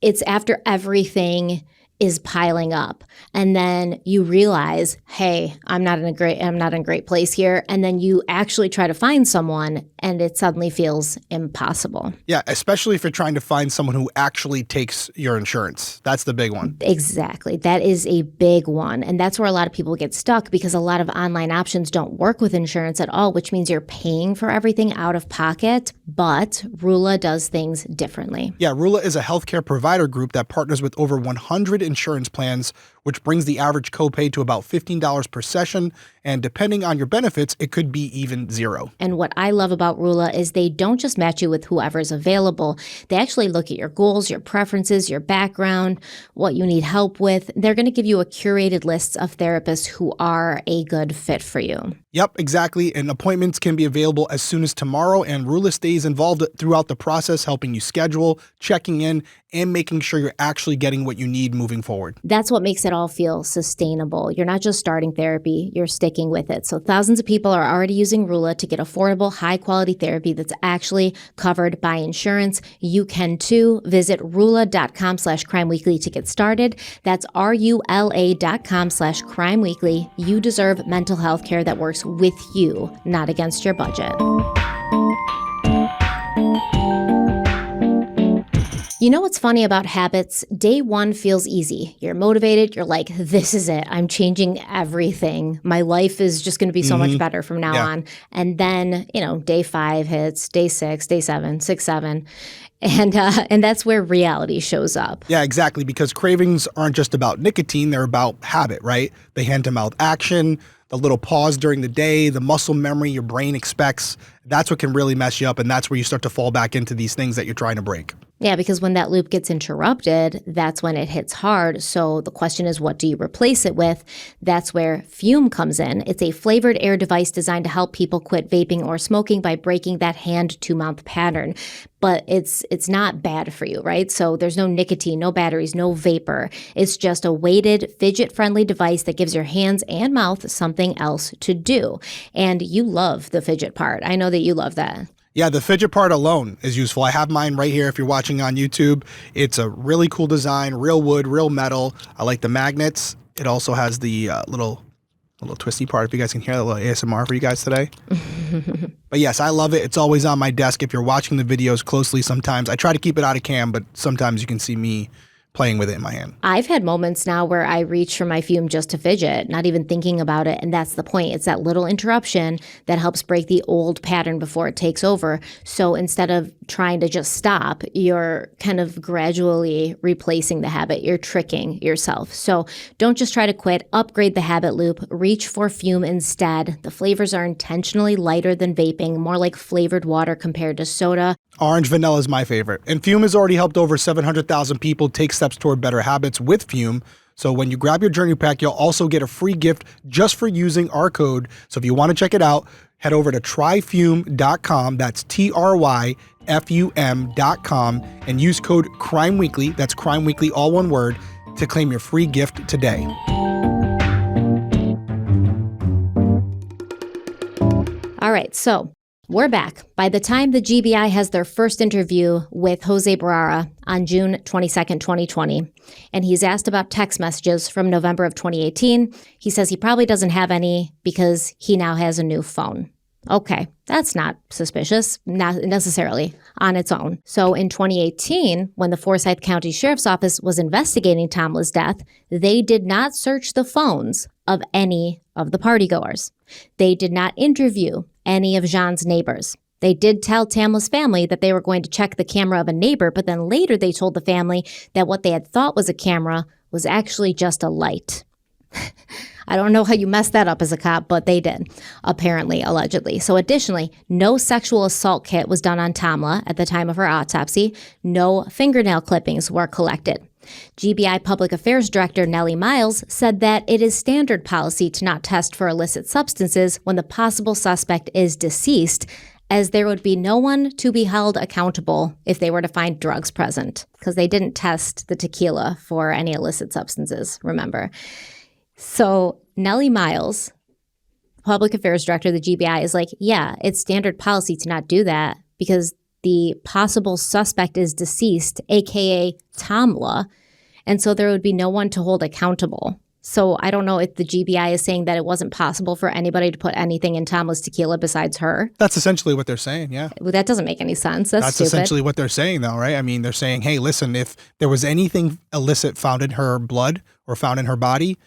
It's after everything is piling up. And then you realize, hey, I'm not in a great place here. And then you actually try to find someone and it suddenly feels impossible. Yeah, especially if you're trying to find someone who actually takes your insurance. That's the big one. Exactly. That is a big one. And that's where a lot of people get stuck because a lot of online options don't work with insurance at all, which means you're paying for everything out of pocket. But Rula does things differently. Yeah, Rula is a healthcare provider group that partners with over 100 insurance plans, which brings the average copay to about $15 per session. And depending on your benefits, it could be even $0. And what I love about Rula is they don't just match you with whoever's available. They actually look at your goals, your preferences, your background, what you need help with. They're going to give you a curated list of therapists who are a good fit for you. Yep, exactly. And appointments can be available as soon as tomorrow. And Rula stays involved throughout the process, helping you schedule, checking in, and making sure you're actually getting what you need moving forward. That's what makes it all feel sustainable. You're not just starting therapy, you're sticking with it. So thousands of people are already using Rula to get affordable, high-quality therapy that's actually covered by insurance. You can too. Visit rula.com/crimeweekly to get started. That's RULA.com/crimeweekly. You deserve mental health care that works with you, not against your budget. You know what's funny about habits? Day one feels easy. You're motivated. You're like, this is it. I'm changing everything. My life is just going to be so much better from now on. And then, day 5 hits, day 6, day 7, 6, 7. And that's where reality shows up. Yeah, exactly. Because cravings aren't just about nicotine. They're about habit, right? The hand-to-mouth action, the little pause during the day, the muscle memory your brain expects. That's what can really mess you up. And that's where you start to fall back into these things that you're trying to break. Yeah, because when that loop gets interrupted, that's when it hits hard. So the question is, what do you replace it with? That's where Fume comes in. It's a flavored air device designed to help people quit vaping or smoking by breaking that hand-to-mouth pattern. But it's not bad for you, right? So there's no nicotine, no batteries, no vapor. It's just a weighted, fidget-friendly device that gives your hands and mouth something else to do. And you love the fidget part. I know that you love that. Yeah, the fidget part alone is useful. I have mine right here if you're watching on YouTube. It's a really cool design, real wood, real metal. I like the magnets. It also has the little twisty part, if you guys can hear, a little ASMR for you guys today. But yes, I love it. It's always on my desk. If you're watching the videos closely sometimes, I try to keep it out of cam, but sometimes you can see me playing with it in my hand. I've had moments now where I reach for my Fume just to fidget, not even thinking about it. And that's the point. It's that little interruption that helps break the old pattern before it takes over. So instead of trying to just stop, you're kind of gradually replacing the habit. You're tricking yourself. So don't just try to quit. Upgrade the habit loop. Reach for Fume instead. The flavors are intentionally lighter than vaping, more like flavored water compared to soda. Orange vanilla is my favorite. And Fume has already helped over 700,000 people take steps toward better habits with Fume. So when you grab your journey pack, you'll also get a free gift just for using our code. So if you want to check it out, head over to tryfume.com. That's TRYFUM.com and use code Crime Weekly. That's Crime Weekly, all one word, to claim your free gift today. All right, so we're back. By the time the GBI has their first interview with Jose Barrera on June 22nd, 2020, and he's asked about text messages from November of 2018, he says he probably doesn't have any because he now has a new phone. Okay, that's not suspicious, not necessarily on its own. So in 2018, when the Forsyth County Sheriff's Office was investigating Tamla's death, they did not search the phones of any of the partygoers. They did not interview any of Jean's neighbors. They did tell Tamla's family that they were going to check the camera of a neighbor, but then later they told the family that what they had thought was a camera was actually just a light. I don't know how you messed that up as a cop, but they did, apparently, allegedly. So additionally, no sexual assault kit was done on Tamla at the time of her autopsy. No fingernail clippings were collected. GBI Public Affairs Director Nellie Miles said that it is standard policy to not test for illicit substances when the possible suspect is deceased, as there would be no one to be held accountable if they were to find drugs present, because they didn't test the tequila for any illicit substances, remember. So Nellie Miles, Public Affairs Director of the GBI, is like, yeah, it's standard policy to not do that because the possible suspect is deceased, aka Tamla, and so there would be no one to hold accountable. So I don't know if the GBI is saying that it wasn't possible for anybody to put anything in Tamla's tequila besides her. That's essentially what they're saying, yeah. Well, that doesn't make any sense. That's stupid. Essentially what they're saying, though, right? I mean, they're saying, hey, listen, if there was anything illicit found in her blood or found in her body,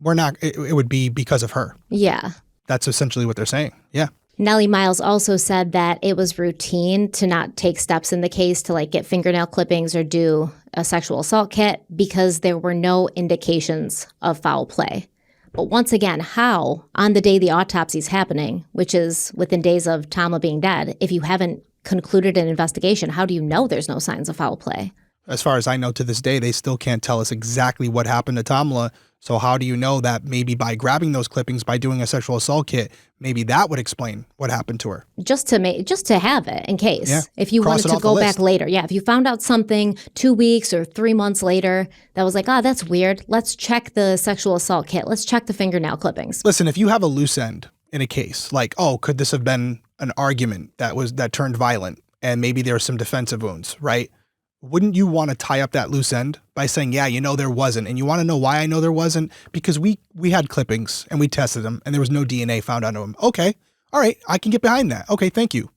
it would be because of her. Yeah. That's essentially what they're saying, yeah. Nellie Miles also said that it was routine to not take steps in the case to get fingernail clippings or do a sexual assault kit because there were no indications of foul play. But once again, how, on the day the autopsy is happening, which is within days of Tamla being dead, if you haven't concluded an investigation, how do you know there's no signs of foul play? As far as I know, to this day, they still can't tell us exactly what happened to Tamla. So how do you know that maybe by grabbing those clippings, by doing a sexual assault kit, maybe that would explain what happened to her? Just to have it in case. Yeah. If you wanted to go back later. Yeah. If you found out something 2 weeks or 3 months later that was like, that's weird. Let's check the sexual assault kit. Let's check the fingernail clippings. Listen, if you have a loose end in a case, like, could this have been an argument that turned violent and maybe there were some defensive wounds, right? Wouldn't you want to tie up that loose end by saying, yeah, there wasn't? And you want to know why I know there wasn't? Because we had clippings and we tested them and there was no DNA found on them. Okay. All right. I can get behind that. Okay. Thank you.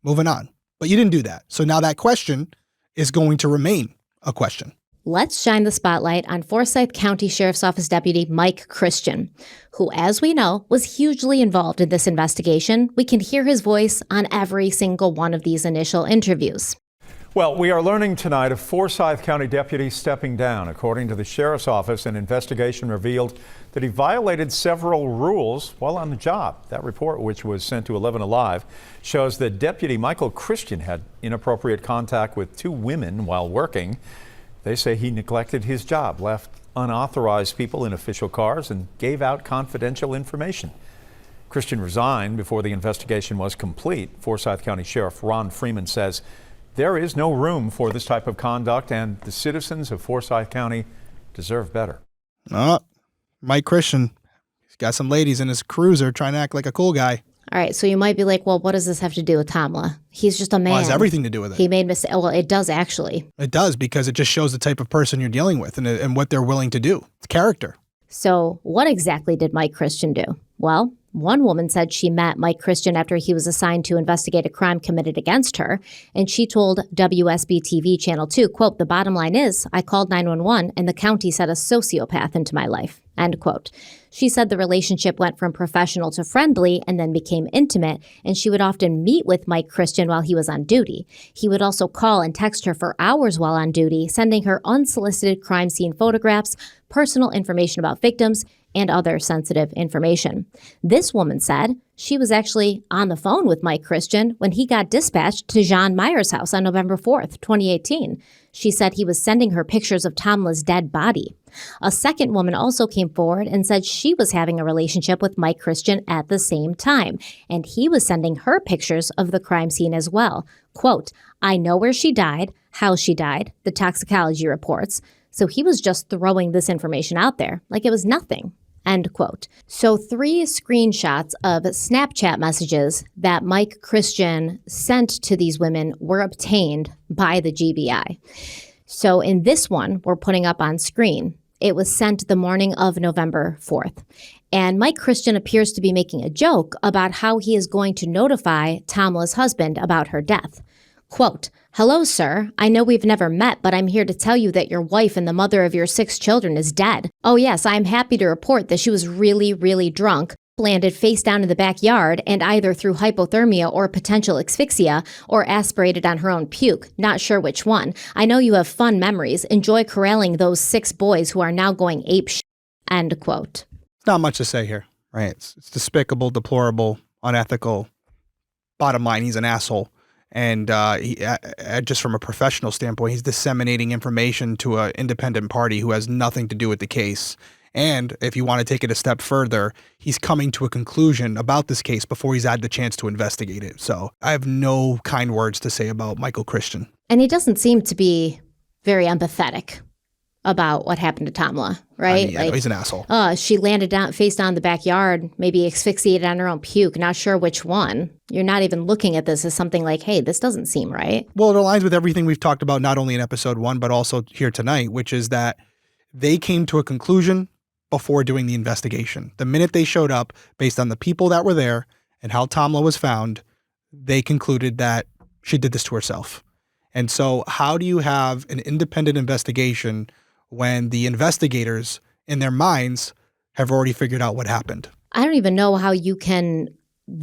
Moving on. But you didn't do that. So now that question is going to remain a question. Let's shine the spotlight on Forsyth County Sheriff's Office Deputy Mike Christian, who, as we know, was hugely involved in this investigation. We can hear his voice on every single one of these initial interviews. Well, we are learning tonight of Forsyth County deputy stepping down. According to the sheriff's office, an investigation revealed that he violated several rules while on the job. That report, which was sent to 11 Alive, shows that Deputy Michael Christian had inappropriate contact with 2 women while working. They say he neglected his job, left unauthorized people in official cars, and gave out confidential information. Christian resigned before the investigation was complete. Forsyth County Sheriff Ron Freeman says there is no room for this type of conduct, and the citizens of Forsyth County deserve better. Mike Christian, he's got some ladies in his cruiser trying to act like a cool guy. All right, so you might be like, well, what does this have to do with Tamla? He's just a man. Well, it has everything to do with it. He made mistakes. Well, it does actually. It does, because it just shows the type of person you're dealing with and what they're willing to do. It's character. So what exactly did Mike Christian do? Well, one woman said she met Mike Christian after he was assigned to investigate a crime committed against her, and she told WSB-TV Channel 2, quote, "The bottom line is, I called 911 and the county sent a sociopath into my life," end quote. She said the relationship went from professional to friendly and then became intimate, and she would often meet with Mike Christian while he was on duty. He would also call and text her for hours while on duty, sending her unsolicited crime scene photographs, personal information about victims, and other sensitive information. This woman said she was actually on the phone with Mike Christian when he got dispatched to John Meyer's house on November 4th, 2018. She said he was sending her pictures of Tamla's dead body. A second woman also came forward and said she was having a relationship with Mike Christian at the same time, and he was sending her pictures of the crime scene as well. Quote, "I know where she died, how she died, the toxicology reports." So he was just throwing this information out there like it was nothing. End quote. So 3 screenshots of Snapchat messages that Mike Christian sent to these women were obtained by the GBI. So in this one, we're putting up on screen, it was sent the morning of November 4th. And Mike Christian appears to be making a joke about how he is going to notify Tamla's husband about her death. Quote, "Hello, sir. I know we've never met, but I'm here to tell you that your wife and the mother of your 6 children is dead. Oh, yes, I'm happy to report that she was really, really drunk, landed face down in the backyard, and either through hypothermia or potential asphyxia or aspirated on her own puke. Not sure which one. I know you have fun memories. Enjoy corralling those 6 boys who are now going apeshit." End quote. Not much to say here, right? It's despicable, deplorable, unethical. Bottom line, he's an asshole. And just from a professional standpoint, he's disseminating information to an independent party who has nothing to do with the case. And if you want to take it a step further, he's coming to a conclusion about this case before he's had the chance to investigate it. So I have no kind words to say about Michael Christian. And he doesn't seem to be very empathetic about what happened to Tamla, right? I mean, he's an asshole. She landed down, face down in the backyard, maybe asphyxiated on her own puke, not sure which one. You're not even looking at this as something like, hey, this doesn't seem right. Well, it aligns with everything we've talked about, not only in episode 1, but also here tonight, which is that they came to a conclusion before doing the investigation. The minute they showed up, based on the people that were there and how Tamla was found, they concluded that she did this to herself. And so how do you have an independent investigation when the investigators in their minds have already figured out what happened? I don't even know how you can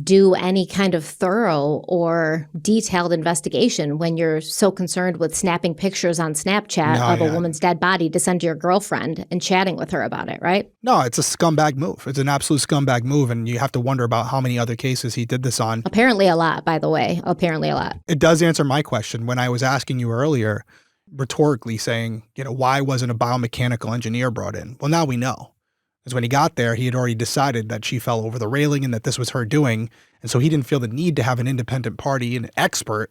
do any kind of thorough or detailed investigation when you're so concerned with snapping pictures on Snapchat of a woman's dead body to send to your girlfriend and chatting with her about it, right? No, it's a scumbag move. It's an absolute scumbag move, and you have to wonder about how many other cases he did this on. Apparently a lot, by the way. Apparently a lot. It does answer my question when I was asking you earlier, rhetorically saying, why wasn't a biomechanical engineer brought in? Well, now we know. Because when he got there, he had already decided that she fell over the railing and that this was her doing. And so he didn't feel the need to have an independent party, an expert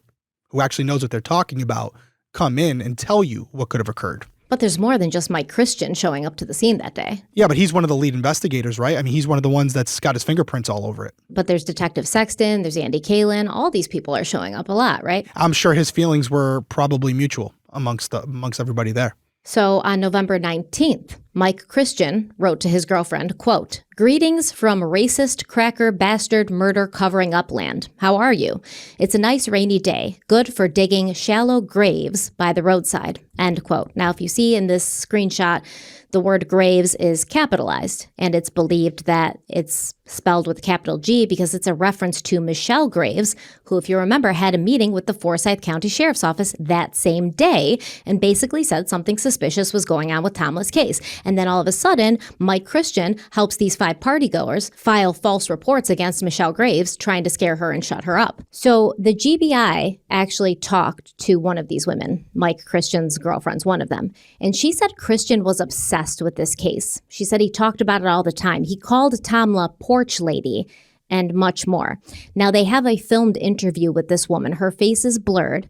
who actually knows what they're talking about, come in and tell you what could have occurred. But there's more than just Mike Christian showing up to the scene that day. Yeah, but he's one of the lead investigators, right? I mean, he's one of the ones that's got his fingerprints all over it. But there's Detective Sexton, there's Andy Kalin. All these people are showing up a lot, right? I'm sure his feelings were probably mutual amongst everybody there. So on November 19th, Mike Christian wrote to his girlfriend, quote, Greetings from racist, cracker, bastard, murder covering up land. How are you? It's a nice rainy day, good for digging shallow graves by the roadside. End quote. Now, if you see in this screenshot, the word graves is capitalized, and it's believed that it's spelled with a capital G because it's a reference to Michelle Graves, who, if you remember, had a meeting with the Forsyth County Sheriff's Office that same day and basically said something suspicious was going on with Tamla's case. And then all of a sudden, Mike Christian helps these 5 partygoers file false reports against Michelle Graves, trying to scare her and shut her up. So the GBI actually talked to one of these women, Mike Christian's girlfriend's one of them, and she said Christian was obsessed with this case. She said he talked about it all the time. He called Tamla porch lady and much more. Now, they have a filmed interview with this woman. Her face is blurred.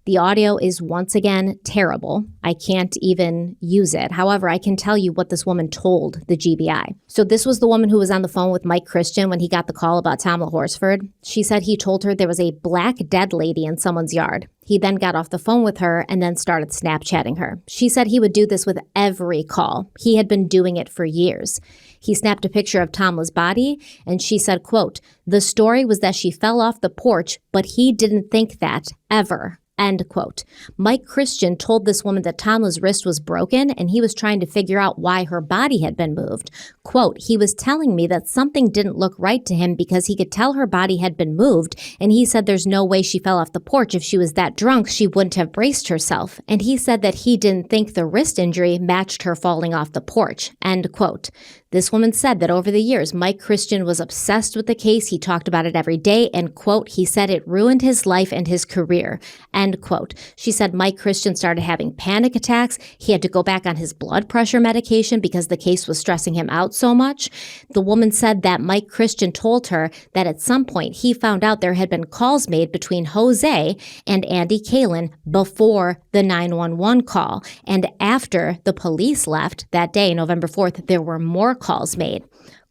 The audio is once again terrible. I can't even use it. However, I can tell you what this woman told the GBI. So this was the woman who was on the phone with Mike Christian when he got the call about Tamla Horsford. She said he told her there was a black dead lady in someone's yard. He then got off the phone with her and then started Snapchatting her. She said he would do this with every call. He had been doing it for years. He snapped a picture of Tamla's body, and she said, quote, "The story was that she fell off the porch, but he didn't think that ever." End quote. Mike Christian told this woman that Tamla's wrist was broken and he was trying to figure out why her body had been moved. Quote, "He was telling me that something didn't look right to him because he could tell her body had been moved, and he said there's no way she fell off the porch. If she was that drunk, she wouldn't have braced herself. And he said that he didn't think the wrist injury matched her falling off the porch." End quote. This woman said that over the years, Mike Christian was obsessed with the case. He talked about it every day, and, quote, "he said it ruined his life and his career." End quote. She said Mike Christian started having panic attacks. He had to go back on his blood pressure medication because the case was stressing him out so much. The woman said that Mike Christian told her that at some point he found out there had been calls made between Jose and Andy Kalin before the 911 call. And after the police left that day, November 4th, there were more calls made.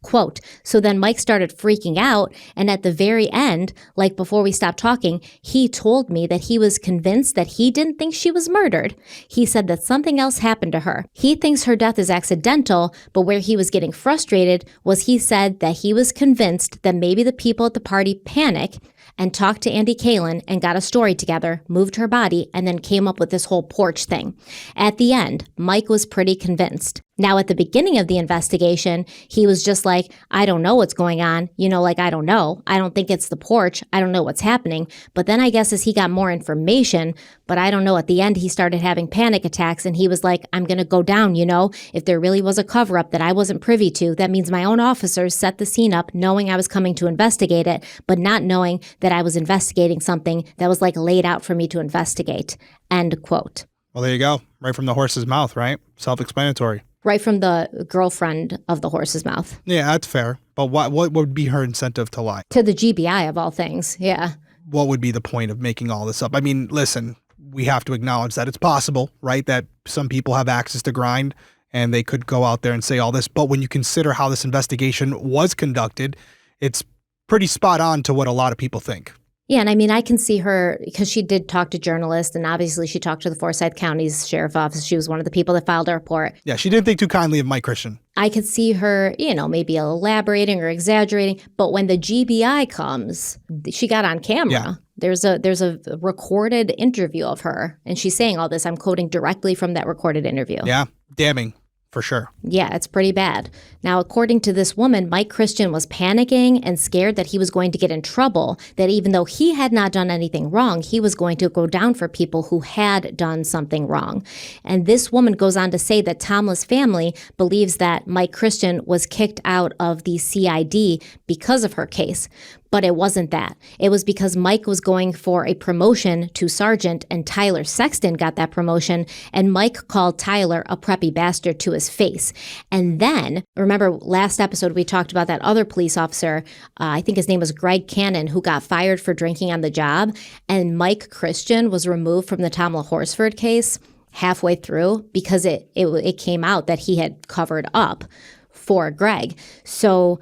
Quote, "So then Mike started freaking out, and at the very end, like before we stopped talking, he told me that he was convinced that he didn't think she was murdered. He said that something else happened to her. He thinks her death is accidental, but where he was getting frustrated was he said that he was convinced that maybe the people at the party panicked and talked to Andy Kalin and got a story together, moved her body, and then came up with this whole porch thing. At the end, Mike was pretty convinced. Now, at the beginning of the investigation, he was just like, I don't know what's going on. I don't know. I don't think it's the porch. I don't know what's happening. But then I guess as he got more information, but I don't know, at the end, he started having panic attacks and he was like, I'm going to go down, If there really was a cover-up that I wasn't privy to, that means my own officers set the scene up knowing I was coming to investigate it, but not knowing that I was investigating something that was laid out for me to investigate. End quote. Well, there you go. Right from the horse's mouth, right? Self-explanatory. Right from the girlfriend of the horse's mouth. Yeah, that's fair. But what would be her incentive to lie? To the GBI of all things, yeah. What would be the point of making all this up? I mean, listen, we have to acknowledge that it's possible, right? That some people have access to grind and they could go out there and say all this. But when you consider how this investigation was conducted, it's pretty spot on to what a lot of people think. Yeah, and I can see her, because she did talk to journalists, and obviously she talked to the Forsyth County's sheriff's office. She was one of the people that filed a report. Yeah, she didn't think too kindly of Mike Christian. I could see her, maybe elaborating or exaggerating, but when the GBI comes, she got on camera. Yeah. There's a recorded interview of her, and she's saying all this. I'm quoting directly from that recorded interview. Yeah, damning. For sure. Yeah, it's pretty bad. Now, according to this woman, Mike Christian was panicking and scared that he was going to get in trouble, that even though he had not done anything wrong, he was going to go down for people who had done something wrong. And this woman goes on to say that Tamla's family believes that Mike Christian was kicked out of the CID because of her case. But it wasn't that. It was because Mike was going for a promotion to sergeant and Tyler Sexton got that promotion, and Mike called Tyler a preppy bastard to his face. And then, remember last episode we talked about that other police officer, I think his name was Greg Cannon, who got fired for drinking on the job, and Mike Christian was removed from the Tamla Horsford case halfway through because it came out that he had covered up for Greg. So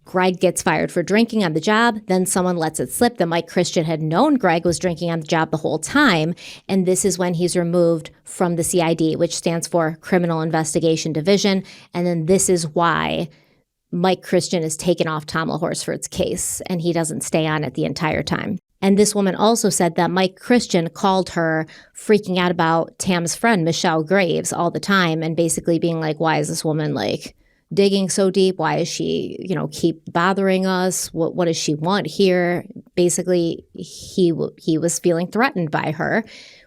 Greg gets fired for drinking on the job. Then someone lets it slip that Mike Christian had known Greg was drinking on the job the whole time. And this is when he's removed from the CID, which stands for Criminal Investigation Division. And then this is why Mike Christian is taken off Tamla Horsford's case and he doesn't stay on it the entire time. And this woman also said that Mike Christian called her freaking out about Tam's friend, Michelle Graves, all the time and basically being like, why is this woman like digging so deep? Why is she, keep bothering us? What does she want here? Basically, he was feeling threatened by her,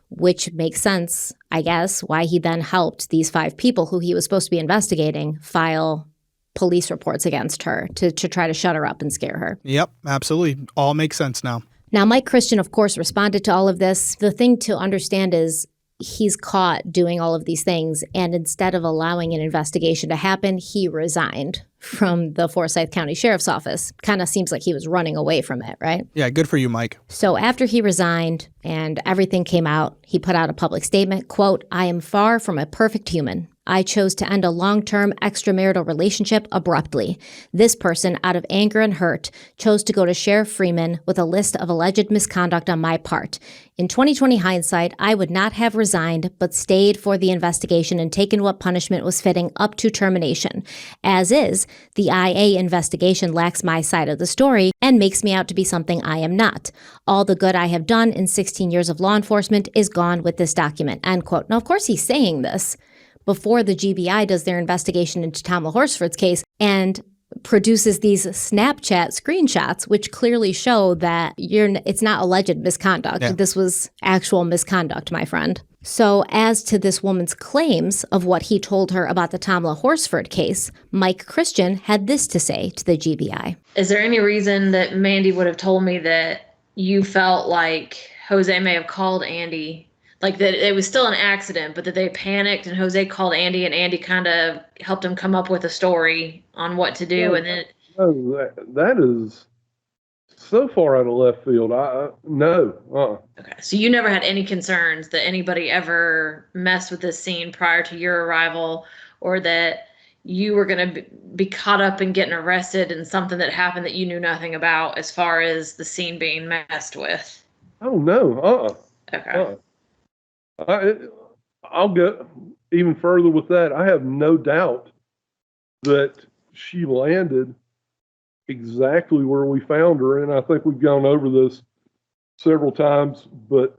which makes sense, I guess, why he then helped these 5 people who he was supposed to be investigating file police reports against her to try to shut her up and scare her. Yep, absolutely. All makes sense now. Now, Mike Christian, of course, responded to all of this. The thing to understand is he's caught doing all of these things, and instead of allowing an investigation to happen, he resigned from the Forsyth County Sheriff's Office. Kind of seems like he was running away from it, right? Yeah, good for you, Mike. So after he resigned and everything came out, he put out a public statement, quote, "I am far from a perfect human. I chose to end a long-term extramarital relationship abruptly. This person, out of anger and hurt, chose to go to Sheriff Freeman with a list of alleged misconduct on my part. In 2020 hindsight, I would not have resigned, but stayed for the investigation and taken what punishment was fitting up to termination. As is, the IA investigation lacks my side of the story and makes me out to be something I am not. All the good I have done in 16 years of law enforcement is gone with this document," end quote. Now, of course, he's saying this before the GBI does their investigation into Tamla Horsford's case and produces these Snapchat screenshots, which clearly show that it's not alleged misconduct. Yeah. This was actual misconduct, my friend. So as to this woman's claims of what he told her about the Tamla Horsford case, Mike Christian had this to say to the GBI. Is there any reason that Mandy would have told me that you felt like Jose may have called Andy, like that it was still an accident, but that they panicked and Jose called Andy and Andy kind of helped him come up with a story on what to do? And then That is so far out of left field. No. Okay, so you never had any concerns that anybody ever messed with this scene prior to your arrival, or that you were going to be caught up in getting arrested in something that happened that you knew nothing about as far as the scene being messed with? Oh, no. Okay. I'll go even further with that. I have no doubt that she landed exactly where we found her, and I think we've gone over this several times, but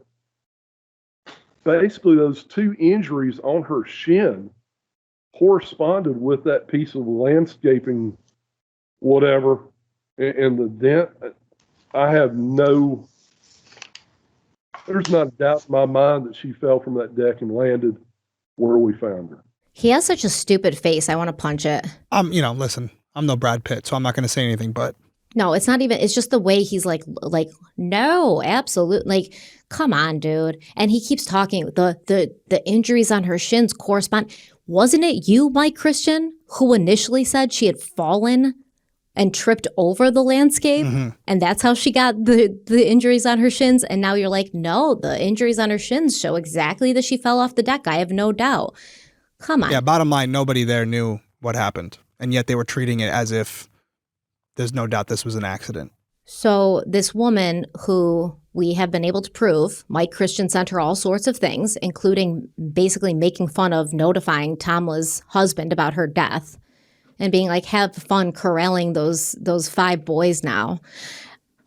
basically those 2 injuries on her shin corresponded with that piece of landscaping, whatever, and the dent. There's not a doubt in my mind that she fell from that deck and landed where we found her. He has such a stupid face. I want to punch it. Listen, I'm no Brad Pitt, so I'm not going to say anything, but. No, it's not even, it's just the way he's like, no, absolutely. Like, come on, dude. And he keeps talking, the injuries on her shins correspond. Wasn't it you, Mike Christian, who initially said she had fallen and tripped over the landscape? Mm-hmm. And that's how she got the injuries on her shins. And now you're like, no, the injuries on her shins show exactly that she fell off the deck. I have no doubt. Come on. Yeah, bottom line, nobody there knew what happened. And yet they were treating it as if there's no doubt this was an accident. So this woman who we have been able to prove, Mike Christian sent her all sorts of things, including basically making fun of notifying Tamla's husband about her death and being like, have fun corralling those 5 boys now.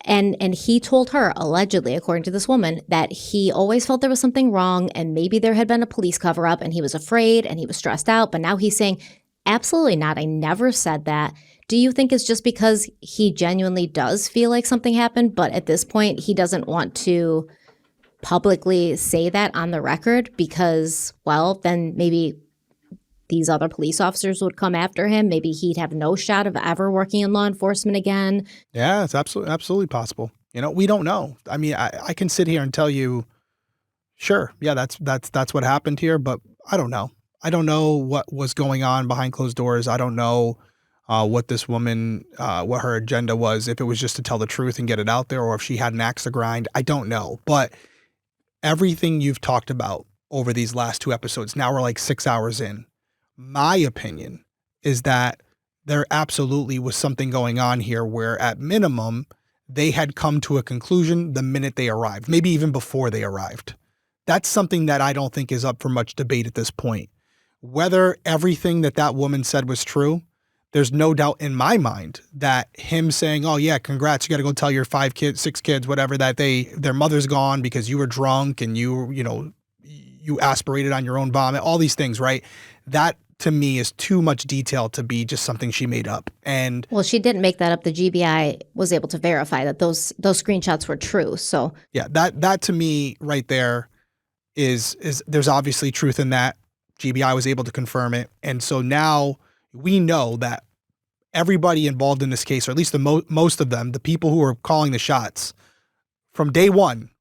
And he told her, allegedly, according to this woman, that he always felt there was something wrong and maybe there had been a police cover-up and he was afraid and he was stressed out. But now he's saying, absolutely not. I never said that. Do you think it's just because he genuinely does feel like something happened, but at this point he doesn't want to publicly say that on the record because, well, then maybe these other police officers would come after him. Maybe he'd have no shot of ever working in law enforcement again. Yeah, it's absolutely possible. We don't know. I mean, I can sit here and tell you, sure, yeah, that's what happened here, but I don't know. I don't know what was going on behind closed doors. I don't know what this woman, what her agenda was, if it was just to tell the truth and get it out there, or if she had an axe to grind. I don't know. But everything you've talked about over these last 2 episodes, now we're like 6 hours in. My opinion is that there absolutely was something going on here where at minimum they had come to a conclusion the minute they arrived, maybe even before they arrived. That's something that I don't think is up for much debate at this point. Whether everything that woman said was true, there's no doubt in my mind that him saying, oh yeah, congrats, you got to go tell your 5 kids, 6 kids, whatever, that their mother's gone because you were drunk and you aspirated on your own vomit, all these things, right? That to me is too much detail to be just something she made up. And well, she didn't make that up. The GBI was able to verify that those screenshots were true. So yeah, that to me right there is there's obviously truth in that. GBI was able to confirm it. And so now we know that everybody involved in this case, or at least the most of them, the people who were calling the shots from day one,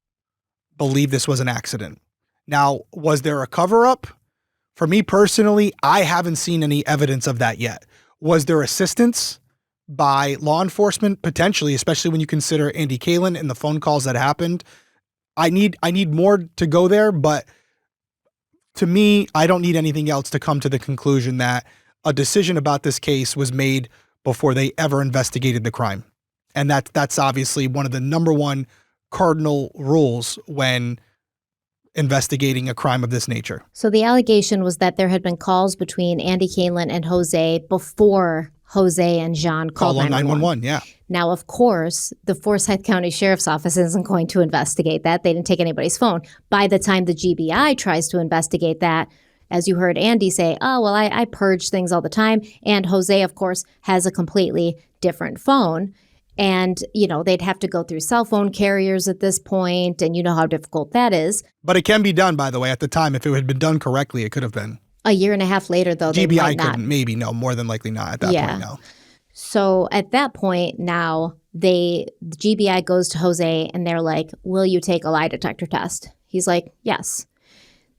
believe this was an accident. Now, was there a cover-up? For me personally, I haven't seen any evidence of that yet. Was there assistance by law enforcement? Potentially, especially when you consider Andy Kalin and the phone calls that happened. I need more to go there, but to me, I don't need anything else to come to the conclusion that a decision about this case was made before they ever investigated the crime. And that's obviously one of the number one cardinal rules when investigating a crime of this nature. So the allegation was that there had been calls between Andy Kalin and Jose before Jose and Jean called 911. Yeah. Now, of course, the Forsyth County Sheriff's Office isn't going to investigate that. They didn't take anybody's phone. By the time the GBI tries to investigate that, as you heard Andy say, oh, well, I purge things all the time. And Jose, of course, has a completely different phone. And, they'd have to go through cell phone carriers at this point, and you know how difficult that is. But it can be done, by the way, at the time. If it had been done correctly, it could have been. A year and a half later, though, they GBI might not. couldn't, maybe, no, more than likely not at that point, no. So at that point, now, the GBI goes to Jose, and they're like, will you take a lie detector test? He's like, yes.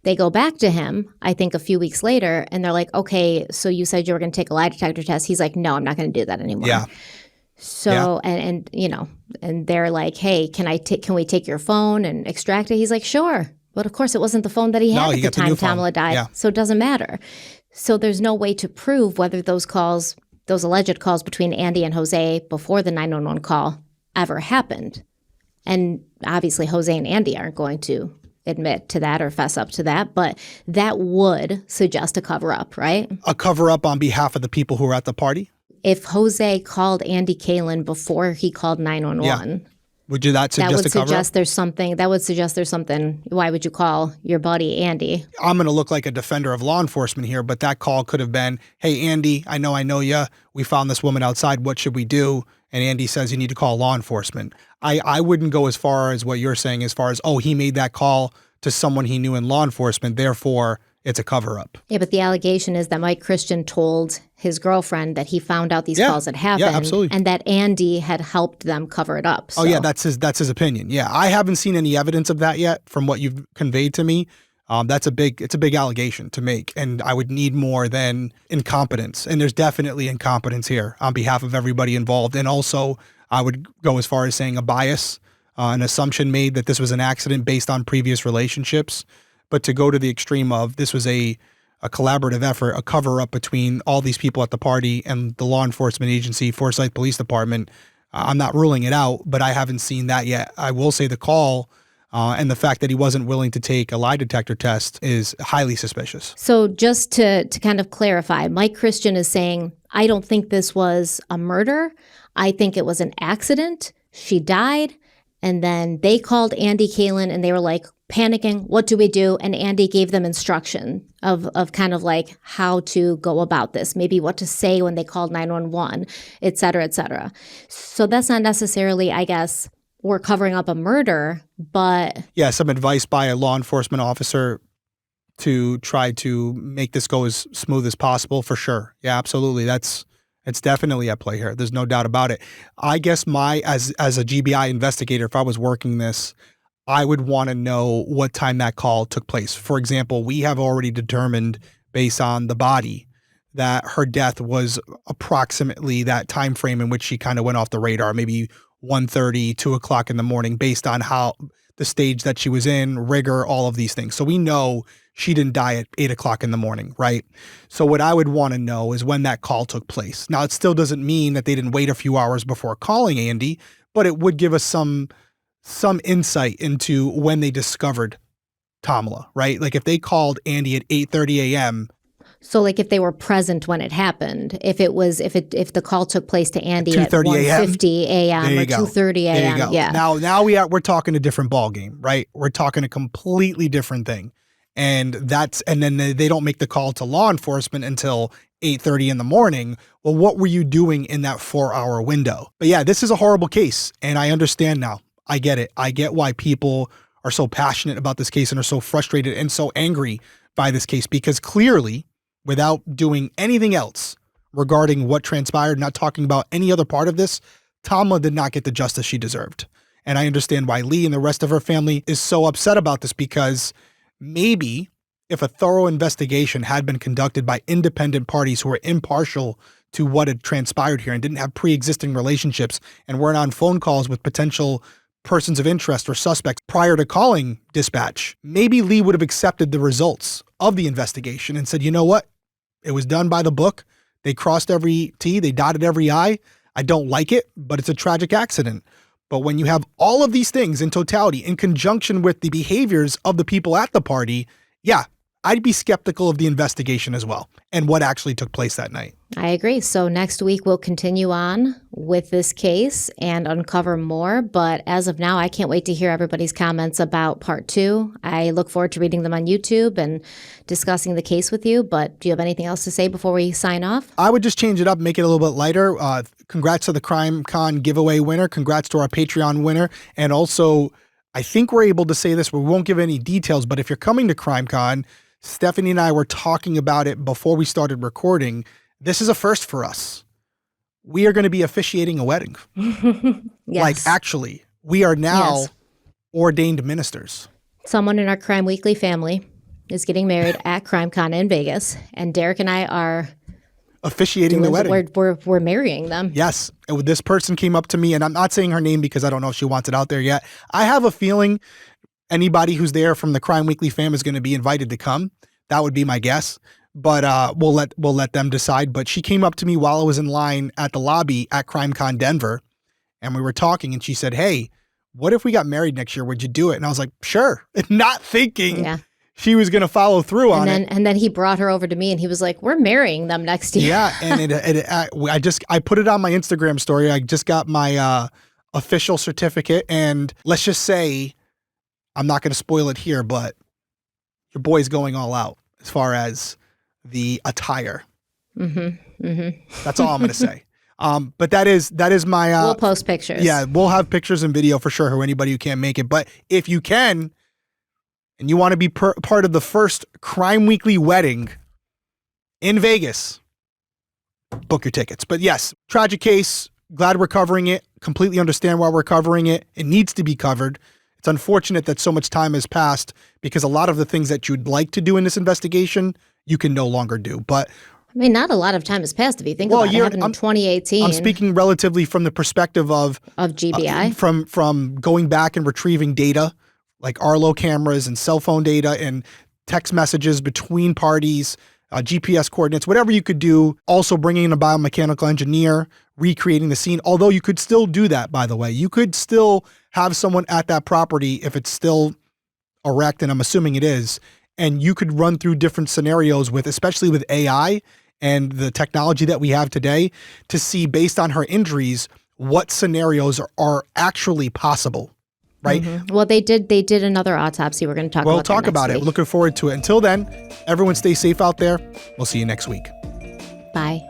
They go back to him, I think a few weeks later, and they're like, okay, so you said you were going to take a lie detector test. He's like, no, I'm not going to do that anymore. Yeah. So, and they're like, hey, can we take your phone and extract it? He's like, sure. But of course, it wasn't the phone that he had at the time Tamla died. Yeah. So it doesn't matter. So there's no way to prove whether those alleged calls between Andy and Jose before the 911 call ever happened. And obviously, Jose and Andy aren't going to admit to that or fess up to that, but that would suggest a cover-up, right? A cover-up on behalf of the people who were at the party? If Jose called Andy Kalin before he called 911, would that suggest a cover-up? That would suggest there's something. Why would you call your buddy Andy? I'm going to look like a defender of law enforcement here, but that call could have been, hey, Andy, I know you. We found this woman outside. What should we do? And Andy says you need to call law enforcement. I wouldn't go as far as what you're saying as far as, oh, he made that call to someone he knew in law enforcement, therefore it's a cover-up. Yeah, but the allegation is that Mike Christian told his girlfriend that he found out these calls had happened, absolutely. And that Andy had helped them cover it up. So. Oh yeah, that's his opinion. Yeah, I haven't seen any evidence of that yet from what you've conveyed to me. It's a big allegation to make, and I would need more than incompetence. And there's definitely incompetence here on behalf of everybody involved. And also, I would go as far as saying a bias, an assumption made that this was an accident based on previous relationships. But to go to the extreme of this was a collaborative effort, a cover-up between all these people at the party and the law enforcement agency, Forsyth Police Department, I'm not ruling it out, but I haven't seen that yet. I will say the call and the fact that he wasn't willing to take a lie detector test is highly suspicious. So just to kind of clarify, Mike Christian is saying, I don't think this was a murder. I think it was an accident. She died. And then they called Andy Kalin and they were like panicking, what do we do? And Andy gave them instruction of kind of like how to go about this, maybe what to say when they called 911, et cetera, et cetera. So that's not necessarily, I guess, we're covering up a murder, but... Yeah, some advice by a law enforcement officer to try to make this go as smooth as possible, for sure. Yeah, absolutely. It's definitely at play here. There's no doubt about it. I guess as a GBI investigator, if I was working this, I would want to know what time that call took place. For example, we have already determined based on the body that her death was approximately that time frame in which she kind of went off the radar, maybe 1:30, 2 o'clock in the morning, based on how the stage that she was in, rigor, all of these things. So we know she didn't die at 8 o'clock in the morning, right? So what I would want to know is when that call took place. Now, it still doesn't mean that they didn't wait a few hours before calling Andy, but it would give us some insight into when they discovered Tamla, right? Like if they called Andy at 8:30 a.m., So like if they were present when it happened, if the call took place to Andy at 2:30 a.m. 1:50 a.m. There or you go. 2:30 There you a.m. go. Yeah. Now we're talking a different ball game, right? We're talking a completely different thing. And then they don't make the call to law enforcement until 8:30 in the morning. Well, what were you doing in that 4-hour window? But yeah, this is a horrible case. And I understand now. I get it. I get why people are so passionate about this case and are so frustrated and so angry by this case, because clearly, without doing anything else regarding what transpired, not talking about any other part of this, Tamla did not get the justice she deserved. And I understand why Lee and the rest of her family is so upset about this, because maybe if a thorough investigation had been conducted by independent parties who were impartial to what had transpired here and didn't have pre-existing relationships and weren't on phone calls with potential persons of interest or suspects prior to calling dispatch, maybe Lee would have accepted the results of the investigation and said, you know what? It was done by the book. They crossed every T, they dotted every I. I don't like it, but it's a tragic accident. But when you have all of these things in totality, in conjunction with the behaviors of the people at the party, yeah, I'd be skeptical of the investigation as well and what actually took place that night. I agree. So next week we'll continue on with this case and uncover more. But as of now, I can't wait to hear everybody's comments about part 2. I look forward to reading them on YouTube and discussing the case with you. But do you have anything else to say before we sign off? I would just change it up, make it a little bit lighter. Congrats to the Crime Con giveaway winner. Congrats to our Patreon winner. And also, I think we're able to say this, but we won't give any details. But if you're coming to Crime Con, Stephanie and I were talking about it before we started recording. This is a first for us. We are going to be officiating a wedding. Yes. Like, actually, we are now ordained ministers. Someone in our Crime Weekly family is getting married at CrimeCon in Vegas, and Derek and I are officiating the wedding. We're marrying them. Yes. And this person came up to me, and I'm not saying her name because I don't know if she wants it out there yet. I have a feeling anybody who's there from the Crime Weekly fam is going to be invited to come. That would be my guess. But we'll let them decide. But she came up to me while I was in line at the lobby at CrimeCon Denver, and we were talking, and she said, "Hey, what if we got married next year? Would you do it?" And I was like, "Sure," not thinking she was going to follow through on it. And then he brought her over to me, and he was like, "We're marrying them next year." Yeah, and I put it on my Instagram story. I just got my official certificate, and let's just say, I'm not going to spoil it here, but your boy's going all out as far as the attire. That's all I'm going to say. But that is my. We'll post pictures. Yeah, we'll have pictures and video for sure. For anybody who can't make it, but if you can, and you want to be part of the first Crime Weekly wedding in Vegas, book your tickets. But yes, tragic case. Glad we're covering it. Completely understand why we're covering it. It needs to be covered. It's unfortunate that so much time has passed, because a lot of the things that you'd like to do in this investigation, you can no longer do. But I mean, not a lot of time has passed if you think about it. It happened in 2018. I'm speaking relatively from the perspective of GBI. From going back and retrieving data, like Arlo cameras and cell phone data and text messages between parties, GPS coordinates, whatever you could do. Also bringing in a biomechanical engineer, recreating the scene. Although you could still do that, by the way. You could still have someone at that property if it's still erect, and I'm assuming it is, and you could run through different scenarios especially with AI and the technology that we have today, to see, based on her injuries, what scenarios are actually possible. Right? Well, they did another autopsy. We're going to talk about that. We'll talk about it. Looking forward to it. Until then, everyone stay safe out there. We'll see you next week. Bye.